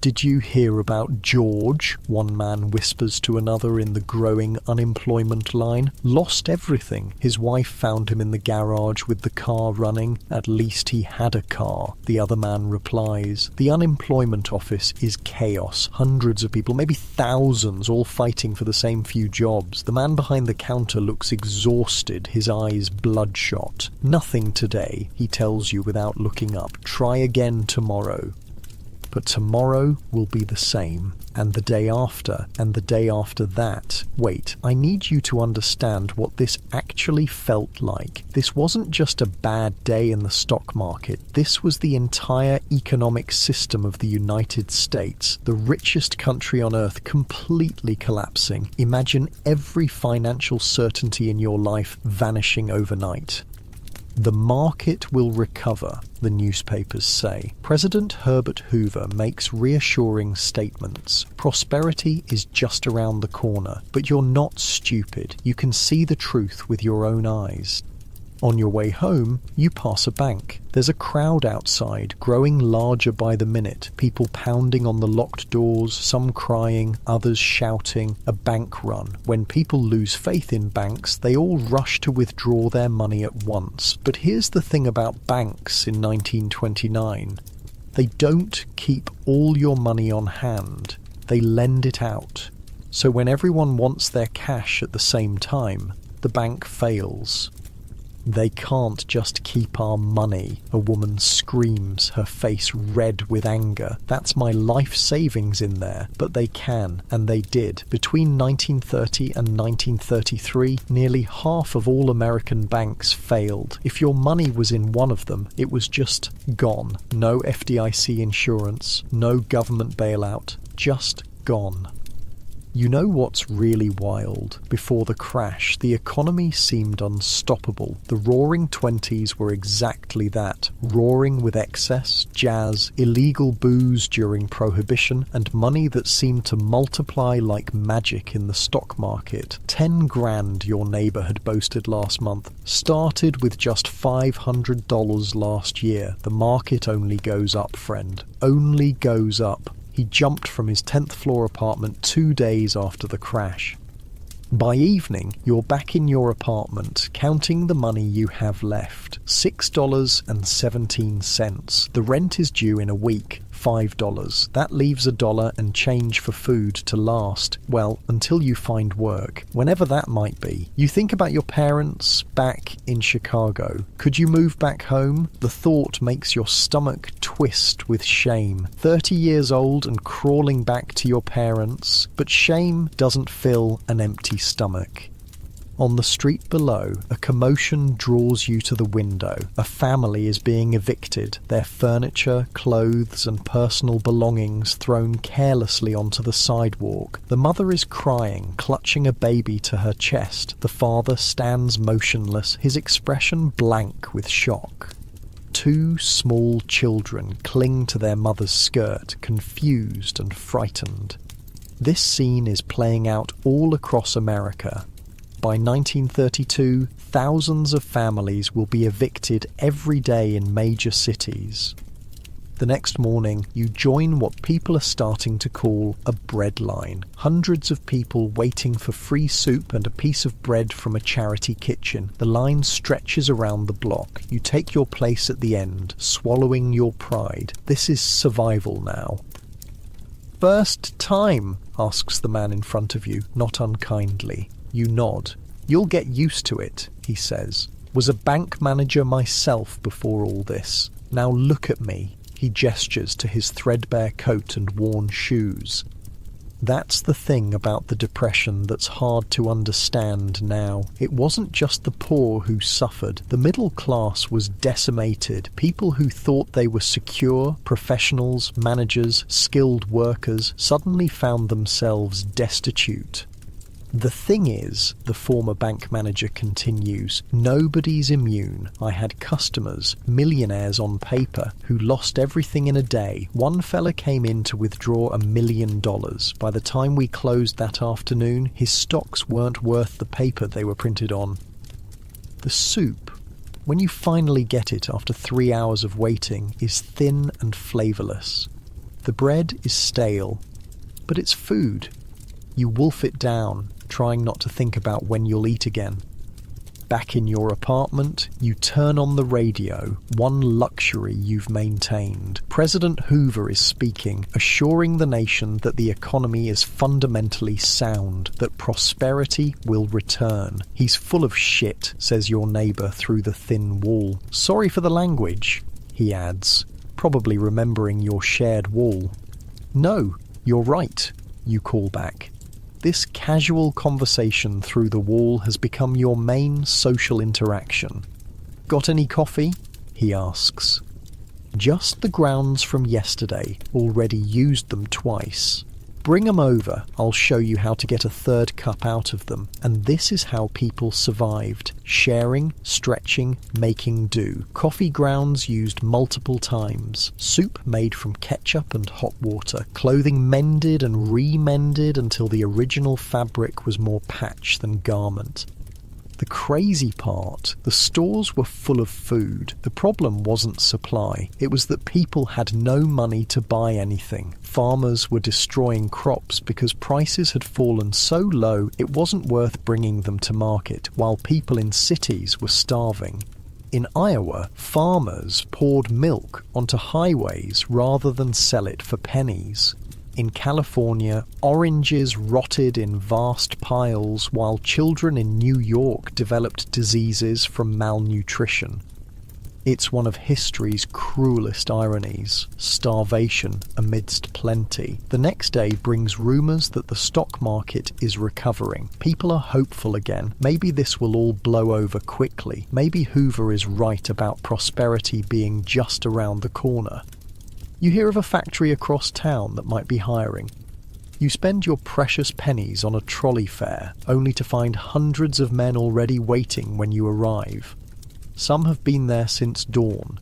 S1: Did you hear about George? One man whispers to another in the growing unemployment line. Lost everything. His wife found him in the garage with the car running. At least he had a car, the other man replies. The unemployment office is chaos. Hundreds of people, maybe thousands, all fighting for the same few jobs. The man behind the counter looks exhausted, his eyes bloodshot. Nothing today, he tells you without looking up. Try again tomorrow. But tomorrow will be the same, and the day after, and the day after that. Wait, I need you to understand what this actually felt like. This wasn't just a bad day in the stock market. This was the entire economic system of the United States, the richest country on earth, completely collapsing. Imagine every financial certainty in your life vanishing overnight. The market will recover, the newspapers say. President Herbert Hoover makes reassuring statements. Prosperity is just around the corner, but you're not stupid. You can see the truth with your own eyes. On your way home, you pass a bank. There's a crowd outside, growing larger by the minute. People pounding on the locked doors, some crying, others shouting. A bank run. When people lose faith in banks, they all rush to withdraw their money at once. But here's the thing about banks in 1929. They don't keep all your money on hand. They lend it out. So when everyone wants their cash at the same time, the bank fails. They can't just keep our money, a woman screams, her face red with anger. That's my life savings in there. But they can, and they did. Between 1930 and 1933, nearly half of all American banks failed. If your money was in one of them, it was just gone. No FDIC insurance, no government bailout, just gone. You know what's really wild? Before the crash, the economy seemed unstoppable. The roaring 20s were exactly that. Roaring with excess, jazz, illegal booze during Prohibition, and money that seemed to multiply like magic in the stock market. 10 grand, your neighbor had boasted last month. Started with just $500 last year. The market only goes up, friend. Only goes up. He jumped from his 10th floor apartment 2 days after the crash. By evening, you're back in your apartment, counting the money you have left. $6.17. The rent is due in a week. $5. That leaves $1 and change for food to last, well, until you find work, whenever that might be. You think about your parents back in Chicago. Could you move back home? The thought makes your stomach twist with shame. 30 years old and crawling back to your parents, but shame doesn't fill an empty stomach. On the street below, a commotion draws you to the window. A family is being evicted, their furniture, clothes, and personal belongings thrown carelessly onto the sidewalk. The mother is crying, clutching a baby to her chest. The father stands motionless, his expression blank with shock. 2 small children cling to their mother's skirt, confused and frightened. This scene is playing out all across America. By 1932, thousands of families will be evicted every day in major cities. The next morning, you join what people are starting to call a bread line. Hundreds of people waiting for free soup and a piece of bread from a charity kitchen. The line stretches around the block. You take your place at the end, swallowing your pride. This is survival now. "First time?" asks the man in front of you, not unkindly. You nod. "You'll get used to it," he says. "Was a bank manager myself before all this. Now look at me." He gestures to his threadbare coat and worn shoes. That's the thing about the Depression that's hard to understand now. It wasn't just the poor who suffered. The middle class was decimated. People who thought they were secure, professionals, managers, skilled workers, suddenly found themselves destitute. The thing is, the former bank manager continues, nobody's immune. I had customers, millionaires on paper, who lost everything in a day. One fella came in to withdraw $1 million. By the time we closed that afternoon, his stocks weren't worth the paper they were printed on. The soup, when you finally get it after 3 hours of waiting, is thin and flavourless. The bread is stale, but it's food. You wolf it down, trying not to think about when you'll eat again. Back in your apartment, you turn on the radio, one luxury you've maintained. President Hoover is speaking, assuring the nation that the economy is fundamentally sound, that prosperity will return. He's full of shit, says your neighbour through the thin wall. Sorry for the language, he adds, probably remembering your shared wall. No, you're right, you call back. This casual conversation through the wall has become your main social interaction. Got any coffee? He asks. Just the grounds from yesterday, already used them twice. Bring 'em over, I'll show you how to get a third cup out of them. And this is how people survived. Sharing, stretching, making do. Coffee grounds used multiple times. Soup made from ketchup and hot water. Clothing mended and remended until the original fabric was more patch than garment. The crazy part, the stores were full of food. The problem wasn't supply. It was that people had no money to buy anything. Farmers were destroying crops because prices had fallen so low it wasn't worth bringing them to market, while people in cities were starving. In Iowa, farmers poured milk onto highways rather than sell it for pennies. In California, oranges rotted in vast piles while children in New York developed diseases from malnutrition. It's one of history's cruelest ironies, starvation amidst plenty. The next day brings rumours that the stock market is recovering. People are hopeful again. Maybe this will all blow over quickly. Maybe Hoover is right about prosperity being just around the corner. You hear of a factory across town that might be hiring. You spend your precious pennies on a trolley fare, only to find hundreds of men already waiting when you arrive. Some have been there since dawn.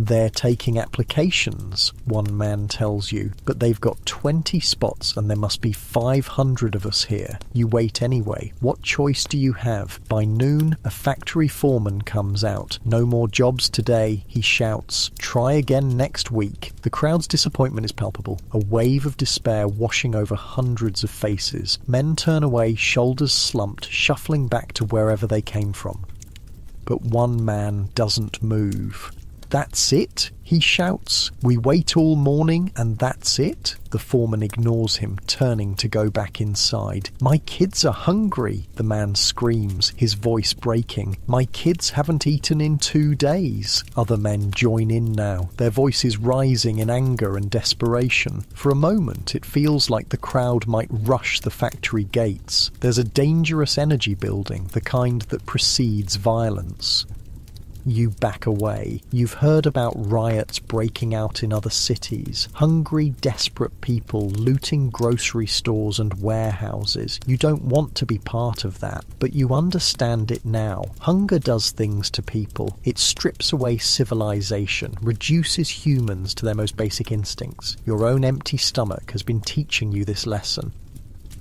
S1: They're taking applications, one man tells you, but they've got 20 spots and there must be 500 of us here. You wait anyway. What choice do you have? By noon, a factory foreman comes out. No more jobs today, he shouts. Try again next week. The crowd's disappointment is palpable, a wave of despair washing over hundreds of faces. Men turn away, shoulders slumped, shuffling back to wherever they came from. But one man doesn't move. That's it? He shouts. We wait all morning and that's it? The foreman ignores him, turning to go back inside. My kids are hungry, the man screams, his voice breaking. My kids haven't eaten in 2 days. Other men join in now, their voices rising in anger and desperation. For a moment, it feels like the crowd might rush the factory gates. There's a dangerous energy building, the kind that precedes violence. You back away. You've heard about riots breaking out in other cities, hungry, desperate people looting grocery stores and warehouses. You don't want to be part of that, but you understand it now. Hunger does things to people. It strips away civilization, reduces humans to their most basic instincts. Your own empty stomach has been teaching you this lesson.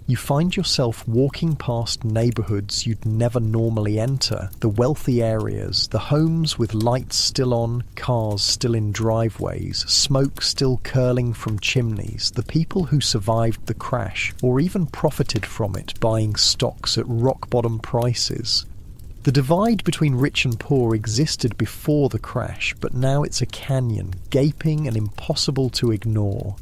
S1: You find yourself walking past neighbourhoods you'd never normally enter, the wealthy areas, the homes with lights still on, cars still in driveways, smoke still curling from chimneys, the people who survived the crash, or even profited from it, buying stocks at rock-bottom prices. The divide between rich and poor existed before the crash, but now it's a canyon, gaping and impossible to ignore.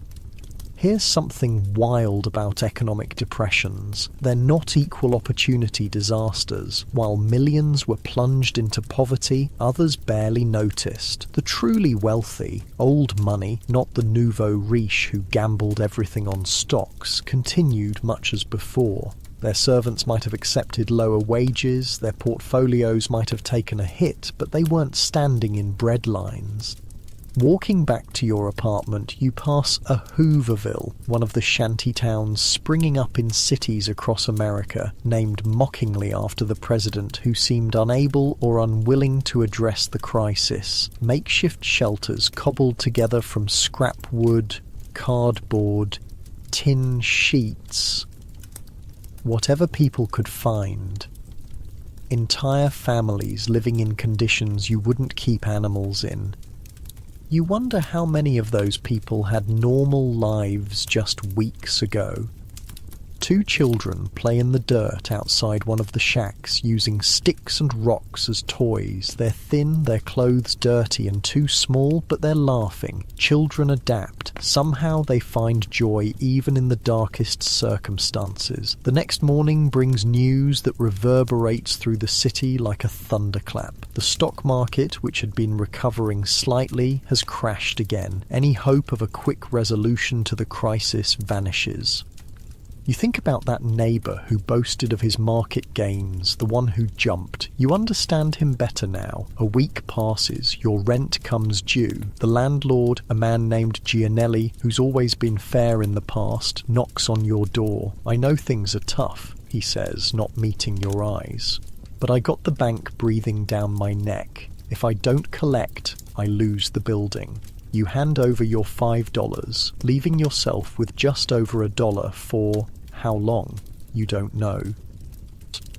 S1: Here's something wild about economic depressions. They're not equal opportunity disasters. While millions were plunged into poverty, others barely noticed. The truly wealthy, old money, not the nouveau riche who gambled everything on stocks, continued much as before. Their servants might have accepted lower wages, their portfolios might have taken a hit, but they weren't standing in bread lines. Walking back to your apartment, you pass a Hooverville, one of the shanty towns springing up in cities across America, named mockingly after the president who seemed unable or unwilling to address the crisis. Makeshift shelters cobbled together from scrap wood, cardboard, tin sheets. Whatever people could find. Entire families living in conditions you wouldn't keep animals in. You wonder how many of those people had normal lives just weeks ago. Two children play in the dirt outside one of the shacks using sticks and rocks as toys. They're thin, their clothes dirty and too small, but they're laughing. Children adapt. Somehow they find joy even in the darkest circumstances. The next morning brings news that reverberates through the city like a thunderclap. The stock market, which had been recovering slightly, has crashed again. Any hope of a quick resolution to the crisis vanishes. You think about that neighbour who boasted of his market gains, the one who jumped. You understand him better now. A week passes, your rent comes due. The landlord, a man named Gianelli, who's always been fair in the past, knocks on your door. "I know things are tough," he says, not meeting your eyes. "But I got the bank breathing down my neck. If I don't collect, I lose the building." You hand over your $5, leaving yourself with just over $1 for how long? You don't know.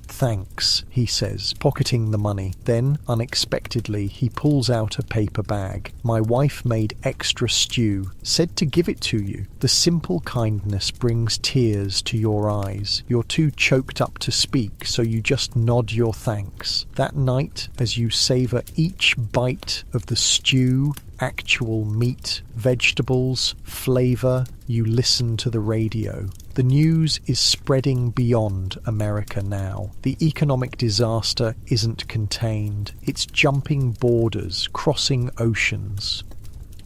S1: "Thanks," he says, pocketing the money. Then, unexpectedly, he pulls out a paper bag. "My wife made extra stew, said to give it to you." The simple kindness brings tears to your eyes. You're too choked up to speak, so you just nod your thanks. That night, as you savour each bite of the stew, actual meat, vegetables, flavour, you listen to the radio. The news is spreading beyond America now. The economic disaster isn't contained. It's jumping borders, crossing oceans.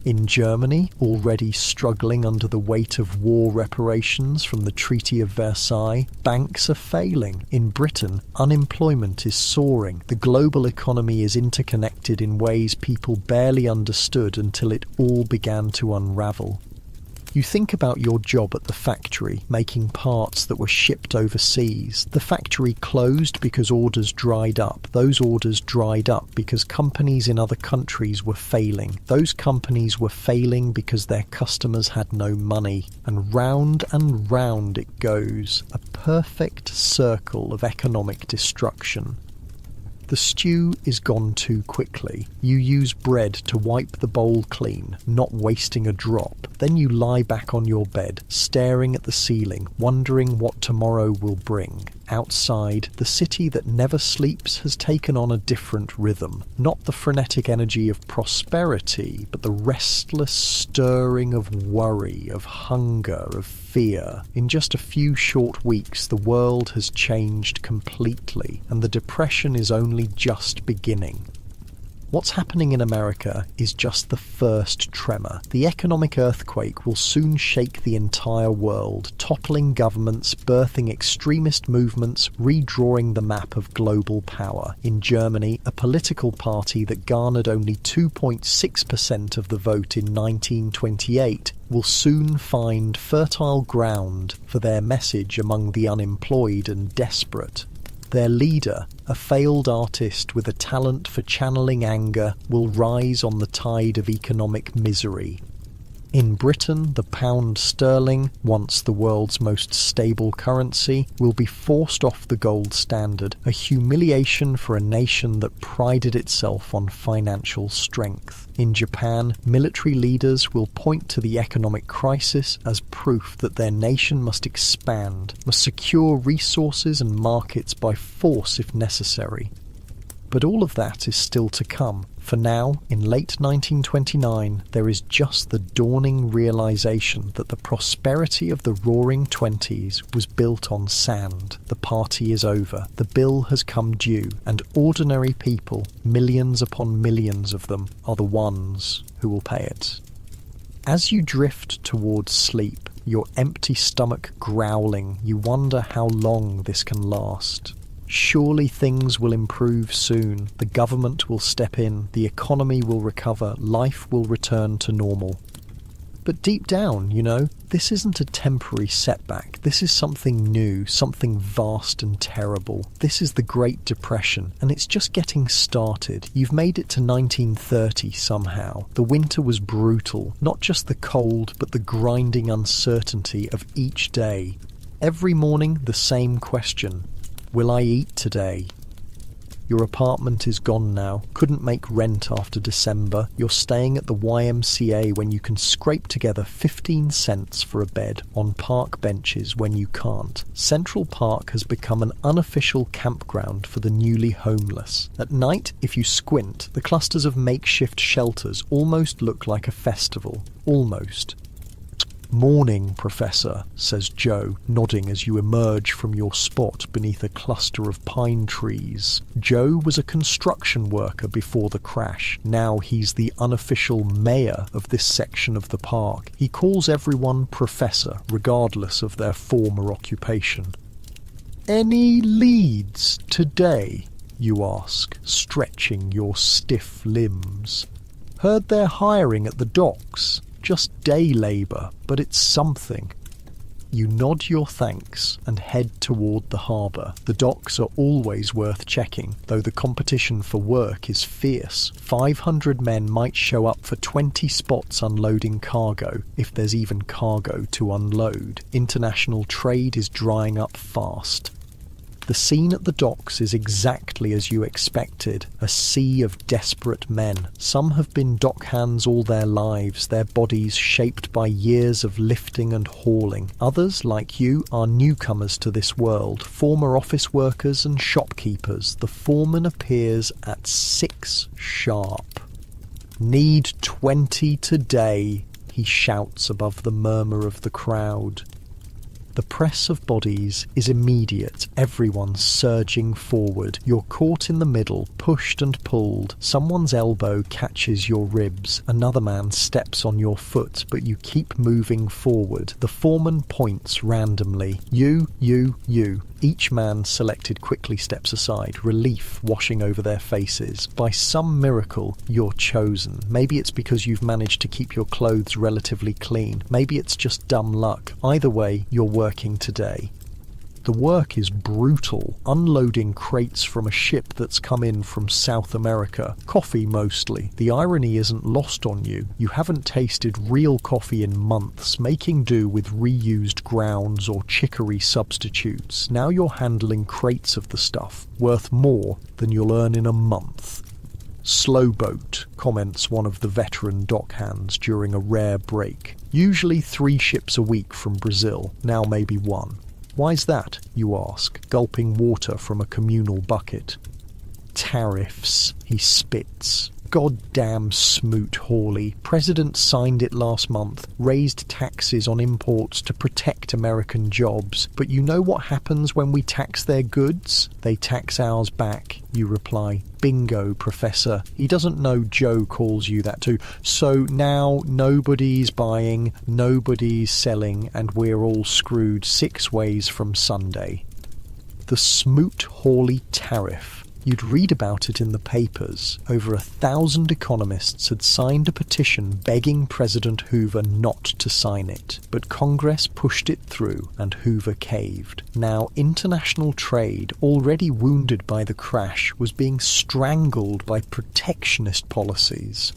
S1: In Germany, already struggling under the weight of war reparations from the Treaty of Versailles, banks are failing. In Britain, unemployment is soaring. The global economy is interconnected in ways people barely understood until it all began to unravel. You think about your job at the factory, making parts that were shipped overseas. The factory closed because orders dried up. Those orders dried up because companies in other countries were failing. Those companies were failing because their customers had no money. And round it goes, a perfect circle of economic destruction. The stew is gone too quickly. You use bread to wipe the bowl clean, not wasting a drop. Then you lie back on your bed, staring at the ceiling, wondering what tomorrow will bring. Outside, the city that never sleeps has taken on a different rhythm. Not the frenetic energy of prosperity, but the restless stirring of worry, of hunger, of fear. In just a few short weeks, the world has changed completely, and the depression is only just beginning. What's happening in America is just the first tremor. The economic earthquake will soon shake the entire world, toppling governments, birthing extremist movements, redrawing the map of global power. In Germany, a political party that garnered only 2.6% of the vote in 1928 will soon find fertile ground for their message among the unemployed and desperate. Their leader, a failed artist with a talent for channeling anger, will rise on the tide of economic misery. In Britain, the pound sterling, once the world's most stable currency, will be forced off the gold standard, a humiliation for a nation that prided itself on financial strength. In Japan, military leaders will point to the economic crisis as proof that their nation must expand, must secure resources and markets by force if necessary. But all of that is still to come. For now, in late 1929, there is just the dawning realization that the prosperity of the Roaring Twenties was built on sand. The party is over, the bill has come due, and ordinary people, millions upon millions of them, are the ones who will pay it. As you drift towards sleep, your empty stomach growling, you wonder how long this can last. Surely things will improve soon. The government will step in, the economy will recover, life will return to normal. But deep down, this isn't a temporary setback. This is something new, something vast and terrible. This is the Great Depression, and it's just getting started. You've made it to 1930 somehow. The winter was brutal, not just the cold, but the grinding uncertainty of each day. Every morning, the same question. Will I eat today? Your apartment is gone now. Couldn't make rent after December. You're staying at the YMCA when you can scrape together 15 cents for a bed on park benches when you can't. Central Park has become an unofficial campground for the newly homeless. At night, if you squint, the clusters of makeshift shelters almost look like a festival. Almost. "Morning, Professor," says Joe, nodding as you emerge from your spot beneath a cluster of pine trees. Joe was a construction worker before the crash. Now he's the unofficial mayor of this section of the park. He calls everyone Professor, regardless of their former occupation. "Any leads today?" you ask, stretching your stiff limbs. "Heard they're hiring at the docks. Just day labour, but it's something." You nod your thanks and head toward the harbour. The docks are always worth checking, though the competition for work is fierce. 500 men might show up for 20 spots unloading cargo, if there's even cargo to unload. International trade is drying up fast. The scene at the docks is exactly as you expected, a sea of desperate men. Some have been dockhands all their lives, their bodies shaped by years of lifting and hauling. Others, like you, are newcomers to this world, former office workers and shopkeepers. The foreman appears at 6 sharp. "Need 20 today," he shouts above the murmur of the crowd. The press of bodies is immediate, everyone surging forward. You're caught in the middle, pushed and pulled. Someone's elbow catches your ribs. Another man steps on your foot, but you keep moving forward. The foreman points randomly. You. Each man selected quickly steps aside, relief washing over their faces. By some miracle, you're chosen. Maybe it's because you've managed to keep your clothes relatively clean. Maybe it's just dumb luck. Either way, you're working today. The work is brutal, unloading crates from a ship that's come in from South America. Coffee mostly. The irony isn't lost on you. You haven't tasted real coffee in months, making do with reused grounds or chicory substitutes. Now you're handling crates of the stuff, worth more than you'll earn in a month. "Slow boat," comments one of the veteran dockhands during a rare break. "Usually 3 ships a week from Brazil, now maybe 1. "Why's that?" you ask, gulping water from a communal bucket. "Tariffs," he spits. "Goddamn smoot, Hawley. President signed it last month, raised taxes on imports to protect American jobs. But you know what happens when we tax their goods? They tax ours back," you reply. "Bingo, Professor." He doesn't know Joe calls you that too. "So now nobody's buying, nobody's selling, and we're all screwed 6 ways from Sunday." The Smoot-Hawley tariff. You'd read about it in the papers. Over 1,000 economists had signed a petition begging President Hoover not to sign it. But Congress pushed it through and Hoover caved. Now international trade, already wounded by the crash, was being strangled by protectionist policies.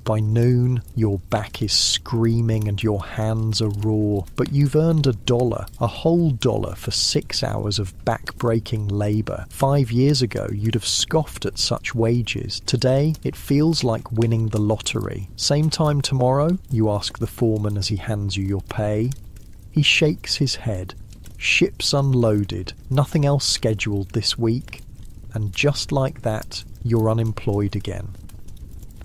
S1: By noon, your back is screaming and your hands are raw, but you've earned $1, a whole dollar for 6 hours of back-breaking labour. 5 years ago, you'd have scoffed at such wages. Today, it feels like winning the lottery. Same time tomorrow? You ask the foreman as he hands you your pay. He shakes his head. Ships unloaded, nothing else scheduled this week. And just like that, you're unemployed again.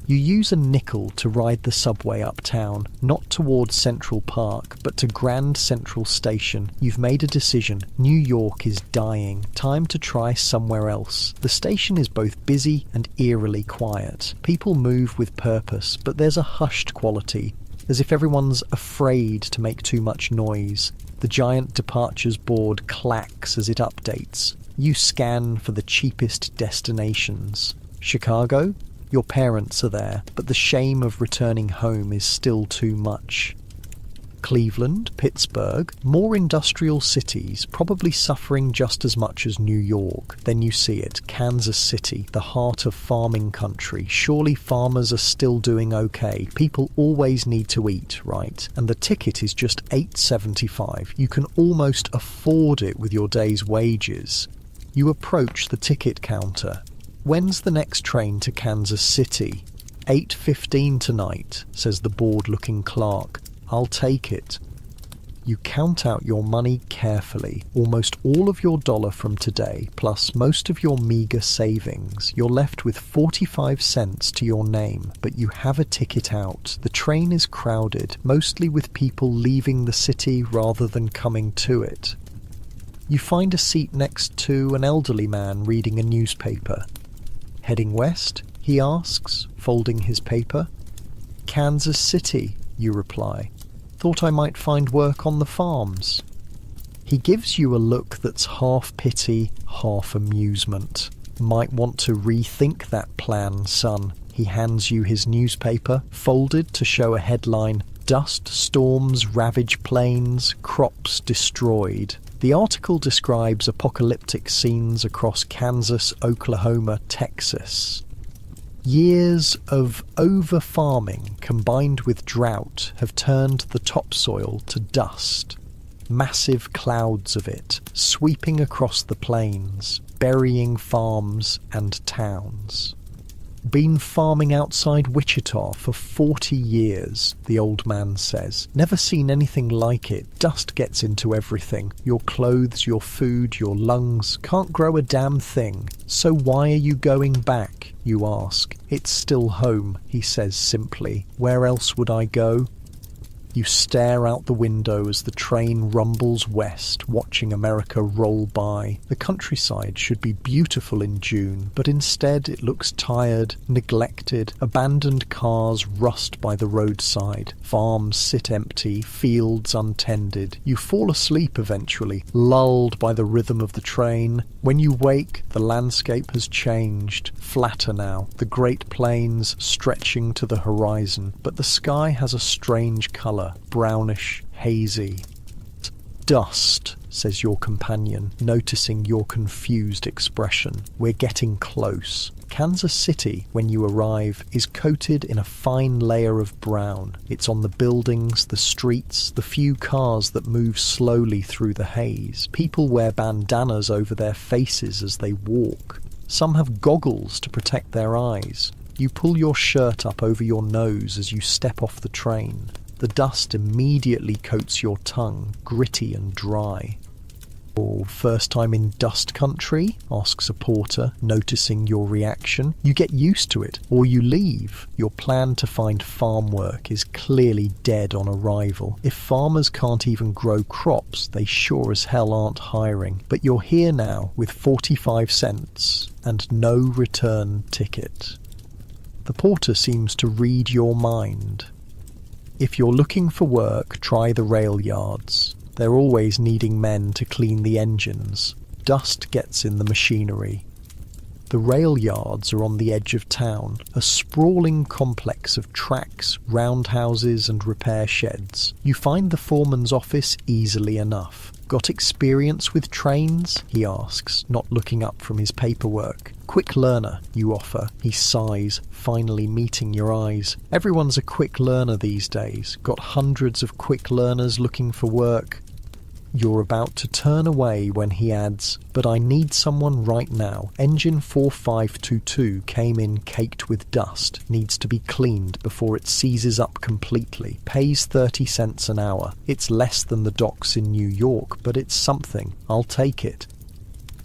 S1: You use a nickel to ride the subway uptown, not towards Central Park, but to Grand Central Station. You've made a decision. New York is dying. Time to try somewhere else. The station is both busy and eerily quiet. People move with purpose, but there's a hushed quality, as if everyone's afraid to make too much noise. The giant departures board clacks as it updates. You scan for the cheapest destinations. Chicago? Your parents are there, but the shame of returning home is still too much. Cleveland, Pittsburgh, more industrial cities, probably suffering just as much as New York. Then you see it, Kansas City, the heart of farming country. Surely farmers are still doing okay. People always need to eat, right? And the ticket is just $8.75. You can almost afford it with your day's wages. You approach the ticket counter. "When's the next train to Kansas City?" "8:15 tonight," says the bored-looking clerk. "I'll take it." You count out your money carefully, almost all of your dollar from today, plus most of your meager savings. You're left with 45 cents to your name, but you have a ticket out. The train is crowded, mostly with people leaving the city rather than coming to it. You find a seat next to an elderly man reading a newspaper. "Heading west?" he asks, folding his paper. "Kansas City," you reply. "Thought I might find work on the farms." He gives you a look that's half pity, half amusement. "Might want to rethink that plan, son." He hands you his newspaper, folded to show a headline, "Dust storms ravage plains, crops destroyed." The article describes apocalyptic scenes across Kansas, Oklahoma, Texas. Years of over-farming combined with drought have turned the topsoil to dust. Massive clouds of it sweeping across the plains, burying farms and towns. "Been farming outside Wichita for 40 years, the old man says. "Never seen anything like it. Dust gets into everything. Your clothes, your food, your lungs. Can't grow a damn thing. So why are you going back?" you ask. "It's still home," he says simply. "Where else would I go?" You stare out the window as the train rumbles west, watching America roll by. The countryside should be beautiful in June, but instead it looks tired, neglected. Abandoned cars rust by the roadside. Farms sit empty, fields untended. You fall asleep eventually, lulled by the rhythm of the train. When you wake, the landscape has changed. Flatter now, the Great Plains stretching to the horizon, but the sky has a strange colour, brownish, hazy. "Dust," says your companion, noticing your confused expression. "We're getting close." Kansas City, when you arrive, is coated in a fine layer of brown. It's on the buildings, the streets, the few cars that move slowly through the haze. People wear bandanas over their faces as they walk. Some have goggles to protect their eyes. You pull your shirt up over your nose as you step off the train. The dust immediately coats your tongue, gritty and dry. "Oh, first time in dust country?" asks a porter, noticing your reaction. You get used to it, or you leave. Your plan to find farm work is clearly dead on arrival. If farmers can't even grow crops, they sure as hell aren't hiring. But you're here now with 45 cents and no return ticket. The porter seems to read your mind. "If you're looking for work, try the rail yards. They're always needing men to clean the engines. Dust gets in the machinery." The rail yards are on the edge of town, a sprawling complex of tracks, roundhouses and repair sheds. You find the foreman's office easily enough. "Got experience with trains?" he asks, not looking up from his paperwork. "Quick learner," you offer. He sighs, finally meeting your eyes. "Everyone's a quick learner these days. Got hundreds of quick learners looking for work." You're about to turn away when he adds, "But I need someone right now. Engine 4522 came in caked with dust. Needs to be cleaned before it seizes up completely. Pays 30 cents an hour. It's less than the docks in New York, but it's something. I'll take it."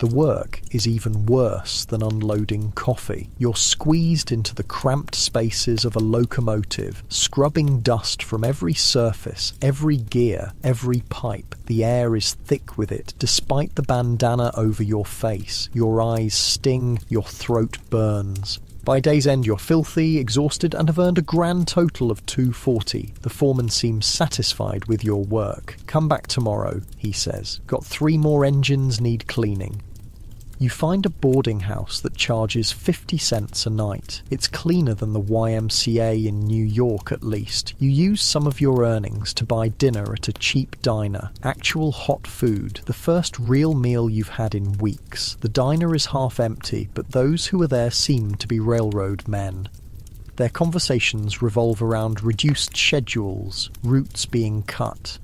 S1: The work is even worse than unloading coffee. You're squeezed into the cramped spaces of a locomotive, scrubbing dust from every surface, every gear, every pipe. The air is thick with it, despite the bandana over your face. Your eyes sting, your throat burns. By day's end, you're filthy, exhausted, and have earned a grand total of $2.40. The foreman seems satisfied with your work. "Come back tomorrow," he says. "Got 3 more engines need cleaning." You find a boarding house that charges 50 cents a night. It's cleaner than the YMCA in New York at least. You use some of your earnings to buy dinner at a cheap diner. Actual hot food, the first real meal you've had in weeks. The diner is half empty, but those who are there seem to be railroad men. Their conversations revolve around reduced schedules, routes being cut.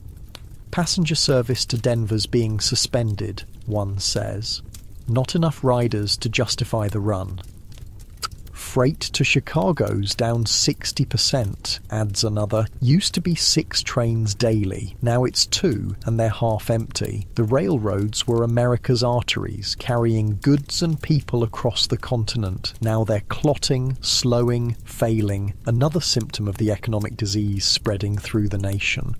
S1: "Passenger service to Denver's being suspended," one says. Not enough riders to justify the run. Freight to Chicago's down 60%, adds another. Used to be 6 trains daily, now it's 2 and they're half empty. The railroads were America's arteries, carrying goods and people across the continent. Now they're clotting, slowing, failing, another symptom of the economic disease spreading through the nation.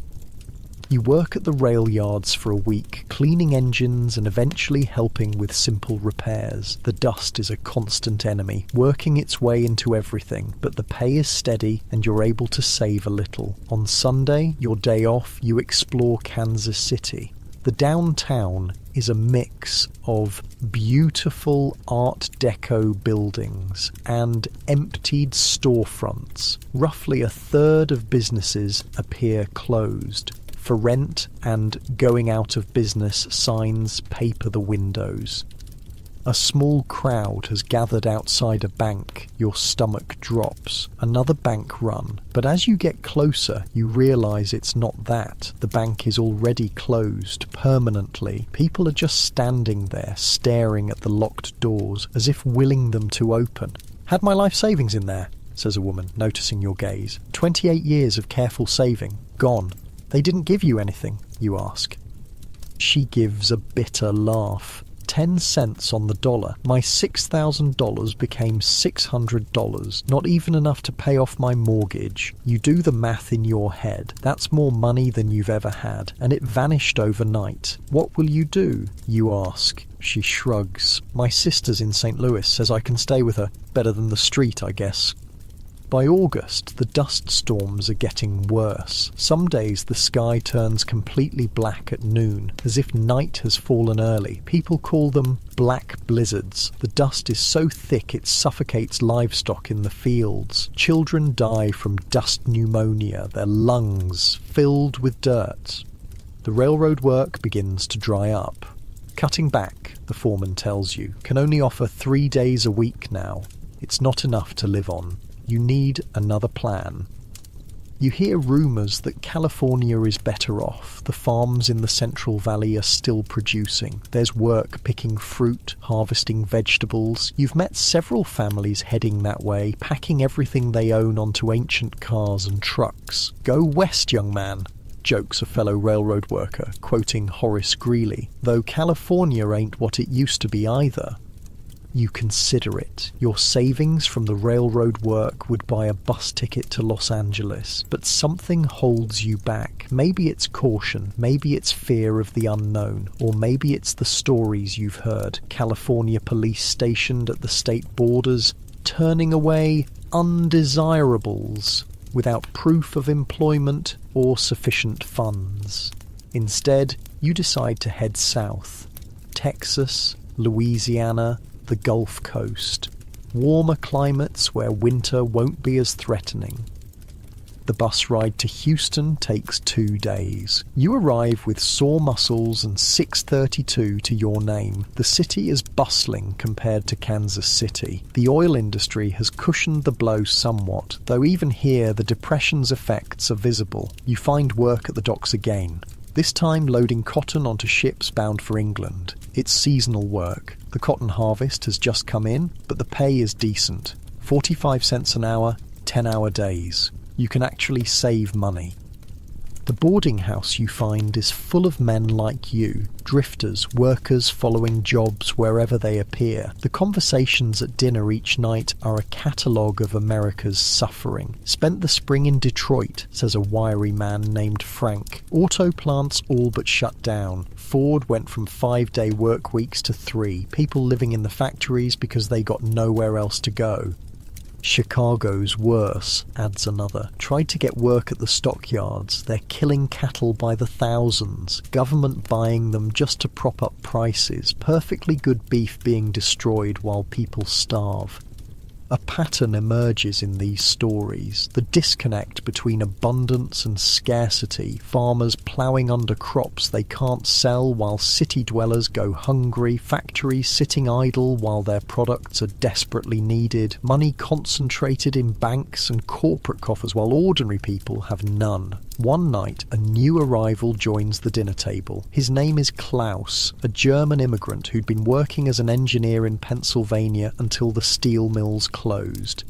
S1: You work at the rail yards for a week, cleaning engines and eventually helping with simple repairs. The dust is a constant enemy, working its way into everything, but the pay is steady and you're able to save a little. On Sunday, your day off, you explore Kansas City. The downtown is a mix of beautiful Art Deco buildings and emptied storefronts. Roughly a third of businesses appear closed. For rent and going out of business signs paper the windows. A small crowd has gathered outside a bank. Your stomach drops. Another bank run. But as you get closer, you realise it's not that. The bank is already closed, permanently. People are just standing there, staring at the locked doors, as if willing them to open. "Had my life savings in there," says a woman, noticing your gaze. 28 years of careful saving. Gone. "They didn't give you anything?" you ask. She gives a bitter laugh. 10 cents on the dollar. My $6,000 became $600, not even enough to pay off my mortgage. You do the math in your head. That's more money than you've ever had, and it vanished overnight. What will you do? You ask. She shrugs. My sister's in St. Louis, says I can stay with her. Better than the street, I guess. By August, the dust storms are getting worse. Some days the sky turns completely black at noon, as if night has fallen early. People call them black blizzards. The dust is so thick it suffocates livestock in the fields. Children die from dust pneumonia, their lungs filled with dirt. The railroad work begins to dry up. Cutting back, the foreman tells you, can only offer 3 days a week now. It's not enough to live on. You need another plan. You hear rumours that California is better off. The farms in the Central Valley are still producing. There's work picking fruit, harvesting vegetables. You've met several families heading that way, packing everything they own onto ancient cars and trucks. "Go west, young man," jokes a fellow railroad worker, quoting Horace Greeley, though California ain't what it used to be either. You consider it. Your savings from the railroad work would buy a bus ticket to Los Angeles, but something holds you back. Maybe it's caution, maybe it's fear of the unknown, or maybe it's the stories you've heard. California police stationed at the state borders, turning away undesirables without proof of employment or sufficient funds. Instead, you decide to head south. Texas, Louisiana, the Gulf Coast. Warmer climates where winter won't be as threatening. The bus ride to Houston takes 2 days. You arrive with sore muscles and 632 to your name. The city is bustling compared to Kansas City. The oil industry has cushioned the blow somewhat, though even here the depression's effects are visible. You find work at the docks again. This time loading cotton onto ships bound for England. It's seasonal work. The cotton harvest has just come in, but the pay is decent. 45 cents an hour, 10-hour days. You can actually save money. The boarding house you find is full of men like you, drifters, workers following jobs wherever they appear. The conversations at dinner each night are a catalogue of America's suffering. Spent the spring in Detroit, says a wiry man named Frank. Auto plants all but shut down. Ford went from 5-day work weeks to 3. People living in the factories because they got nowhere else to go. Chicago's worse, adds another. Tried to get work at the stockyards. They're killing cattle by the thousands. Government buying them just to prop up prices. Perfectly good beef being destroyed while people starve. A pattern emerges in these stories, the disconnect between abundance and scarcity, farmers ploughing under crops they can't sell while city dwellers go hungry, factories sitting idle while their products are desperately needed, money concentrated in banks and corporate coffers while ordinary people have none. One night, a new arrival joins the dinner table. His name is Klaus, a German immigrant who'd been working as an engineer in Pennsylvania until the steel mills closed.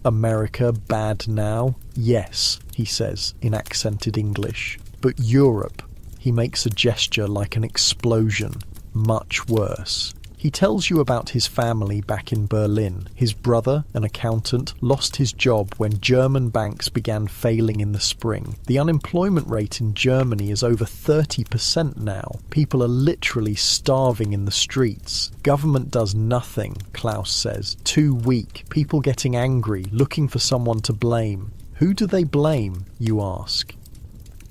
S1: America bad now? Yes, he says in accented English. But Europe, he makes a gesture like an explosion, much worse. He tells you about his family back in Berlin. His brother, an accountant, lost his job when German banks began failing in the spring. The unemployment rate in Germany is over 30% now. People are literally starving in the streets. Government does nothing, Klaus says. Too weak. People getting angry, looking for someone to blame. Who do they blame, you ask?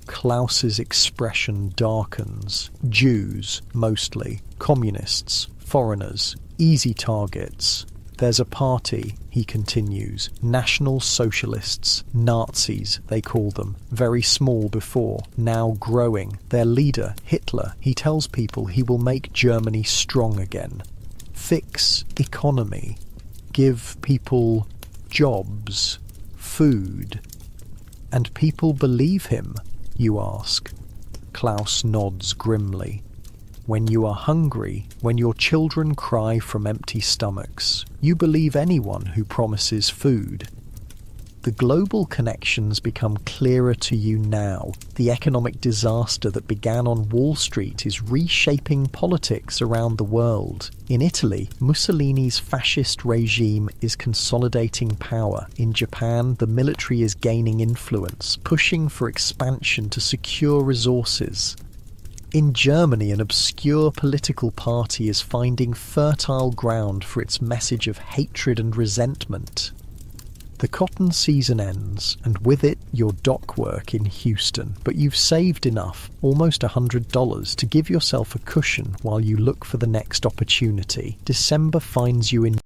S1: Klaus's expression darkens. Jews, mostly. Communists. Foreigners, easy targets. There's a party, he continues, National Socialists, Nazis, they call them, very small before, now growing. Their leader, Hitler, he tells people he will make Germany strong again. Fix economy. Give people jobs, food. And people believe him, you ask. Klaus nods grimly. When you are hungry, when your children cry from empty stomachs, you believe anyone who promises food. The global connections become clearer to you now. The economic disaster that began on Wall Street is reshaping politics around the world. In Italy, Mussolini's fascist regime is consolidating power. In Japan, the military is gaining influence, pushing for expansion to secure resources. In Germany, an obscure political party is finding fertile ground for its message of hatred and resentment. The cotton season ends, and with it your dock work in Houston, but you've saved enough, almost $100, to give yourself a cushion while you look for the next opportunity. December finds you in